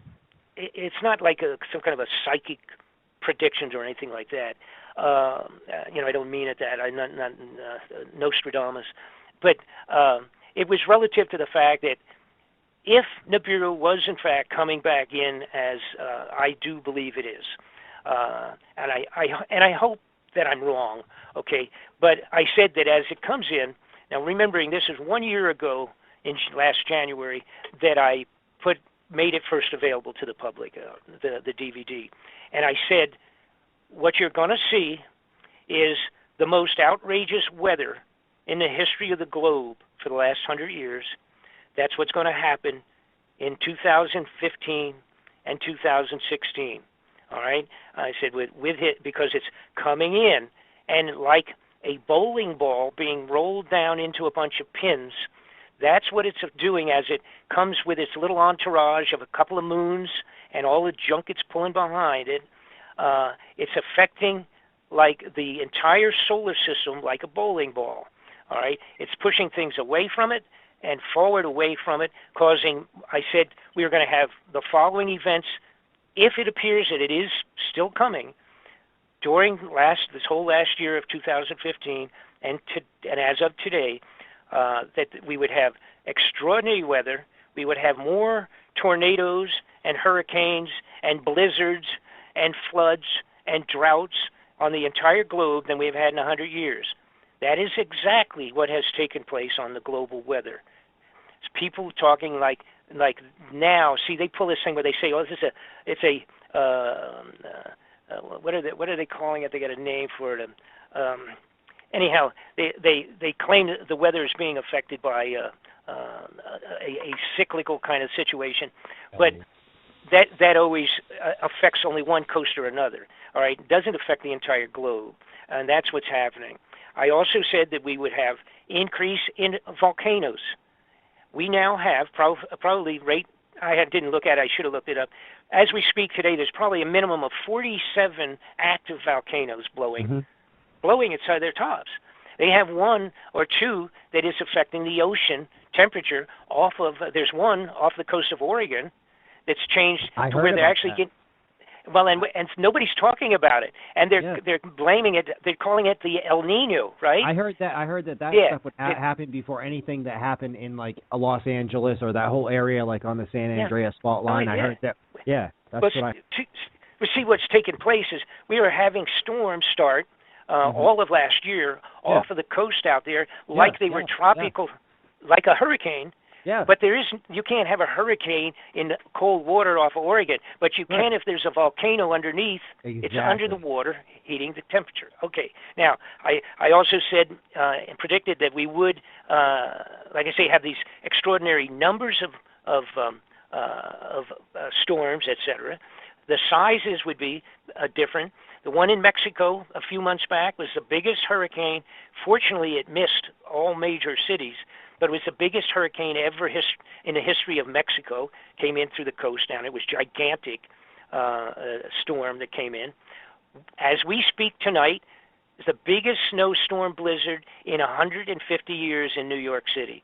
like some kind of a psychic predictions or anything like that. I don't mean it that. I'm not Nostradamus, but it was relative to the fact that if Nibiru was in fact coming back in as I do believe it is, and I hope that I'm wrong, but I said that as it comes in, now remembering this is 1 year ago in last January that I made it first available to the public, the DVD, and I said what you're going to see is the most outrageous weather in the history of the globe for the last 100 years. That's what's going to happen in 2015 and 2016. All right, I said with it because it's coming in, and like a bowling ball being rolled down into a bunch of pins. That's what it's doing as it comes with its little entourage of a couple of moons and all the junk it's pulling behind it. It's affecting like the entire solar system like a bowling ball. All right, it's pushing things away from it and forward away from it, causing. I said we were going to have the following events. If it appears that it is still coming during this whole last year of 2015 and as of today, that we would have extraordinary weather, we would have more tornadoes and hurricanes and blizzards and floods and droughts on the entire globe than we've had in 100 years. That is exactly what has taken place on the global weather. It's people talking like now, see, they pull this thing where they say, "Oh, what are they calling it? They got a name for it." Anyhow, they claim that the weather is being affected by a cyclical kind of situation, but that always affects only one coast or another. All right, it doesn't affect the entire globe, and that's what's happening. I also said that we would have increase in volcanoes. We now have probably I didn't look at it. I should have looked it up. As we speak today, there's probably a minimum of 47 active volcanoes blowing inside their tops. They have one or two that is affecting the ocean temperature off of. There's one off the coast of Oregon that's changed to where they're actually getting. Well, and nobody's talking about it, and they're blaming it. They're calling it the El Nino, right? I heard that stuff would happen before anything that happened in like Los Angeles or that whole area, like on the San Andreas fault line. I heard that. Yeah, that's what I. See, what's taking place is we were having storms start all of last year off of the coast out there, like they were tropical, like a hurricane. Yeah. But you can't have a hurricane in cold water off of Oregon, but you can if there's a volcano underneath. Exactly. It's under the water, heating the temperature. Okay. Now, I also said and predicted that we would, like I say, have these extraordinary numbers of storms, etc. The sizes would be different. The one in Mexico a few months back was the biggest hurricane. Fortunately, it missed all major cities, but it was the biggest hurricane ever in the history of Mexico. Came in through the coast down. It was gigantic storm that came in. As we speak tonight, it's the biggest snowstorm blizzard in 150 years in New York City.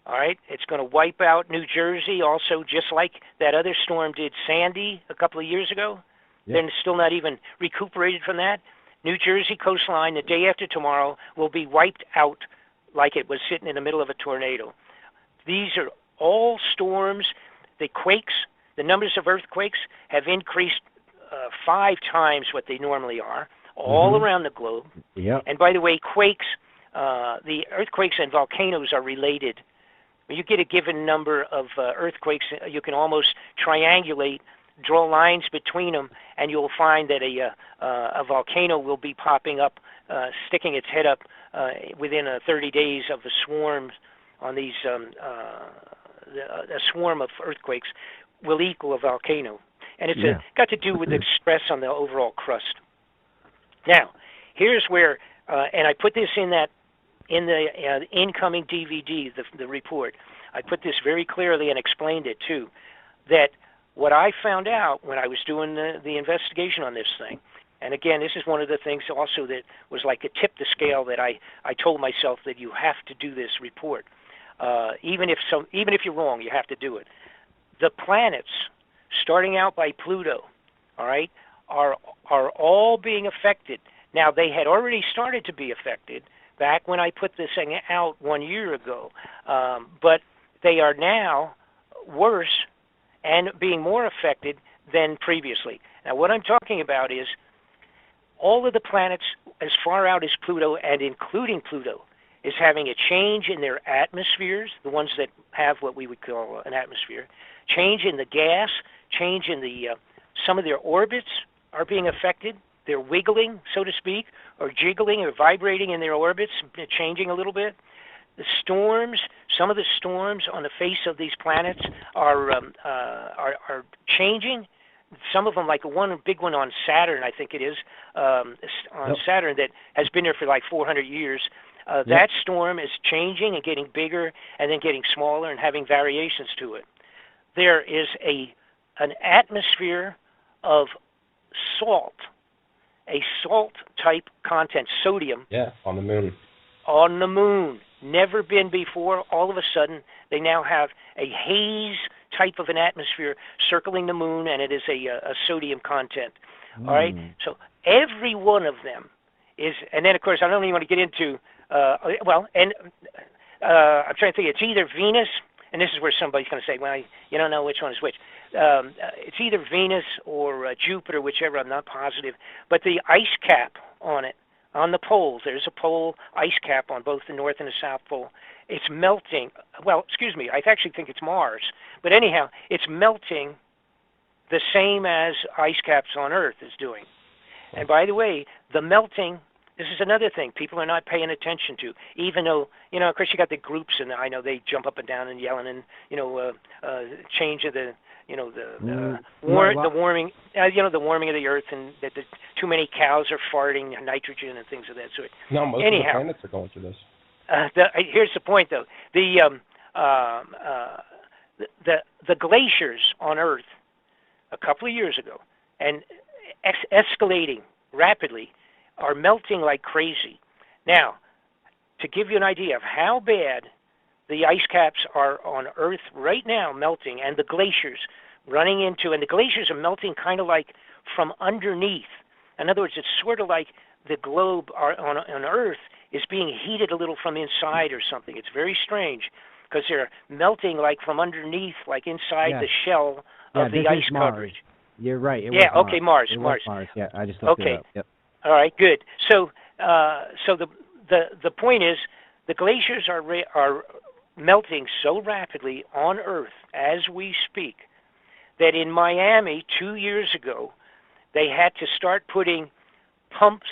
All right, it's going to wipe out New Jersey also, just like that other storm did Sandy a couple of years ago. Yep. They're still not even recuperated from that. New Jersey coastline, the day after tomorrow, will be wiped out like it was sitting in the middle of a tornado. These are all storms. The quakes, the numbers of earthquakes have increased 5 times what they normally are, all around the globe. Yep. And by the way, quakes, the earthquakes and volcanoes are related. When you get a given number of earthquakes, you can almost triangulate, draw lines between them, and you'll find that a volcano will be popping up, sticking its head up within 30 days of the swarms on these. A swarm of earthquakes will equal a volcano, and it's got to do with the stress on the overall crust. Now, here's where, and I put this in the incoming DVD, the report. I put this very clearly and explained it too, that what I found out when I was doing the investigation on this thing, and again, this is one of the things also that was like a tip the scale that I told myself that you have to do this report. Even if you're wrong, you have to do it. The planets, starting out by Pluto, all right, are all being affected. Now, they had already started to be affected back when I put this thing out 1 year ago, but they are now worse and being more affected than previously. Now, what I'm talking about is all of the planets as far out as Pluto, and including Pluto, is having a change in their atmospheres, the ones that have what we would call an atmosphere, change in the gas, change in the some of their orbits are being affected. They're wiggling, so to speak, or jiggling or vibrating in their orbits, changing a little bit. The storms, some of the storms on the face of these planets are changing. Some of them, like one big one on Saturn, I think it is, on Saturn that has been there for like 400 years. That storm is changing and getting bigger and then getting smaller and having variations to it. There is an atmosphere of salt, a salt-type content, sodium. Yeah, on the moon. On the moon. Never been before. All of a sudden, they now have a haze type of an atmosphere circling the moon, and it is a sodium content. All right? So every one of them is, and then, of course, I don't even want to get into, I'm trying to think, it's either Venus, and this is where somebody's going to say, well, you don't know which one is which. It's either Venus or Jupiter, whichever, I'm not positive. But the ice cap on it, on the poles, there's a pole ice cap on both the North and the South Pole. It's melting. Well, excuse me, I actually think it's Mars. But anyhow, it's melting the same as ice caps on Earth is doing. And by the way, the melting, this is another thing people are not paying attention to, even though, of course, you got the groups, and I know they jump up and down and yelling and, change of the, the warming, the warming of the Earth, and that too many cows are farting nitrogen and things of that sort. No, most of the planets are going through this. Here's the point, though. The glaciers on Earth a couple of years ago, and escalating rapidly, are melting like crazy. Now, to give you an idea of how bad the ice caps are on Earth right now melting, and the glaciers running into, and the glaciers are melting kind of like from underneath. In other words, it's sort of like the globe on Earth is being heated a little from inside or something. It's very strange because they're melting like from underneath, like inside the shell of the ice coverage. You're right. Okay, Mars. Mars. Yeah, I just looked it up. Yep. All right, good. So, the point is, the glaciers are melting so rapidly on Earth as we speak that in Miami 2 years ago, they had to start putting pumps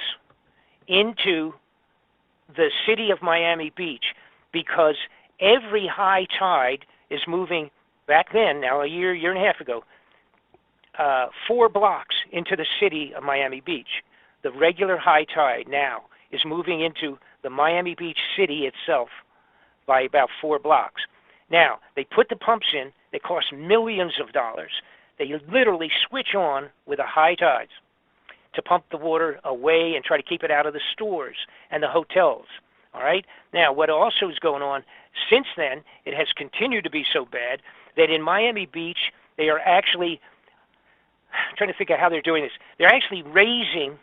into the city of Miami Beach because every high tide is moving back then, now a year and a half ago, 4 blocks into the city of Miami Beach. The regular high tide now is moving into the Miami Beach city itself by about 4 blocks. Now, they put the pumps in. They cost millions of dollars. They literally switch on with the high tides to pump the water away and try to keep it out of the stores and the hotels. All right? Now, what also is going on, since then, it has continued to be so bad that in Miami Beach, they are actually, I'm trying to think of how they're doing this, they're actually raising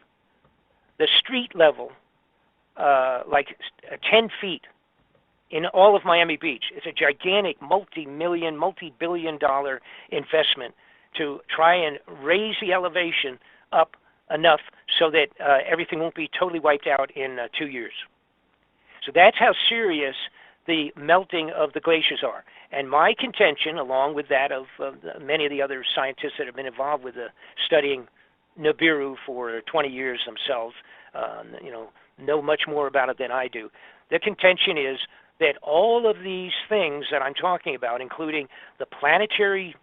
the street level like 10 feet in all of Miami Beach. It's a gigantic multi-billion-dollar investment to try and raise the elevation up enough so that everything won't be totally wiped out in 2 years. So that's how serious the melting of the glaciers are. And my contention, along with that of many of the other scientists that have been involved with studying Nibiru for 20 years themselves, know much more about it than I do. The contention is that all of these things that I'm talking about, including the planetary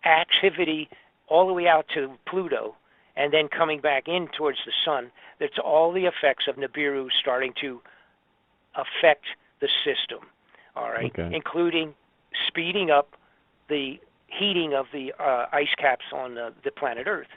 activity all the way out to Pluto and then coming back in towards the sun, that's all the effects of Nibiru starting to affect the system, all right, including speeding up the heating of the ice caps on the planet Earth.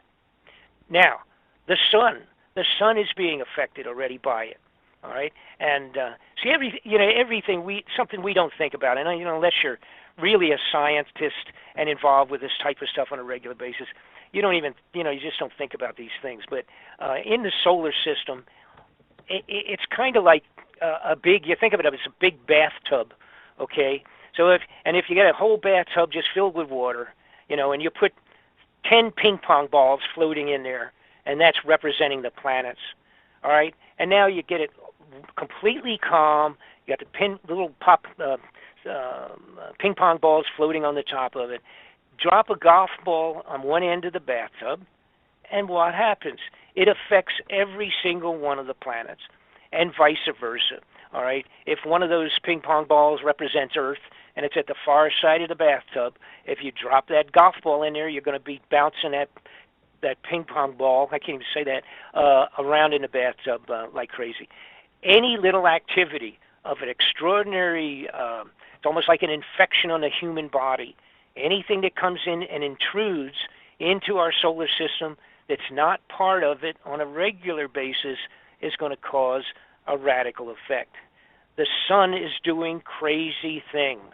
Now, the sun is being affected already by it, all right, and see everything something we don't think about, and unless you're really a scientist and involved with this type of stuff on a regular basis, you don't even you just don't think about these things. But in the solar system, it's kind of like you think of it as a big bathtub, okay? So if you get a whole bathtub just filled with water, and you put 10 ping pong balls floating in there, and that's representing the planets, all right? And now you get it completely calm. You got the little ping pong balls floating on the top of it. Drop a golf ball on one end of the bathtub, and what happens? It affects every single one of the planets, and vice versa. All right. If one of those ping pong balls represents Earth and it's at the far side of the bathtub, if you drop that golf ball in there, you're going to be bouncing that ping pong ball, I can't even say that, around in the bathtub like crazy. Any little activity of an extraordinary, it's almost like an infection on the human body. Anything that comes in and intrudes into our solar system that's not part of it on a regular basis is going to cause a radical effect. The sun is doing crazy things.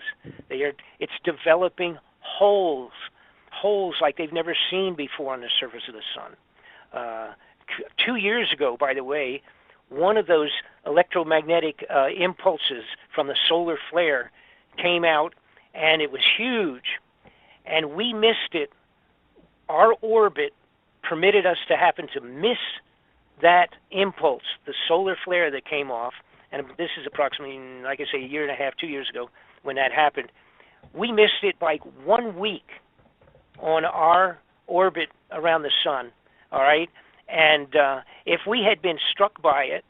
It's developing holes like they've never seen before on the surface of the sun. 2 years ago, by the way, one of those electromagnetic impulses from the solar flare came out, and it was huge, and we missed it. Our orbit permitted us to happen to miss that impulse, the solar flare that came off, and this is approximately, like I say, 1.5 years, 2 years ago when that happened. We missed it by 1 week on our orbit around the sun, all right? And if we had been struck by it,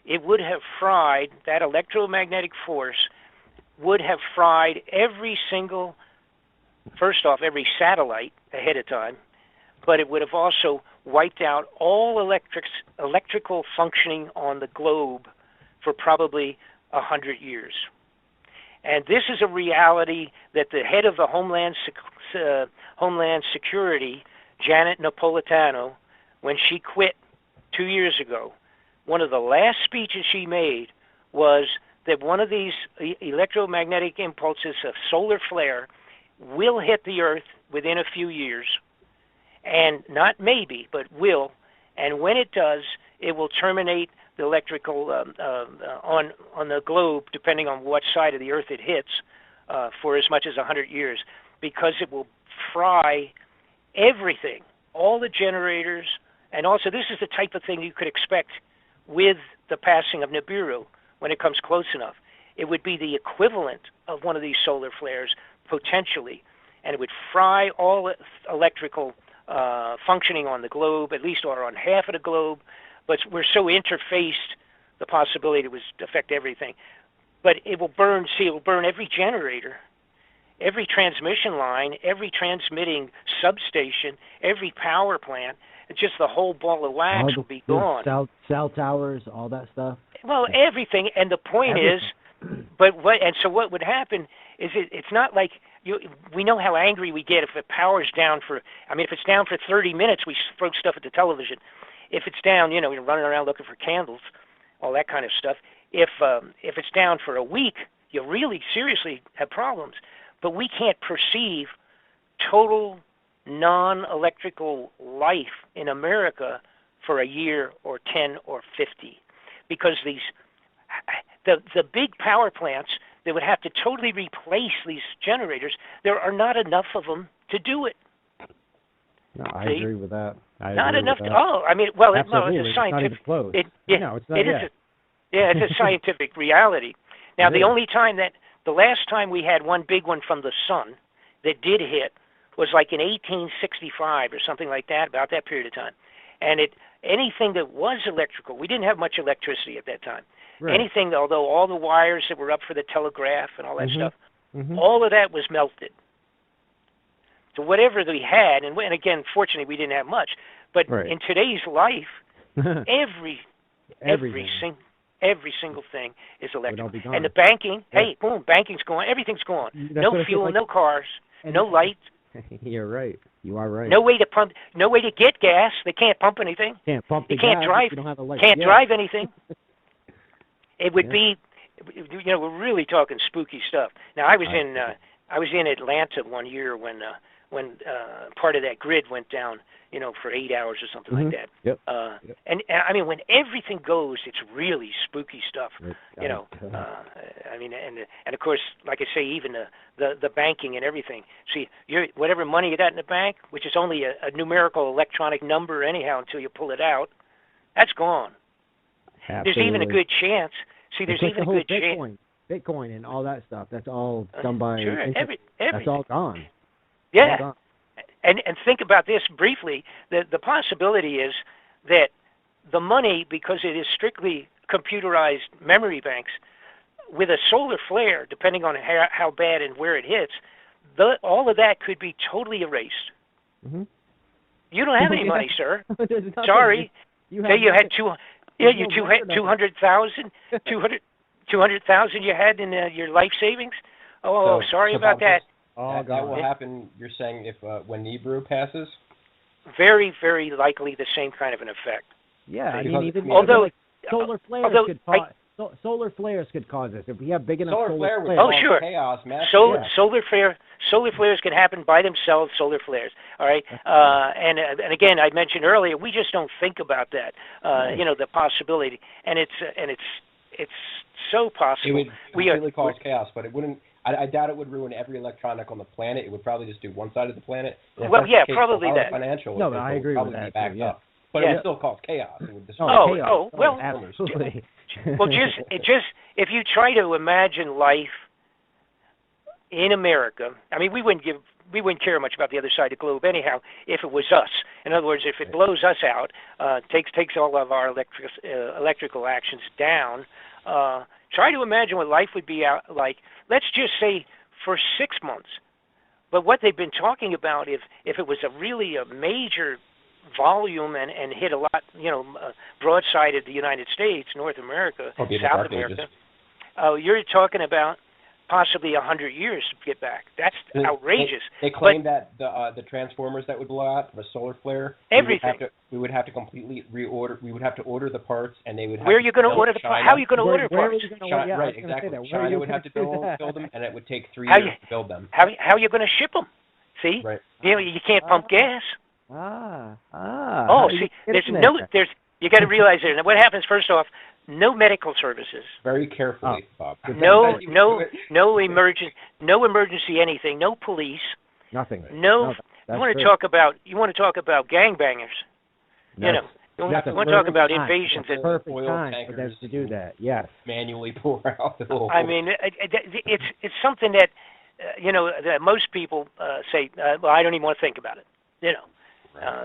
it would have fried, that electromagnetic force would have fried every single, first off, every satellite ahead of time, but it would have also wiped out all electrical functioning on the globe for probably 100 years. And this is a reality that the head of the Homeland Security, Janet Napolitano, when she quit 2 years ago, one of the last speeches she made was that one of these electromagnetic impulses, a solar flare, will hit the Earth within a few years, and not maybe, but will. And when it does, it will terminate the electrical on the globe, depending on what side of the Earth it hits, for as much as 100 years, because it will fry everything, all the generators, and also this is the type of thing you could expect with the passing of Nibiru when it comes close enough. It would be the equivalent of one of these solar flares, potentially, and it would fry all electrical functioning on the globe, at least or on half of the globe, but we're so interfaced, the possibility would affect everything. But it will burn, it will burn every generator, every transmission line, every transmitting substation, every power plant. It's just the whole ball of wax will be gone. Cell towers, all that stuff. Well, everything. And the point is, so what would happen is it's not like we know how angry we get if the power's down for. I mean, if it's down for 30 minutes, we throw stuff at the television. If it's down, you're running around looking for candles, all that kind of stuff. If it's down for a week, you really seriously have problems. But we can't perceive total non-electrical life in America for a year or 10 or 50, because the big power plants that would have to totally replace these generators, there are not enough of them to do it. No, I agree with that. Not enough. I mean, well, it's a scientific. It's not even close. No, it's not yet. It's a scientific reality. Now, the last time we had one big one from the sun that did hit was like in 1865 or something like that, about that period of time. And anything that was electrical, we didn't have much electricity at that time. Right. Anything, although all the wires that were up for the telegraph and all that stuff, all of that was melted. So whatever we had, and again, fortunately, we didn't have much. But in today's life, every single thing is electrical. And the banking, boom, banking's gone. Everything's gone. No fuel, no cars, no light. You're right. You are right. No way to pump. No way to get gas. They can't pump anything. Can't pump. You can't drive. You don't have a light. Can't drive anything. It would be, we're really talking spooky stuff. Now, I was in Atlanta one year when part of that grid went down, for 8 hours or something like that. Yep. And I mean, when everything goes, it's really spooky stuff. I mean, and of course, like I say, even the banking and everything. See, whatever money you got in the bank, which is only a numerical electronic number anyhow until you pull it out, that's gone. Absolutely. There's even a good chance. See, there's even a good chance. Bitcoin and all that stuff. That's all done by. Sure, everything. That's all gone. Yeah. All gone. And think about this briefly. The possibility is that the money, because it is strictly computerized memory banks, with a solar flare, depending on how bad and where it hits, all of that could be totally erased. Mm-hmm. You don't have any money, sir. Sorry. You had 200,000 you had in your life savings. Sorry about that. That will happen, you're saying, if when Nibiru passes? Very, very likely the same kind of an effect. Yeah, I mean, even solar flares could cause this. If we have big enough solar flares. Sure. Chaos, Solar flares can happen by themselves. Solar flares. All right. And again, I mentioned earlier, we just don't think about that. The possibility, and it's so possible. It would completely cause chaos, but it wouldn't. I doubt it would ruin every electronic on the planet. It would probably just do one side of the planet. Probably that. Financial. No, I agree with that. But it would still cause chaos. It would destroy chaos. Well, absolutely. Well, just if you try to imagine life in America, I mean, we wouldn't care much about the other side of the globe anyhow if it was us. In other words, if it blows us out, takes all of our electrical actions down. Try to imagine what life would be like. Let's just say for 6 months. But what they've been talking about, if it was a major volume and hit a lot, broadside of the United States, North America, South America, you're talking about possibly 100 years to get back. That's outrageous. They claim that the transformers that would blow out, the solar flare, everything. We would have to completely reorder. We would have to order the parts, and they would. Where are you going to order the parts? How are you going to order parts? Right, exactly. China would have to build them, and it would take 3 years to build them. How are you going to ship them? See, right. You can't pump gas. Oh, see, you got to realize there. Now, what happens first off? No medical services. Very carefully, Bob. No emergency anything. No police. Nothing. No. You want to talk about gangbangers? No. You know. You want to talk about invasions and perfect time for them to do that. Yes. Manually pour out the whole. I mean, it's something that that most people say. Well, I don't even want to think about it. You know.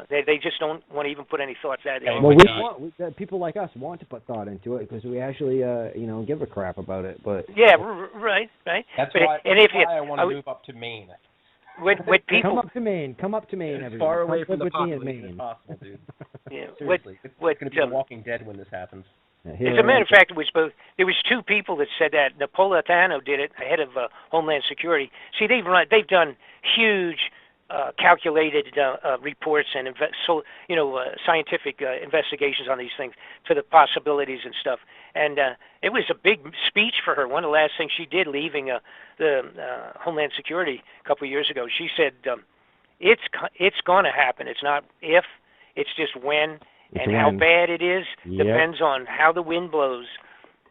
They just don't want to even put any thoughts out there. Well, people like us want to put thought into it because we actually, give a crap about it. But yeah, right. That's why I want to move up to Maine. With people come up to Maine, everyone. As far away from the population as possible, dude. Yeah, seriously, it's going to be The Walking Dead when this happens. As a matter of fact, there was two people that said that. Napolitano did it, head of Homeland Security. See, they've done huge. Calculated reports and scientific investigations on these things for the possibilities and stuff. And it was a big speech for her. One of the last things she did leaving the Homeland Security a couple of years ago, she said, it's going to happen. It's not if, it's just when. And how bad it is depends on how the wind blows,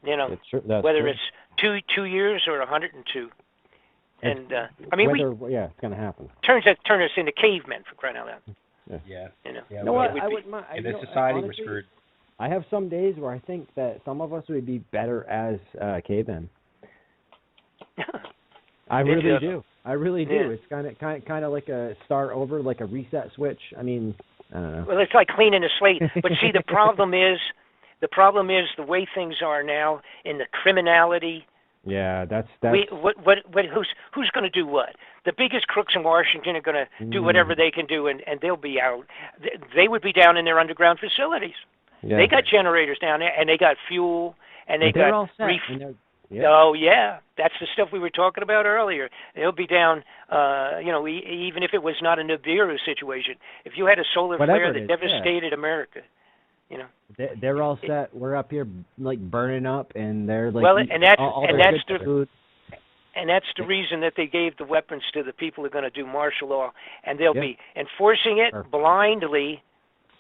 whether it's 2 years or 102. And I mean, it's going to happen. Turn us into cavemen, for crying out loud. Yeah. You know what? I wouldn't mind. In this society, honestly, we're screwed. I have some days where I think that some of us would be better as cavemen. I really do. I really do. Yeah. It's kind of like a start over, like a reset switch. I mean, I don't know. Well, it's like cleaning a slate. But see, the problem is the way things are now in the criminality. Yeah, that's. Who's going to do what? The biggest crooks in Washington are going to do whatever they can do, and they'll be out. They would be down in their underground facilities. Yeah. They got generators down there, and they got fuel, and they got. All set. Oh yeah, that's the stuff we were talking about earlier. They'll be down. Even if it was not a Nibiru situation, if you had a solar flare that devastated America. They're all set. We're up here like burning up, and they're like that's the reason that they gave the weapons to the people who are going to do martial law, and they'll be enforcing it blindly,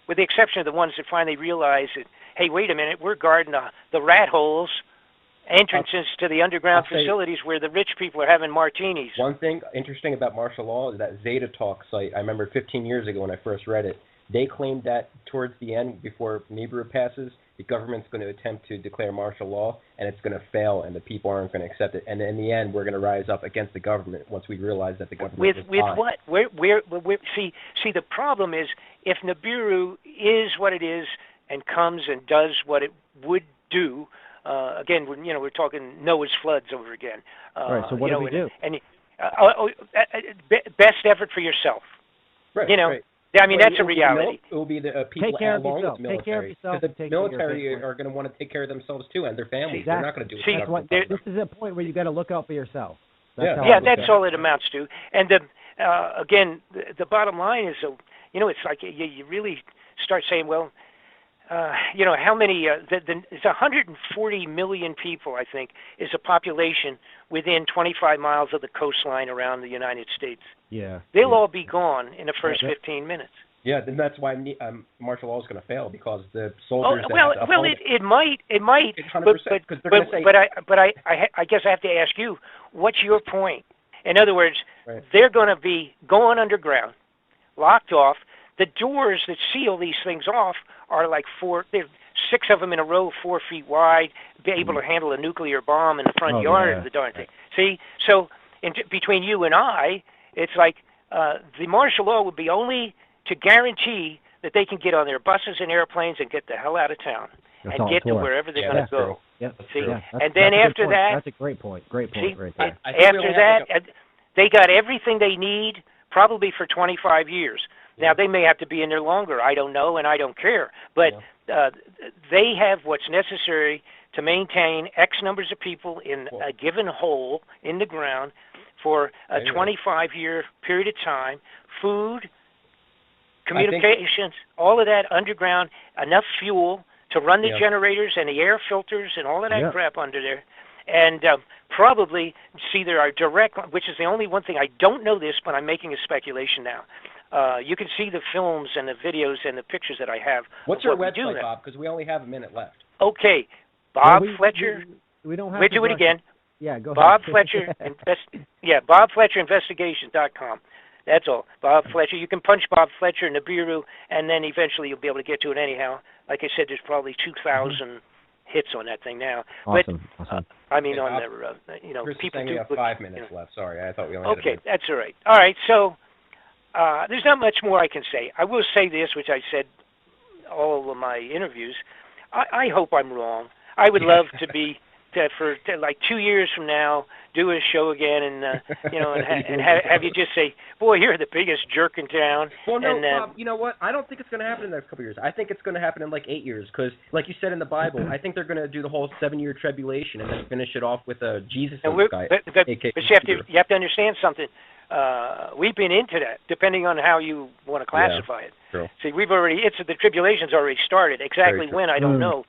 with the exception of the ones that finally realize that, hey, wait a minute, we're guarding the rat holes, entrances to the underground facilities where the rich people are having martinis. One thing interesting about martial law is that Zeta Talk site. I remember 15 years ago when I first read it. They claimed that towards the end, before Nibiru passes, the government's going to attempt to declare martial law, and it's going to fail, and the people aren't going to accept it. And in the end, we're going to rise up against the government once we realize that the government is with what? See, the problem is if Nibiru is what it is and comes and does what it would do. Again, we're talking Noah's floods over again. Right. So what do we do? And best effort for yourself. Right. Right. I mean, that's a reality. It will be the people along with the military. Take care of yourself. Because the military are going to want to take care of themselves, too, and their families. Exactly. They're not going to do it. This is a point where you got to look out for yourself. That's all it amounts to. And, again, the bottom line is, it's like you really start saying, well, how many, it's 140 million people, I think, is a population within 25 miles of the coastline around the United States. Yeah. They'll all be gone in the first 15 minutes. Yeah, then that's why martial law is going to fail, because the soldiers. It might. 100%, but I guess I have to ask you, what's your point? In other words, they're going to be going underground, locked off. The doors that seal these things off are like 6 of them in a row, 4 feet wide, be able to handle a nuclear bomb in the front yard of the darn thing. See, so between you and I, it's like the martial law would be only to guarantee that they can get on their buses and airplanes and get the hell out of town and get to wherever they're going to go. See, and then after that, that's a great point. Great point right there. After that, they got everything they need probably for 25 years. Now, they may have to be in there longer. I don't know, and I don't care. But they have what's necessary to maintain X numbers of people in a given hole in the ground for a 25-year period of time, food, communications, all of that underground, enough fuel to run the generators and the air filters and all of that crap under there. And probably, see, there are direct, which is the only one thing, I don't know this, but I'm making a speculation now. You can see the films and the videos and the pictures that I have. What's your website, Bob? Because we only have a minute left. Okay. Bob Fletcher. We don't have to do it again. Yeah, go Bob ahead. Fletcher. BobFletcherInvestigation.com. That's all. Bob Fletcher. You can punch Bob Fletcher Nibiru, and then eventually you'll be able to get to it anyhow. Like I said, there's probably 2,000 hits on that thing now. Awesome. I mean, on their, Chris people do. We have 5 minutes left. Sorry, I thought we only had a minute. That's all right. All right, so there's not much more I can say. I will say this, which I said all of my interviews. I hope I'm wrong. I would love to be for like 2 years from now, do a show again, and and have you just say, "Boy, you're the biggest jerk in town." Well, no, Bob. You know what? I don't think it's going to happen in the next couple of years. I think it's going to happen in like 8 years, because, like you said in the Bible, I think they're going to do the whole 7-year tribulation and then finish it off with a Jesus guy. But you have to understand something. We've been into that, depending on how you want to classify it. True. See, the tribulation's already started. Exactly when, I don't know.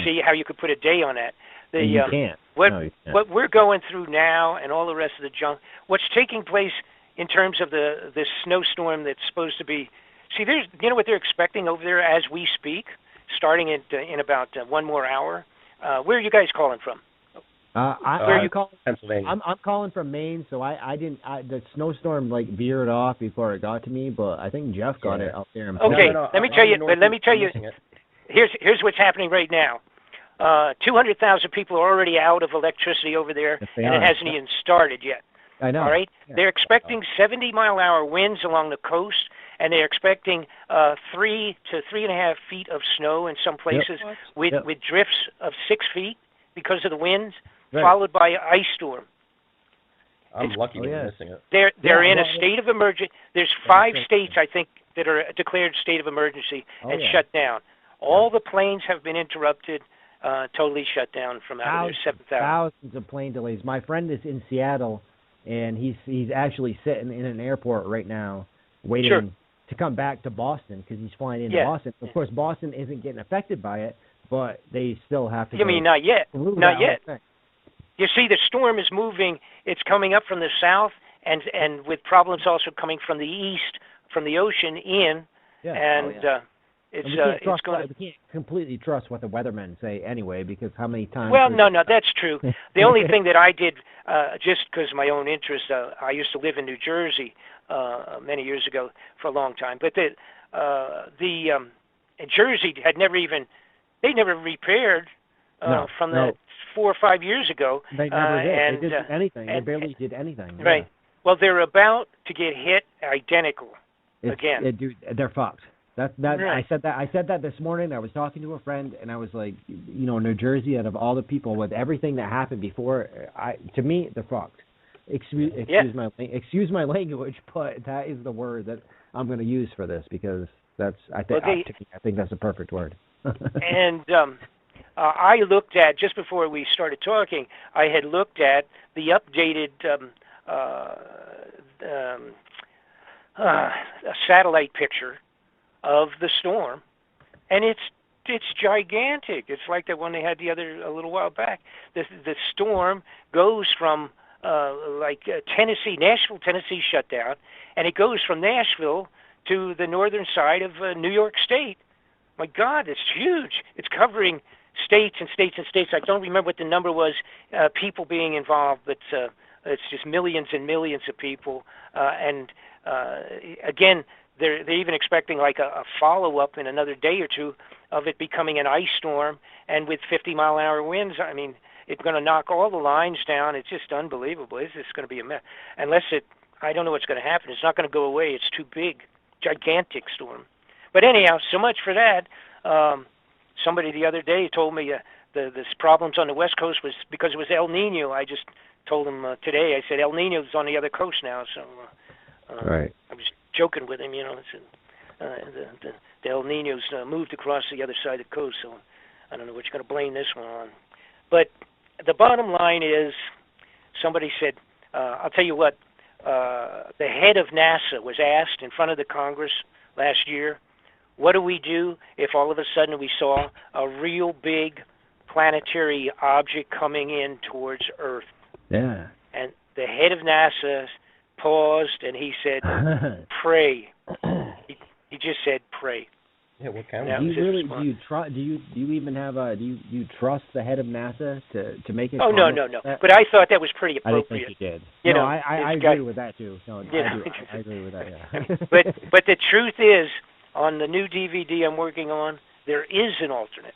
See how you could put a day on that. You can't. What we're going through now and all the rest of the junk, what's taking place in terms of this snowstorm that's supposed to be, see, you know what they're expecting over there as we speak, starting in about 1 more hour? Where are you guys calling from? Where are you calling? Pennsylvania. I'm calling from Maine, so the snowstorm veered off before it got to me, but I think Jeff got it out there. Okay, let me tell you. Here's what's happening right now. 200,000 people are already out of electricity over there, and it hasn't even started yet. I know. All right? Yeah. They're expecting 70-mile-an-hour winds along the coast, and they're expecting 3 to 3.5 feet of snow in some places with drifts of 6 feet because of the winds, followed by an ice storm. I'm lucky to be missing it. They're in a state of emergency. There's 5 states, I think, that are declared state of emergency and shut down. All the planes have been interrupted. Totally shut down from out of there, 7,000. Thousands of plane delays. My friend is in Seattle, and he's actually sitting in an airport right now, waiting to come back to Boston because he's flying into Boston. Of course, Boston isn't getting affected by it, but they still have to. You mean not yet? Not yet. You see, the storm is moving. It's coming up from the south, and with problems also coming from the east, from the ocean in, It's we can't completely trust what the weathermen say anyway, because how many times... Well, no, that's true. The only thing that I did, just because of my own interest, I used to live in New Jersey many years ago for a long time, but Jersey had they never repaired from that 4 or 5 years ago. They never did. They did anything. They barely did anything. Right. Yeah. Well, they're about to get hit identical again. Dude, they're fucked. Right. I said that this morning. I was talking to a friend, and I was like, New Jersey, out of all the people, with everything that happened before, to me, they're fucked. Excuse my language, but that is the word that I'm going to use for this, because I think that's a perfect word. And I looked at, just before we started talking, I had looked at the updated satellite picture of the storm, and it's gigantic. It's like the one they had a little while back. The storm goes from Tennessee, Nashville, Tennessee shut down, and it goes from Nashville to the northern side of New York State. My God, it's huge. It's covering states and states and states. I don't remember what the number was, people being involved, but it's just millions and millions of people. Again, they're even expecting like a follow-up in another day or two of it becoming an ice storm, and with 50-mile-an-hour winds, I mean, it's going to knock all the lines down. It's just unbelievable. It's just going to be a mess. I don't know what's going to happen. It's not going to go away. It's too big. Gigantic storm. But anyhow, so much for that. Somebody the other day told me this problems on the West Coast was because it was El Nino. I just told him today, I said, El Nino's on the other coast now. So right. I was joking with him, the El Nino's moved across the other side of the coast, so I don't know what you're going to blame this one on. But the bottom line is, somebody said, I'll tell you what, the head of NASA was asked in front of the Congress last year, what do we do if all of a sudden we saw a real big planetary object coming in towards Earth? Yeah. And the head of NASA paused and he said, pray. He just said, pray. Yeah, what kind of? Do you even have do you trust the head of NASA to make it? Oh no. But I thought that was pretty appropriate. I think you did. You know, I agree with that too. No, I agree with that. Yeah. but the truth is, on the new DVD I'm working on, there is an alternate,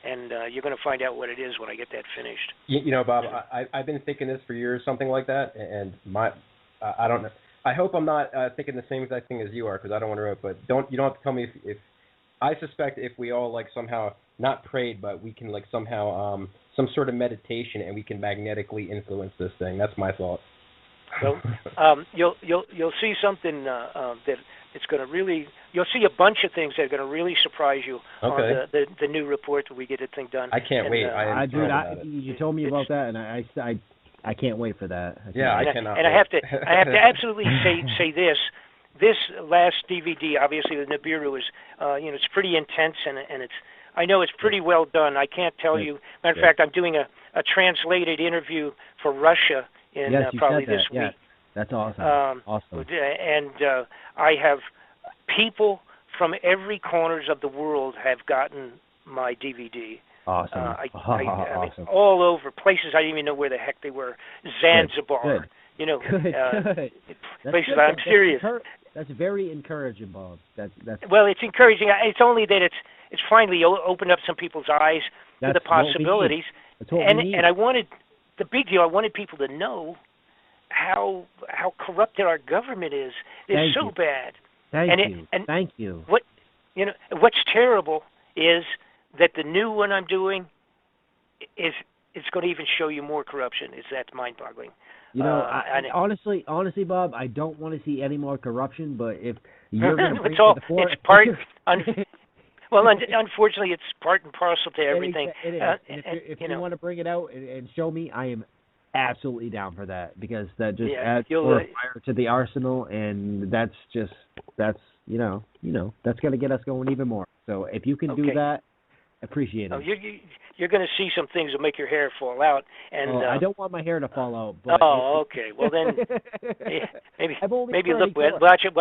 and you're going to find out what it is when I get that finished. You know, Bob, I've been thinking this for years, something like that, and I don't know. I hope I'm not thinking the same exact thing as you are, because I don't want to ruin it. But you don't have to tell me if I suspect if we all like somehow not prayed, but we can like somehow some sort of meditation, and we can magnetically influence this thing. That's my thought. Well, you'll see something that it's going to really. You'll see a bunch of things that are going to really surprise you on the new report that we get the thing done. I can't wait. You told me about that, and I can't wait for that. I cannot. And I have to absolutely say this. This last DVD, obviously the Nibiru, is it's pretty intense, and I know it's pretty well done. I can't tell you. Matter of fact, I'm doing a translated interview for Russia in probably this week. That's awesome. Awesome. And I have people from every corners of the world have gotten my DVD. Awesome. I mean, all over places I didn't even know where the heck they were. Zanzibar. Good. You know, good. Places I'm serious. That's very encouraging, Bob. That's well, it's encouraging. It's only that it's finally opened up some people's eyes to the possibilities. And I wanted the big deal. I wanted people to know how corrupted our government is. It's so bad. Thank you. What's terrible is that the new one I'm doing it's going to even show you more corruption. That's mind-boggling. You know, honestly, Bob, I don't want to see any more corruption. But if you're going to bring it to the fore, it's part. Well, unfortunately, it's part and parcel to everything. It is. If you want to bring it out and show me, I am absolutely down for that, because that just adds more fire to the arsenal, and that's going to get us going even more. So if you can do that, appreciate it. You're going to see some things that make your hair fall out, and I don't want my hair to fall out. But okay. Well then, maybe look. Watch it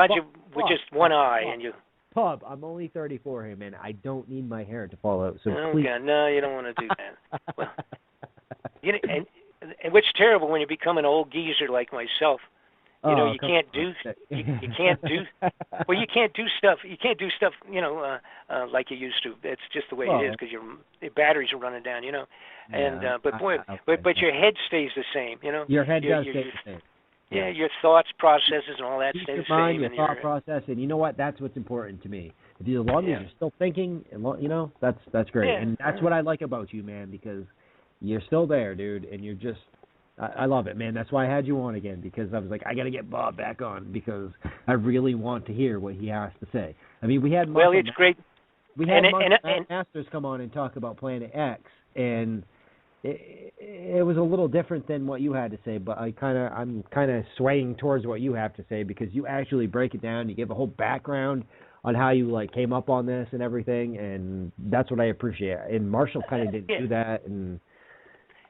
with just one eye, and you. Pub, I'm only 34 here, man. I don't need my hair to fall out. So please. God, no, you don't want to do that. Well, and what's terrible when you become an old geezer like myself. You can't do stuff. You can't do stuff. Like you used to. It's just the way it is, because your batteries are running down. But your head stays the same. Your head does stay the same. Yeah, your thoughts, processes, and all that stay the same. Your thought process, and you know what? That's what's important to me. As long as you're still thinking, that's great. Yeah. And that's what I like about you, man, because you're still there, dude, and you're just. I love it, man. That's why I had you on again, because I was like, I got to get Bob back on, because I really want to hear what he has to say. I mean, we had it's great. We had Masters come on and talk about Planet X, and it was a little different than what you had to say, but I'm kind of swaying towards what you have to say, because you actually break it down. You give a whole background on how you came up on this and everything, and that's what I appreciate. And Marshall kind of didn't do that, and.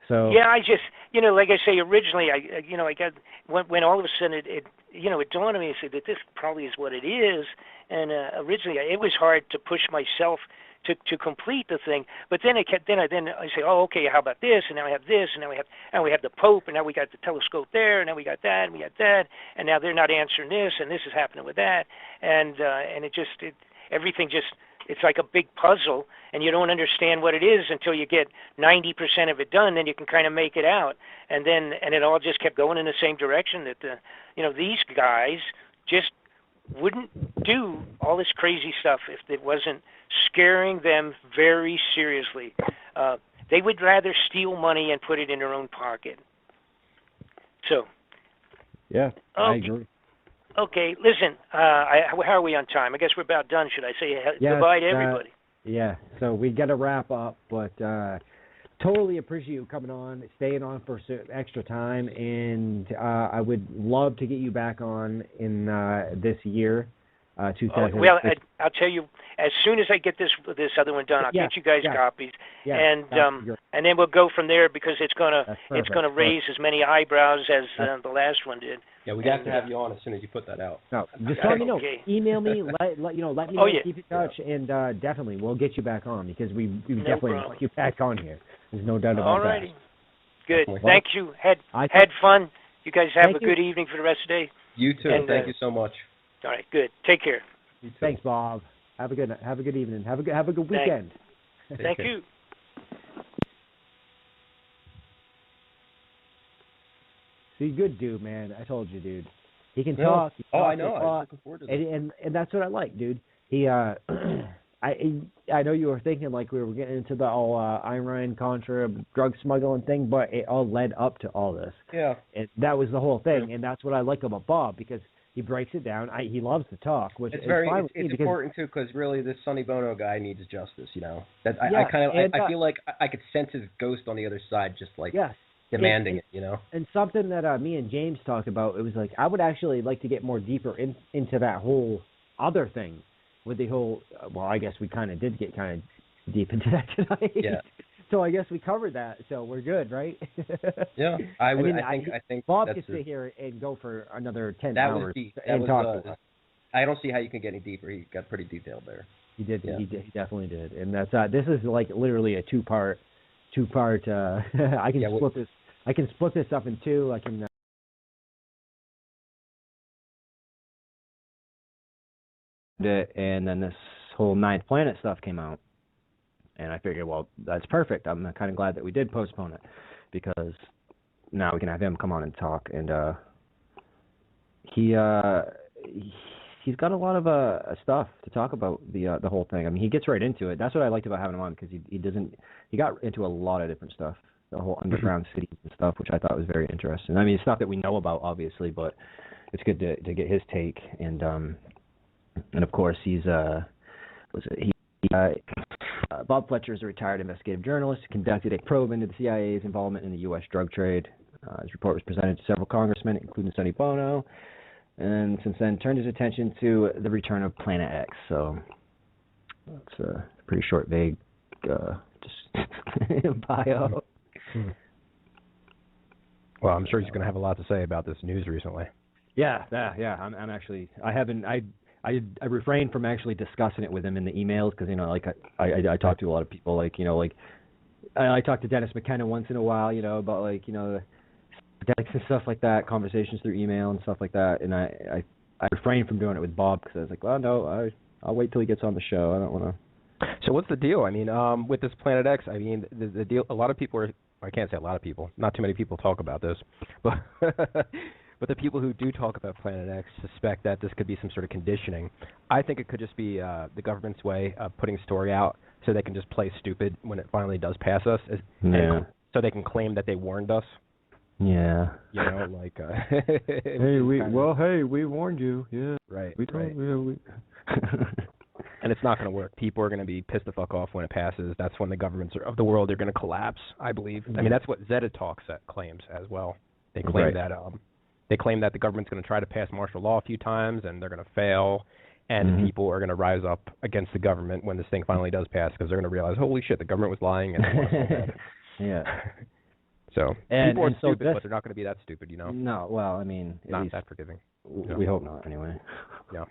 So yeah, I just like I say, originally I got when all of a sudden it dawned on me, I said that this probably is what it is, and originally it was hard to push myself to complete the thing, but then I say, oh, okay, how about this, and now I have this, and now we have the Pope, and now we got the telescope there, and now we got that, and we got that, and now they're not answering this, and this is happening with that, and everything just. It's like a big puzzle, and you don't understand what it is until you get 90% of it done. Then you can kind of make it out, and it all just kept going in the same direction. That these guys just wouldn't do all this crazy stuff if it wasn't scaring them very seriously. They would rather steal money and put it in their own pocket. So. Yeah, I agree. Okay, listen, how are we on time? I guess we're about done. Should I say goodbye to everybody? So we got to wrap up, but totally appreciate you coming on, staying on for extra time, and I would love to get you back on in this year. 2000. Well, I'll tell you, as soon as I get this other one done, I'll get you guys copies, and then we'll go from there, because it's gonna raise as many eyebrows as the last one did. Yeah, we have to have you on as soon as you put that out. No, just let me know. Okay. Email me. Let me know. Keep in touch, and definitely we'll get you back on, because we definitely want you back on here. There's no doubt about that. All righty. Good. Well, thank you. Had fun. You guys have a good evening for the rest of the day. You too. And, thank you so much. All right. Good. Take care. Thanks, Bob. Have a good evening. Have a good weekend. Thank you. See, good dude, man. I told you, dude. He can talk. I know. I'm looking forward to that. And that's what I like, dude. He I know you were thinking like we were getting into the all Iran Contra drug smuggling thing, but it all led up to all this. Yeah. And that was the whole thing, and that's what I like about Bob, because he breaks it down. He loves to talk, which it's is fine with me, it's important too, because really this Sonny Bono guy needs justice. You know, that I feel like I could sense his ghost on the other side, just like demanding it. You know, and something that me and James talked about. It was like I would actually like to get more deeper into that whole other thing with the whole. Well, I guess we kind of did get kind of deep into that tonight. Yeah. So I guess we covered that, so we're good, right? Yeah, I think Bob could sit here and go for another 10 hours. Was deep. And talk. I don't see how you can get any deeper. He got pretty detailed there. He did. Yeah. He definitely did. And that's this is like literally a two-part. I can split this. I can split this up in two. I can. And then this whole Ninth Planet stuff came out. And I figured, well, that's perfect. I'm kind of glad that we did postpone it, because now we can have him come on and talk. And he's got a lot of stuff to talk about the whole thing. I mean, he gets right into it. That's what I liked about having him on, because he got into a lot of different stuff, the whole underground cities and stuff, which I thought was very interesting. I mean, it's stuff that we know about, obviously, but it's good to get his take. And of course, Bob Fletcher is a retired investigative journalist who conducted a probe into the CIA's involvement in the U.S. drug trade. His report was presented to several congressmen, including Sonny Bono, and since then turned his attention to the return of Planet X. So it's a pretty short, vague just bio. Well, I'm sure he's going to have a lot to say about this news recently. Yeah. I'm actually. I refrained from actually discussing it with him in the emails, because like I talk to a lot of people, like I talk to Dennis McKenna once in a while, about the and stuff like that, conversations through email and stuff like that, and I refrained from doing it with Bob, because I was like, well, no, I'll wait till he gets on the show. I don't want to. So what's the deal? I mean, with this Planet X, I mean, the deal. A lot of people I can't say a lot of people. Not too many people talk about this, but. But the people who do talk about Planet X suspect that this could be some sort of conditioning. I think it could just be the government's way of putting a story out so they can just play stupid when it finally does pass us. So they can claim that they warned us. Yeah. Like... hey, we warned you. Yeah. Right. We told you. And it's not going to work. People are going to be pissed the fuck off when it passes. That's when the governments of the world are going to collapse, I believe. I mean, that's what Zeta Talks claims as well. They claim that... They claim that the government's going to try to pass martial law a few times, and they're going to fail, and people are going to rise up against the government when this thing finally does pass, because they're going to realize, holy shit, the government was lying. And yeah. So people are stupid, but they're not going to be that stupid, No, well, I mean, not that forgiving. We hope not, anyway. Yeah.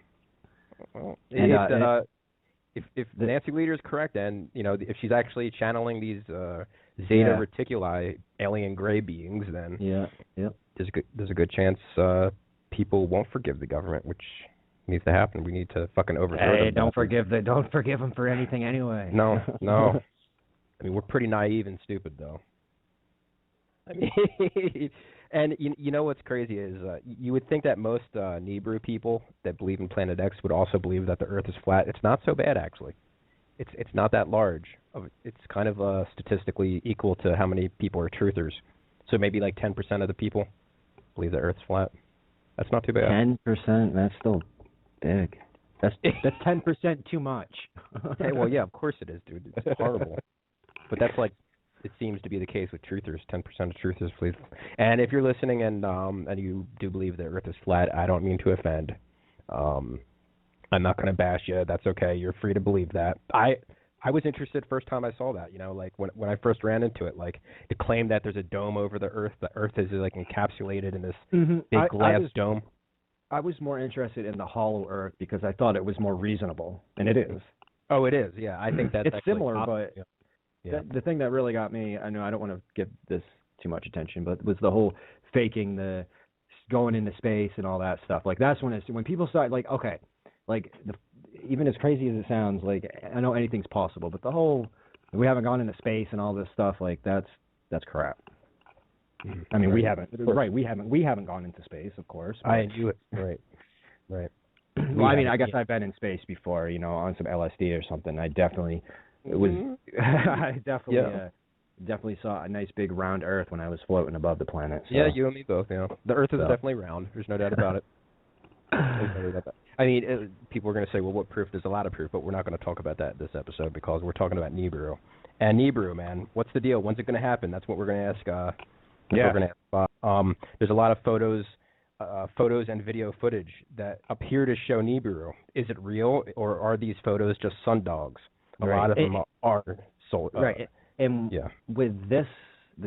Well, if the Nancy leader is correct, and if she's actually channeling these Zeta Reticuli alien gray beings, then there's a good chance people won't forgive the government, which needs to happen. We need to fucking overthrow them. Don't forgive them for anything anyway. No. I mean, we're pretty naive and stupid, though. I mean, and you know what's crazy is you would think that most Nibiru people that believe in Planet X would also believe that the Earth is flat. It's not so bad, actually. It's not that large. It's kind of statistically equal to how many people are truthers. So maybe like 10% of the people believe the Earth's flat. That's not too bad. 10%, that's still big. That's 10% too much. Hey, well, yeah, of course it is, dude. It's horrible. But that's like it seems to be the case with truthers. 10% of truthers believe. And if you're listening and you do believe the Earth is flat, I don't mean to offend. I'm not going to bash you. That's okay. You're free to believe that. I was interested first time I saw that. You know, like when I first ran into it, like the claim that there's a dome over the Earth is like encapsulated in this big glass dome. I was more interested in the hollow Earth because I thought it was more reasonable, and it is. Oh, it is. Yeah, I think that's it's similar, but yeah. The thing that really got me, I know I don't want to give this too much attention, but was the whole faking the going into space and all that stuff. Like that's when people start like, okay, like even as crazy as it sounds, like I know anything's possible, but the whole we haven't gone into space and all this stuff, like that's crap. I mean, we haven't. Right, we haven't gone into space, of course. I knew it. Right. Well, I mean, I guess I've been in space before, you know, on some LSD or something. I definitely definitely saw a nice big round Earth when I was floating above the planet. So. Yeah, you and me both. You know, the Earth is definitely round. There's no doubt about it. I mean, people are going to say, well, what proof? There's a lot of proof, but we're not going to talk about that this episode because we're talking about Nibiru. And Nibiru, man, what's the deal? When's it going to happen? That's what we're going to ask. We're going to ask. There's a lot of photos and video footage that appear to show Nibiru. Is it real, or are these photos just sun dogs? A lot of them are sold. Right. And with this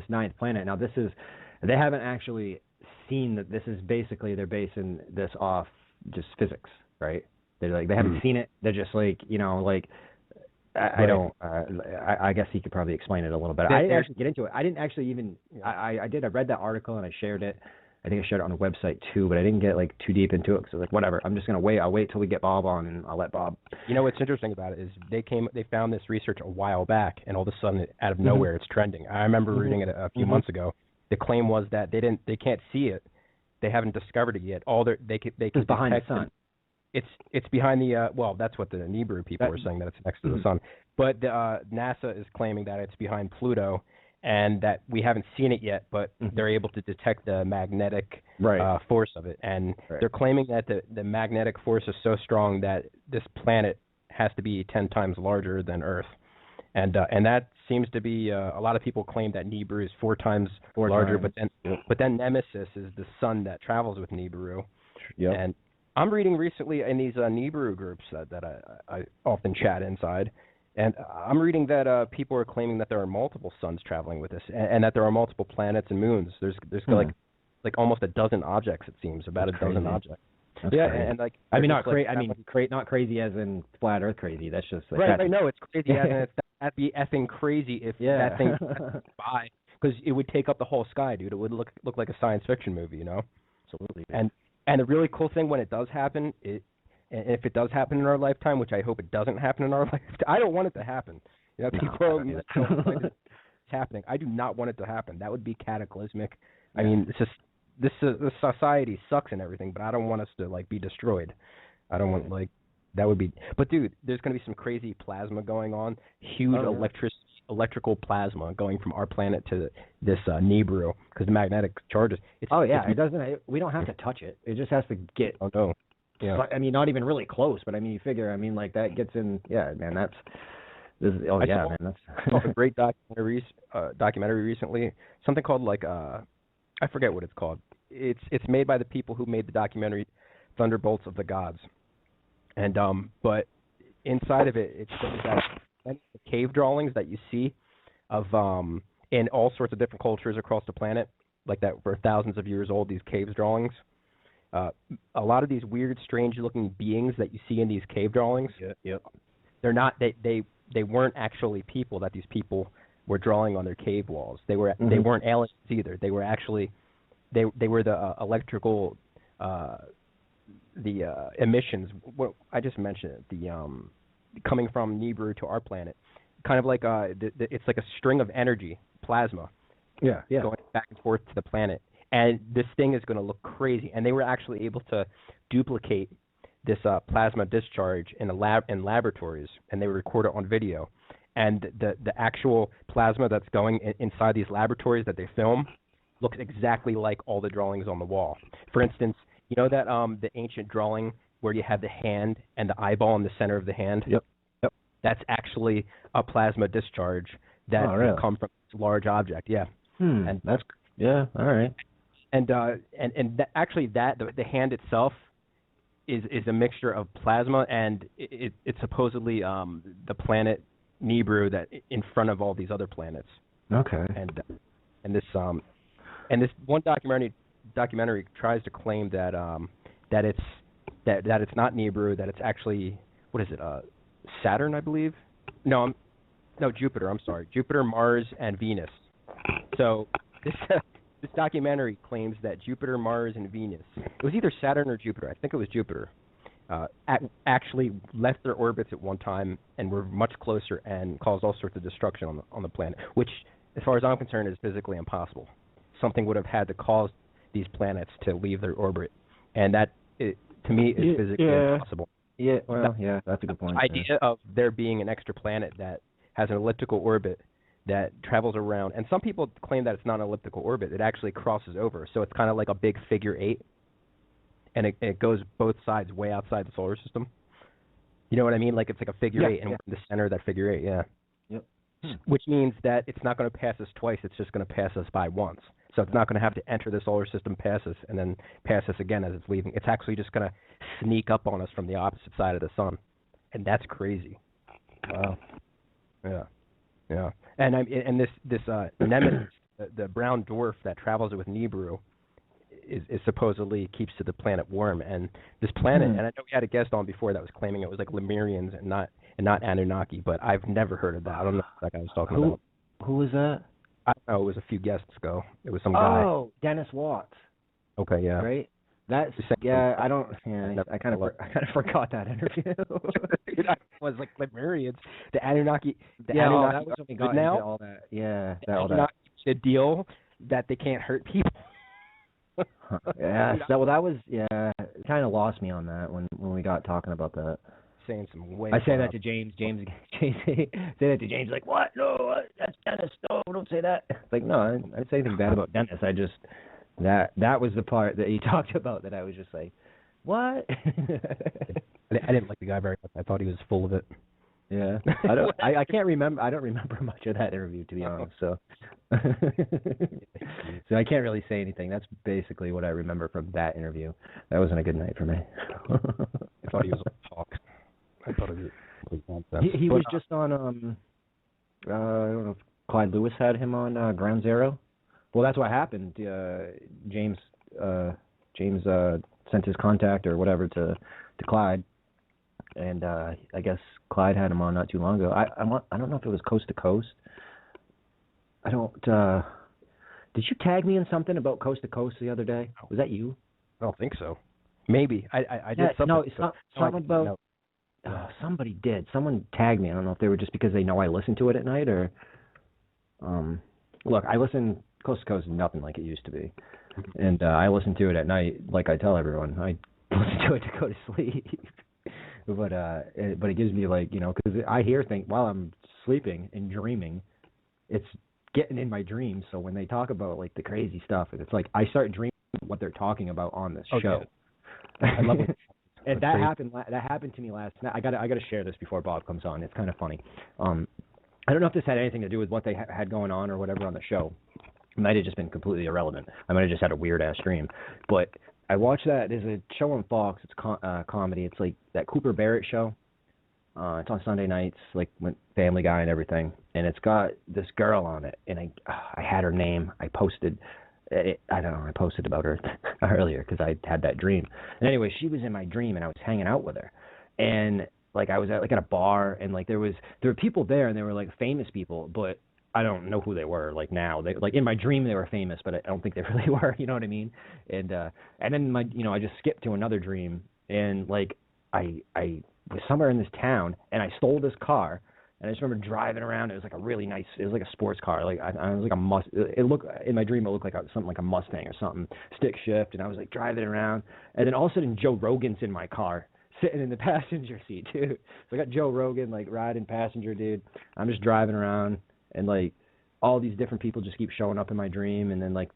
ninth planet, now they haven't actually seen that. This is basically they're basing this off just physics, right? They're like they haven't seen it. They're just like, you know, like I don't. I guess he could probably explain it a little bit. I didn't actually get into it. I didn't actually even. I read that article and I shared it. I think I shared it on a website too, but I didn't get like too deep into it because like whatever. I'm just gonna wait. I'll wait till we get Bob on, and I'll let Bob. You know what's interesting about it is they found this research a while back, and all of a sudden, out of nowhere, it's trending. I remember reading it a few months ago. The claim was that they can't see it. They haven't discovered it yet. They can behind the sun. It's behind the that's what the Nibiru people were saying, that it's next to the sun. But NASA is claiming that it's behind Pluto, and that we haven't seen it yet, but they're able to detect the magnetic force of it. And they're claiming that the magnetic force is so strong that this planet has to be 10 times larger than Earth. And that seems to be a lot of people claim that Nibiru is 4 times larger, but then Nemesis is the sun that travels with Nibiru. Yep. And I'm reading recently in these Nibiru groups that I often chat inside, and I'm reading that people are claiming that there are multiple suns traveling with us, and that there are multiple planets and moons. There's like almost a dozen objects, it seems, about That's a dozen crazy. objects. That's yeah, crazy. and like I mean, not crazy. I mean, not crazy as in flat Earth crazy. That's just like right. No, it's crazy as in that'd be effing crazy if that thing by, because it would take up the whole sky, dude. It would look like a science fiction movie, you know. Absolutely. And the really cool thing when it does happen, and if it does happen in our lifetime, which I hope it doesn't happen in our lifetime, I don't want it to happen. You know, people it's happening. I do not want it to happen. That would be cataclysmic. I mean, it's just this society sucks and everything, but I don't want us to like be destroyed. I don't want that would be. But dude, there's going to be some crazy plasma going on. Huge electrical plasma going from our planet to this Nibiru because the magnetic charges. It doesn't. We don't have to touch it. It just has to get. Oh no. Yeah. I mean, not even really close, but I mean, you figure. I mean, like that gets in. Yeah, man. That's. Man. That's. I saw a great documentary recently. Something called I forget what it's called. It's made by the people who made the documentary Thunderbolts of the Gods, and but inside of it, it's that cave drawings that you see of in all sorts of different cultures across the planet, like that were thousands of years old. These cave drawings. A lot of these weird, strange-looking beings that you see in these cave drawings, they're not. They weren't actually people that these people were drawing on their cave walls. They weren't aliens either. They were actually they were the electrical emissions. What I just mentioned it. The coming from Nibiru to our planet, kind of like it's like a string of energy, plasma, going back and forth to the planet. And this thing is going to look crazy. And they were actually able to duplicate this plasma discharge in laboratories, and they would record it on video. And the actual plasma that's going inside these laboratories that they film looks exactly like all the drawings on the wall. For instance, you know that the ancient drawing where you have the hand and the eyeball in the center of the hand? Yep. That's actually a plasma discharge that come from large object. Yeah. And that's all right. And actually, the hand itself is a mixture of plasma, and it's supposedly the planet Nibiru that in front of all these other planets. Okay. And this one documentary tries to claim that it's not Nibiru, that it's actually, what is it? Saturn, I believe. No, Jupiter. I'm sorry, Jupiter, Mars, and Venus. So this documentary claims that Jupiter, Mars, and Venus, it was either Saturn or Jupiter, I think it was Jupiter, actually left their orbits at one time and were much closer and caused all sorts of destruction on the planet, which, as far as I'm concerned, is physically impossible. Something would have had to cause these planets to leave their orbit, and that, to me, is physically impossible. Yeah, well, that's a good point. The idea of there being an extra planet that has an elliptical orbit that travels around, and some people claim that it's not an elliptical orbit. It actually crosses over, so it's kind of like a big figure 8, and it goes both sides way outside the solar system. You know what I mean? Like it's like a figure 8, and we're in the center of that figure 8, Yep. Which means that it's not going to pass us twice, it's just going to pass us by once. So it's not going to have to enter the solar system, pass us, and then pass us again as it's leaving. It's actually just going to sneak up on us from the opposite side of the sun, and that's crazy. Wow. Yeah. And this Nemesis, the brown dwarf that travels with Nibiru, is supposedly keeps to the planet warm. And this planet, and I know we had a guest on before that was claiming it was like Lemurians and not Anunnaki, but I've never heard of that. I don't know what that guy was talking about. Who was that? I don't know. It was a few guests ago. It was some guy. Oh, Dennis Watts. Okay, yeah. Right. That's I don't. Yeah, I kind of forgot that interview. I was like Lemurians, the Anunnaki. Anunnaki that was when we got into all that. Yeah, all that. The deal that they can't hurt people. Yeah. So that was it kind of lost me on that when we got talking about that. Saying some way. I say that to James. Say that to James. Like, what? No, that's Dennis. No, don't say that. It's like, no, I didn't say anything bad about Dennis. I just that was the part that he talked about that I was just like, what? I didn't like the guy very much. I thought he was full of it. Yeah. I can't remember. I don't remember much of that interview, to be honest. So, so I can't really say anything. That's basically what I remember from that interview. That wasn't a good night for me. I thought he was a talk. I thought it was complete nonsense. He was just on. I don't know if Clyde Lewis had him on Ground Zero. Well, that's what happened. James sent his contact or whatever to Clyde. And I guess Clyde had him on not too long ago. I don't know if it was Coast to Coast. I don't. Did you tag me in something about Coast to Coast the other day? Was that you? I don't think so. Maybe I did something. No, something about. Somebody did. Someone tagged me. I don't know if they were just because they know I listen to it at night or. Look, I listen. Coast to Coast is nothing like it used to be, and I listen to it at night. Like I tell everyone, I listen to it to go to sleep. But it gives me because I hear things while I'm sleeping and dreaming, it's getting in my dreams. So when they talk about like the crazy stuff, it's like I start dreaming what they're talking about on this show. I love it. And that happened to me last night. I gotta share this before Bob comes on. It's kind of funny. I don't know if this had anything to do with what they had going on or whatever on the show. It might have just been completely irrelevant. I might have just had a weird ass dream, but. I watched that. There's a show on Fox. It's comedy. It's like that Cooper Barrett show. It's on Sunday nights, like with Family Guy and everything. And it's got this girl on it. And I had her name. I posted. I don't know. I posted about her earlier because I had that dream. And anyway, she was in my dream, and I was hanging out with her. And like I was at a bar, and like there were people there, and they were like famous people, but. I don't know who they were. Like now, in my dream they were famous, but I don't think they really were. You know what I mean? And then I just skipped to another dream, and like I was somewhere in this town, and I stole this car, and I just remember driving around. It was like a really nice. It was like a sports car. Like I was like It looked in my dream. It looked like something like a Mustang or something, stick shift, and I was like driving around, and then all of a sudden Joe Rogan's in my car. Sitting in the passenger seat, dude. So I got Joe Rogan like riding passenger, dude. I'm just driving around. And, like, all these different people just keep showing up in my dream. And then, like,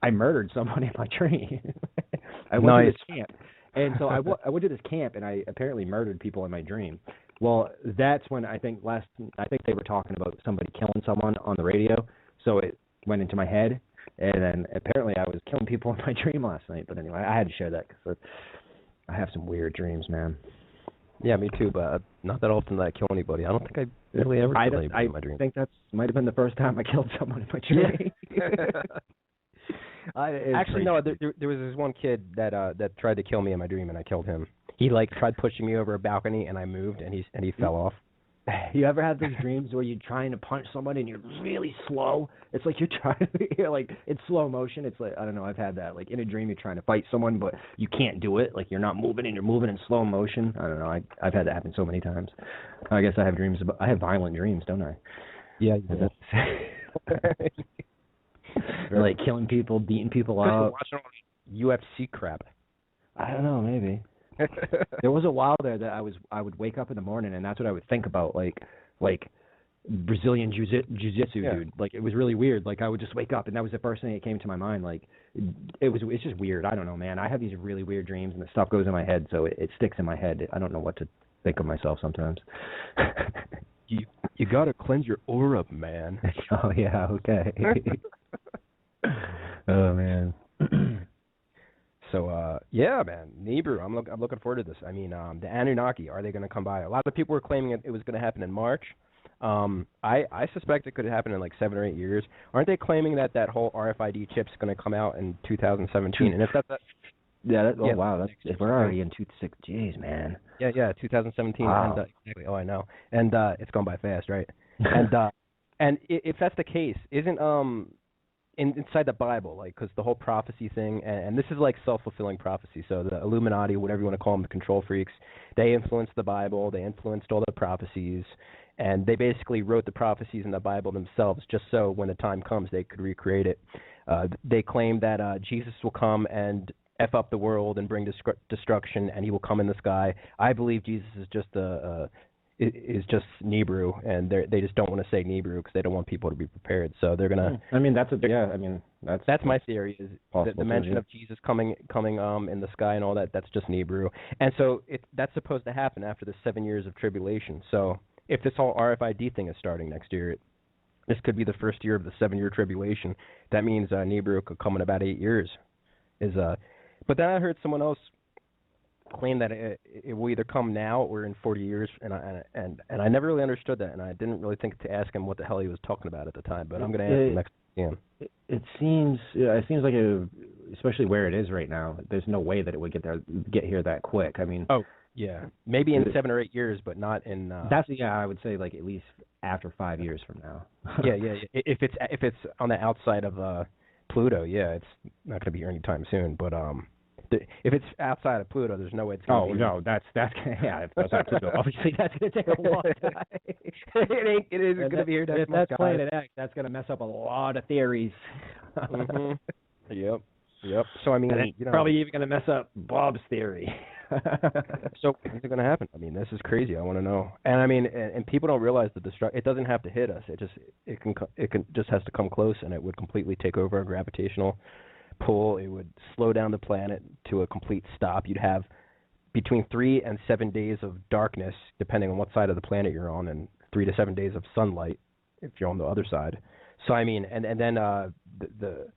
I murdered someone in my dream. I went to this camp. And so I went to this camp, and I apparently murdered people in my dream. Well, that's when I think they were talking about somebody killing someone on the radio, so it went into my head, and then apparently I was killing people in my dream last night. But anyway, I had to share that because I have some weird dreams, man. Yeah, me too, but not that often that I kill anybody. I don't think I really ever kill anybody in my dreams. I think that might have been the first time I killed someone in my dream. Actually, no. There was this one kid that tried to kill me in my dream, and I killed him. He tried pushing me over a balcony, and I moved, and he fell off. You ever have those dreams where you're trying to punch somebody and you're really slow? It's like you're like it's slow motion. It's like, I don't know, I've had that. Like in a dream you're trying to fight someone but you can't do it. Like you're not moving and you're moving in slow motion. I don't know. I've had that happen so many times. I guess I have violent dreams, don't I? Yeah. Like killing people, beating people up. Watching UFC crap. I don't know, maybe. There was a while there that I would wake up in the morning and that's what I would think about, like Brazilian jiu-jitsu, dude. Like it was really weird. Like I would just wake up and that was the first thing that came to my mind. Like it's just weird. I don't know, man. I have these really weird dreams and the stuff goes in my head, so it sticks in my head. I don't know what to think of myself sometimes. You gotta cleanse your aura, man. Oh yeah, okay. Oh man. So yeah, man, Nibiru. I'm looking forward to this. I mean, the Anunnaki, are they going to come by? A lot of people were claiming it was going to happen in March. I suspect it could happen in like 7 or 8 years. Aren't they claiming that whole RFID chip's going to come out in 2017? And if that's wow, we're already in 26. Jeez, man. Yeah, 2017. Wow. And, exactly. Oh, I know. And it's gone by fast, right? And if that's the case, isn't inside the Bible, like, because the whole prophecy thing, and this is like self-fulfilling prophecy. So the Illuminati, whatever you want to call them, the control freaks, they influenced the Bible, they influenced all the prophecies, and they basically wrote the prophecies in the Bible themselves just so when the time comes they could recreate it. They claim that Jesus will come and F up the world and bring destruction, and he will come in the sky. I believe Jesus is just is just Nibiru, and they just don't want to say Nibiru because they don't want people to be prepared. So they're gonna. I mean, that's my theory. Is the mention of Jesus coming in the sky and all that. That's just Nibiru, and so that's supposed to happen after the 7 years of tribulation. So if this whole RFID thing is starting next year, this could be the first year of the 7-year tribulation. That means Nibiru could come in about 8 years. But then I heard someone else claim that it will either come now or in 40 years, and I never really understood that, and I didn't really think to ask him what the hell he was talking about at the time. But I'm going to ask him next time. It seems like especially where it is right now, there's no way that it would get here that quick. I mean, yeah, maybe in 7 or 8 years, but not in. I would say like at least after 5 years from now. yeah. If it's on the outside of Pluto, yeah, it's not going to be here anytime soon. But if it's outside of Pluto, there's no way it's going to be. Oh, no, that's yeah, if it's outside Pluto, obviously that's going to take a long time. It is going to be here next month. If that's Planet X, that's going to mess up a lot of theories. Mm-hmm. Yep. So I mean, probably even going to mess up Bob's theory. So what's going to happen? I mean, this is crazy. I want to know. And I mean, and people don't realize that it doesn't have to hit us. It can just has to come close, and it would completely take over a gravitational pull. It would slow down the planet to a complete stop. You'd have between 3 and 7 days of darkness, depending on what side of the planet you're on, and 3 to 7 days of sunlight if you're on the other side. So I mean, and then the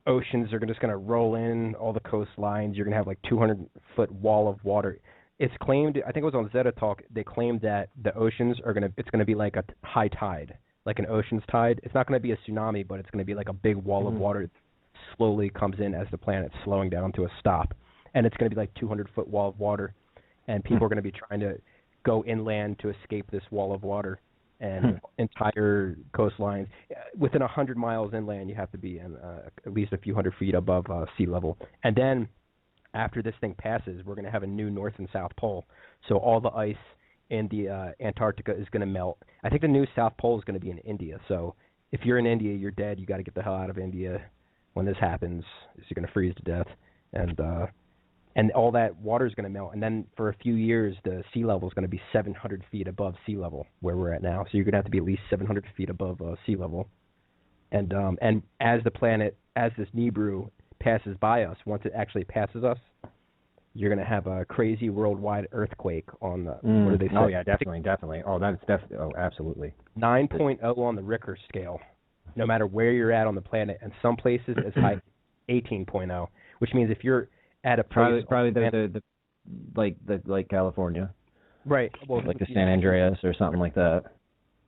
oceans are just going to roll in all the coastlines. You're going to have like 200-foot wall of water. It's claimed, I think it was on Zeta Talk, they claimed that the oceans it's going to be like a high tide, like an ocean's tide. It's not going to be a tsunami, but it's going to be like a big wall of water that slowly comes in as the planet's slowing down to a stop. And it's going to be like 200-foot wall of water, and people are going to be trying to go inland to escape this wall of water. And entire coastlines. Within 100 miles inland, you have to be in, at least a few hundred feet above sea level. And then after this thing passes, we're going to have a new North and South Pole. So all the ice in the Antarctica is going to melt. I think the new South Pole is going to be in India. So if you're in India, you're dead. You got to get the hell out of India when this happens. You're going to freeze to death. And all that water is going to melt. And then for a few years, the sea level is going to be 700 feet above sea level, where we're at now. So you're going to have to be at least 700 feet above sea level. And as this Nibiru passes by us, once it actually passes us, you're going to have a crazy worldwide earthquake on the, what do they say? Oh, yeah, definitely. Oh, that's definitely, absolutely. 9.0 on the Richter scale, no matter where you're at on the planet, and some places as high as 18.0, which means if you're at a place... Probably like California. Right. Well, like the San Andreas or something like that.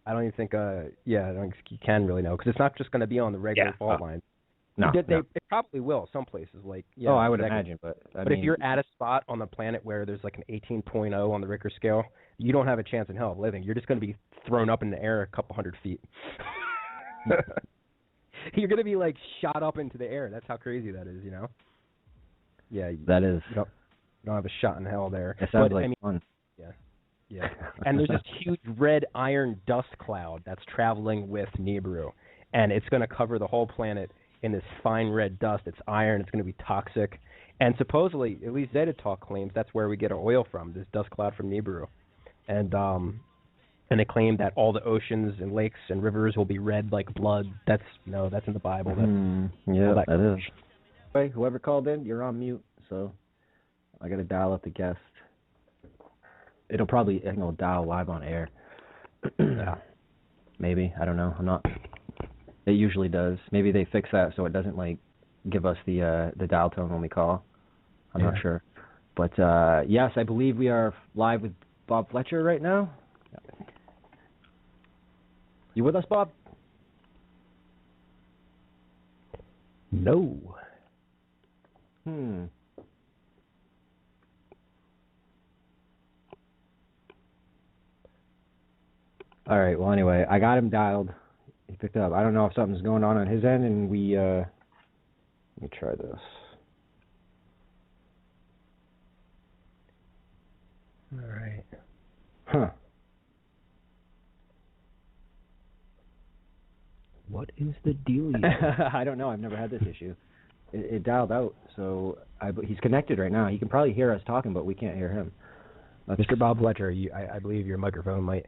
I don't even think, I don't think you can really know, because it's not just going to be on the regular fault line. No, It probably will, some places. Like I would imagine, but if you're at a spot on the planet where there's like an 18.0 on the Richter scale, you don't have a chance in hell of living. You're just going to be thrown up in the air a couple hundred feet. You're going to be like shot up into the air. That's how crazy that is, you know? Yeah. That is. You don't have a shot in hell there. It sounds like fun. Yeah. And there's this huge red iron dust cloud that's traveling with Nibiru. And it's going to cover the whole planet in this fine red dust. It's iron. It's going to be toxic. And supposedly, at least Zeta Talk claims that's where we get our oil from, this dust cloud from Nibiru. And they claim that all the oceans and lakes and rivers will be red like blood. That's in the Bible. That is. Hey, whoever called in, you're on mute, so I got to dial up the guest. It'll probably dial live on air. Yeah. Maybe. I don't know. I'm not... It usually does. Maybe they fix that so it doesn't give us the dial tone when we call. I'm not sure. But yes, I believe we are live with Bob Fletcher right now. You with us, Bob? No. All right. Well, anyway, I got him dialed. He picked up. I don't know if something's going on his end, and we, let me try this. All right. Huh. What is the deal? I don't know. I've never had this issue. It dialed out, so he's connected right now. He can probably hear us talking, but we can't hear him. Mr. Bob Fletcher, I believe your microphone might...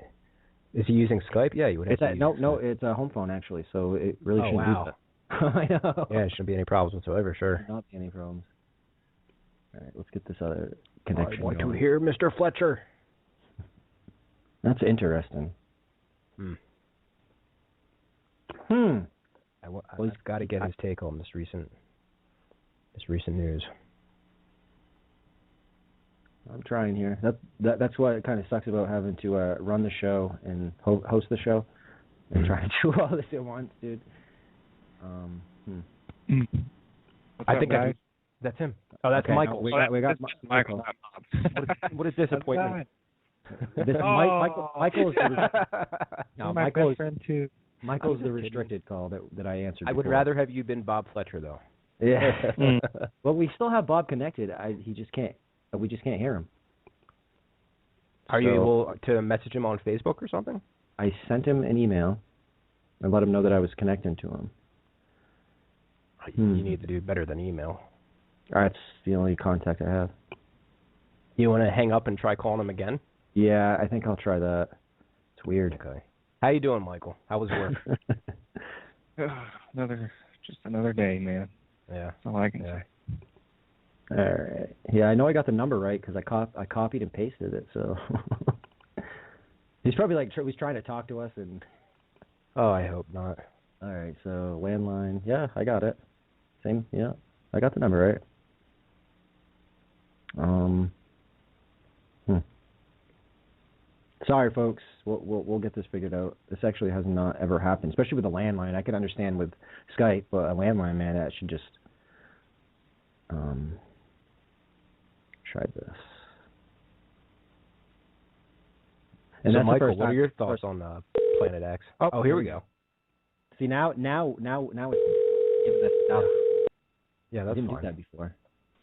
Is he using Skype? Yeah, you would have to use No, it's a home phone, actually, so it really shouldn't be that. I know. Yeah, it shouldn't be any problems whatsoever, sure. There not be any problems. All right, let's get this other connection I want going. to hear Mr. Fletcher. That's interesting. I've got to get his take on this recent news. I'm trying here. That's what kind of sucks about having to run the show and host the show and try to do all this at once, dude. I think that's him. Oh, that's Michael. No, we got Michael. What a disappointment. Michael is my best friend too. Michael's the restricted call that I answered. I would rather have you been Bob Fletcher, though. Yeah. Well, we still have Bob connected. We just can't hear him. Are you able to message him on Facebook or something? I sent him an email and let him know that I was connecting to him. You need to do better than email. That's the only contact I have. You want to hang up and try calling him again? Yeah, I think I'll try that. It's weird. Okay. How you doing, Michael? How was work? Another day, man. Yeah. That's all I can say. All right. Yeah, I know I got the number right because I copied and pasted it. So he's probably he's trying to talk to us and. Oh, I hope not. All right. So landline. Yeah, I got it. Same. Yeah, I got the number right. Sorry, folks. We'll get this figured out. This actually has not ever happened, especially with a landline. I can understand with Skype, but a landline, man, that should just try this. And so, Michael, what are your thoughts on Planet X? Oh, here we go. See now it's giving us stuff. Yeah, that's I didn't fine. do that before.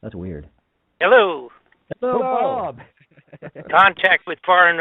That's weird. Hello. Hello, Bob. Contact with foreign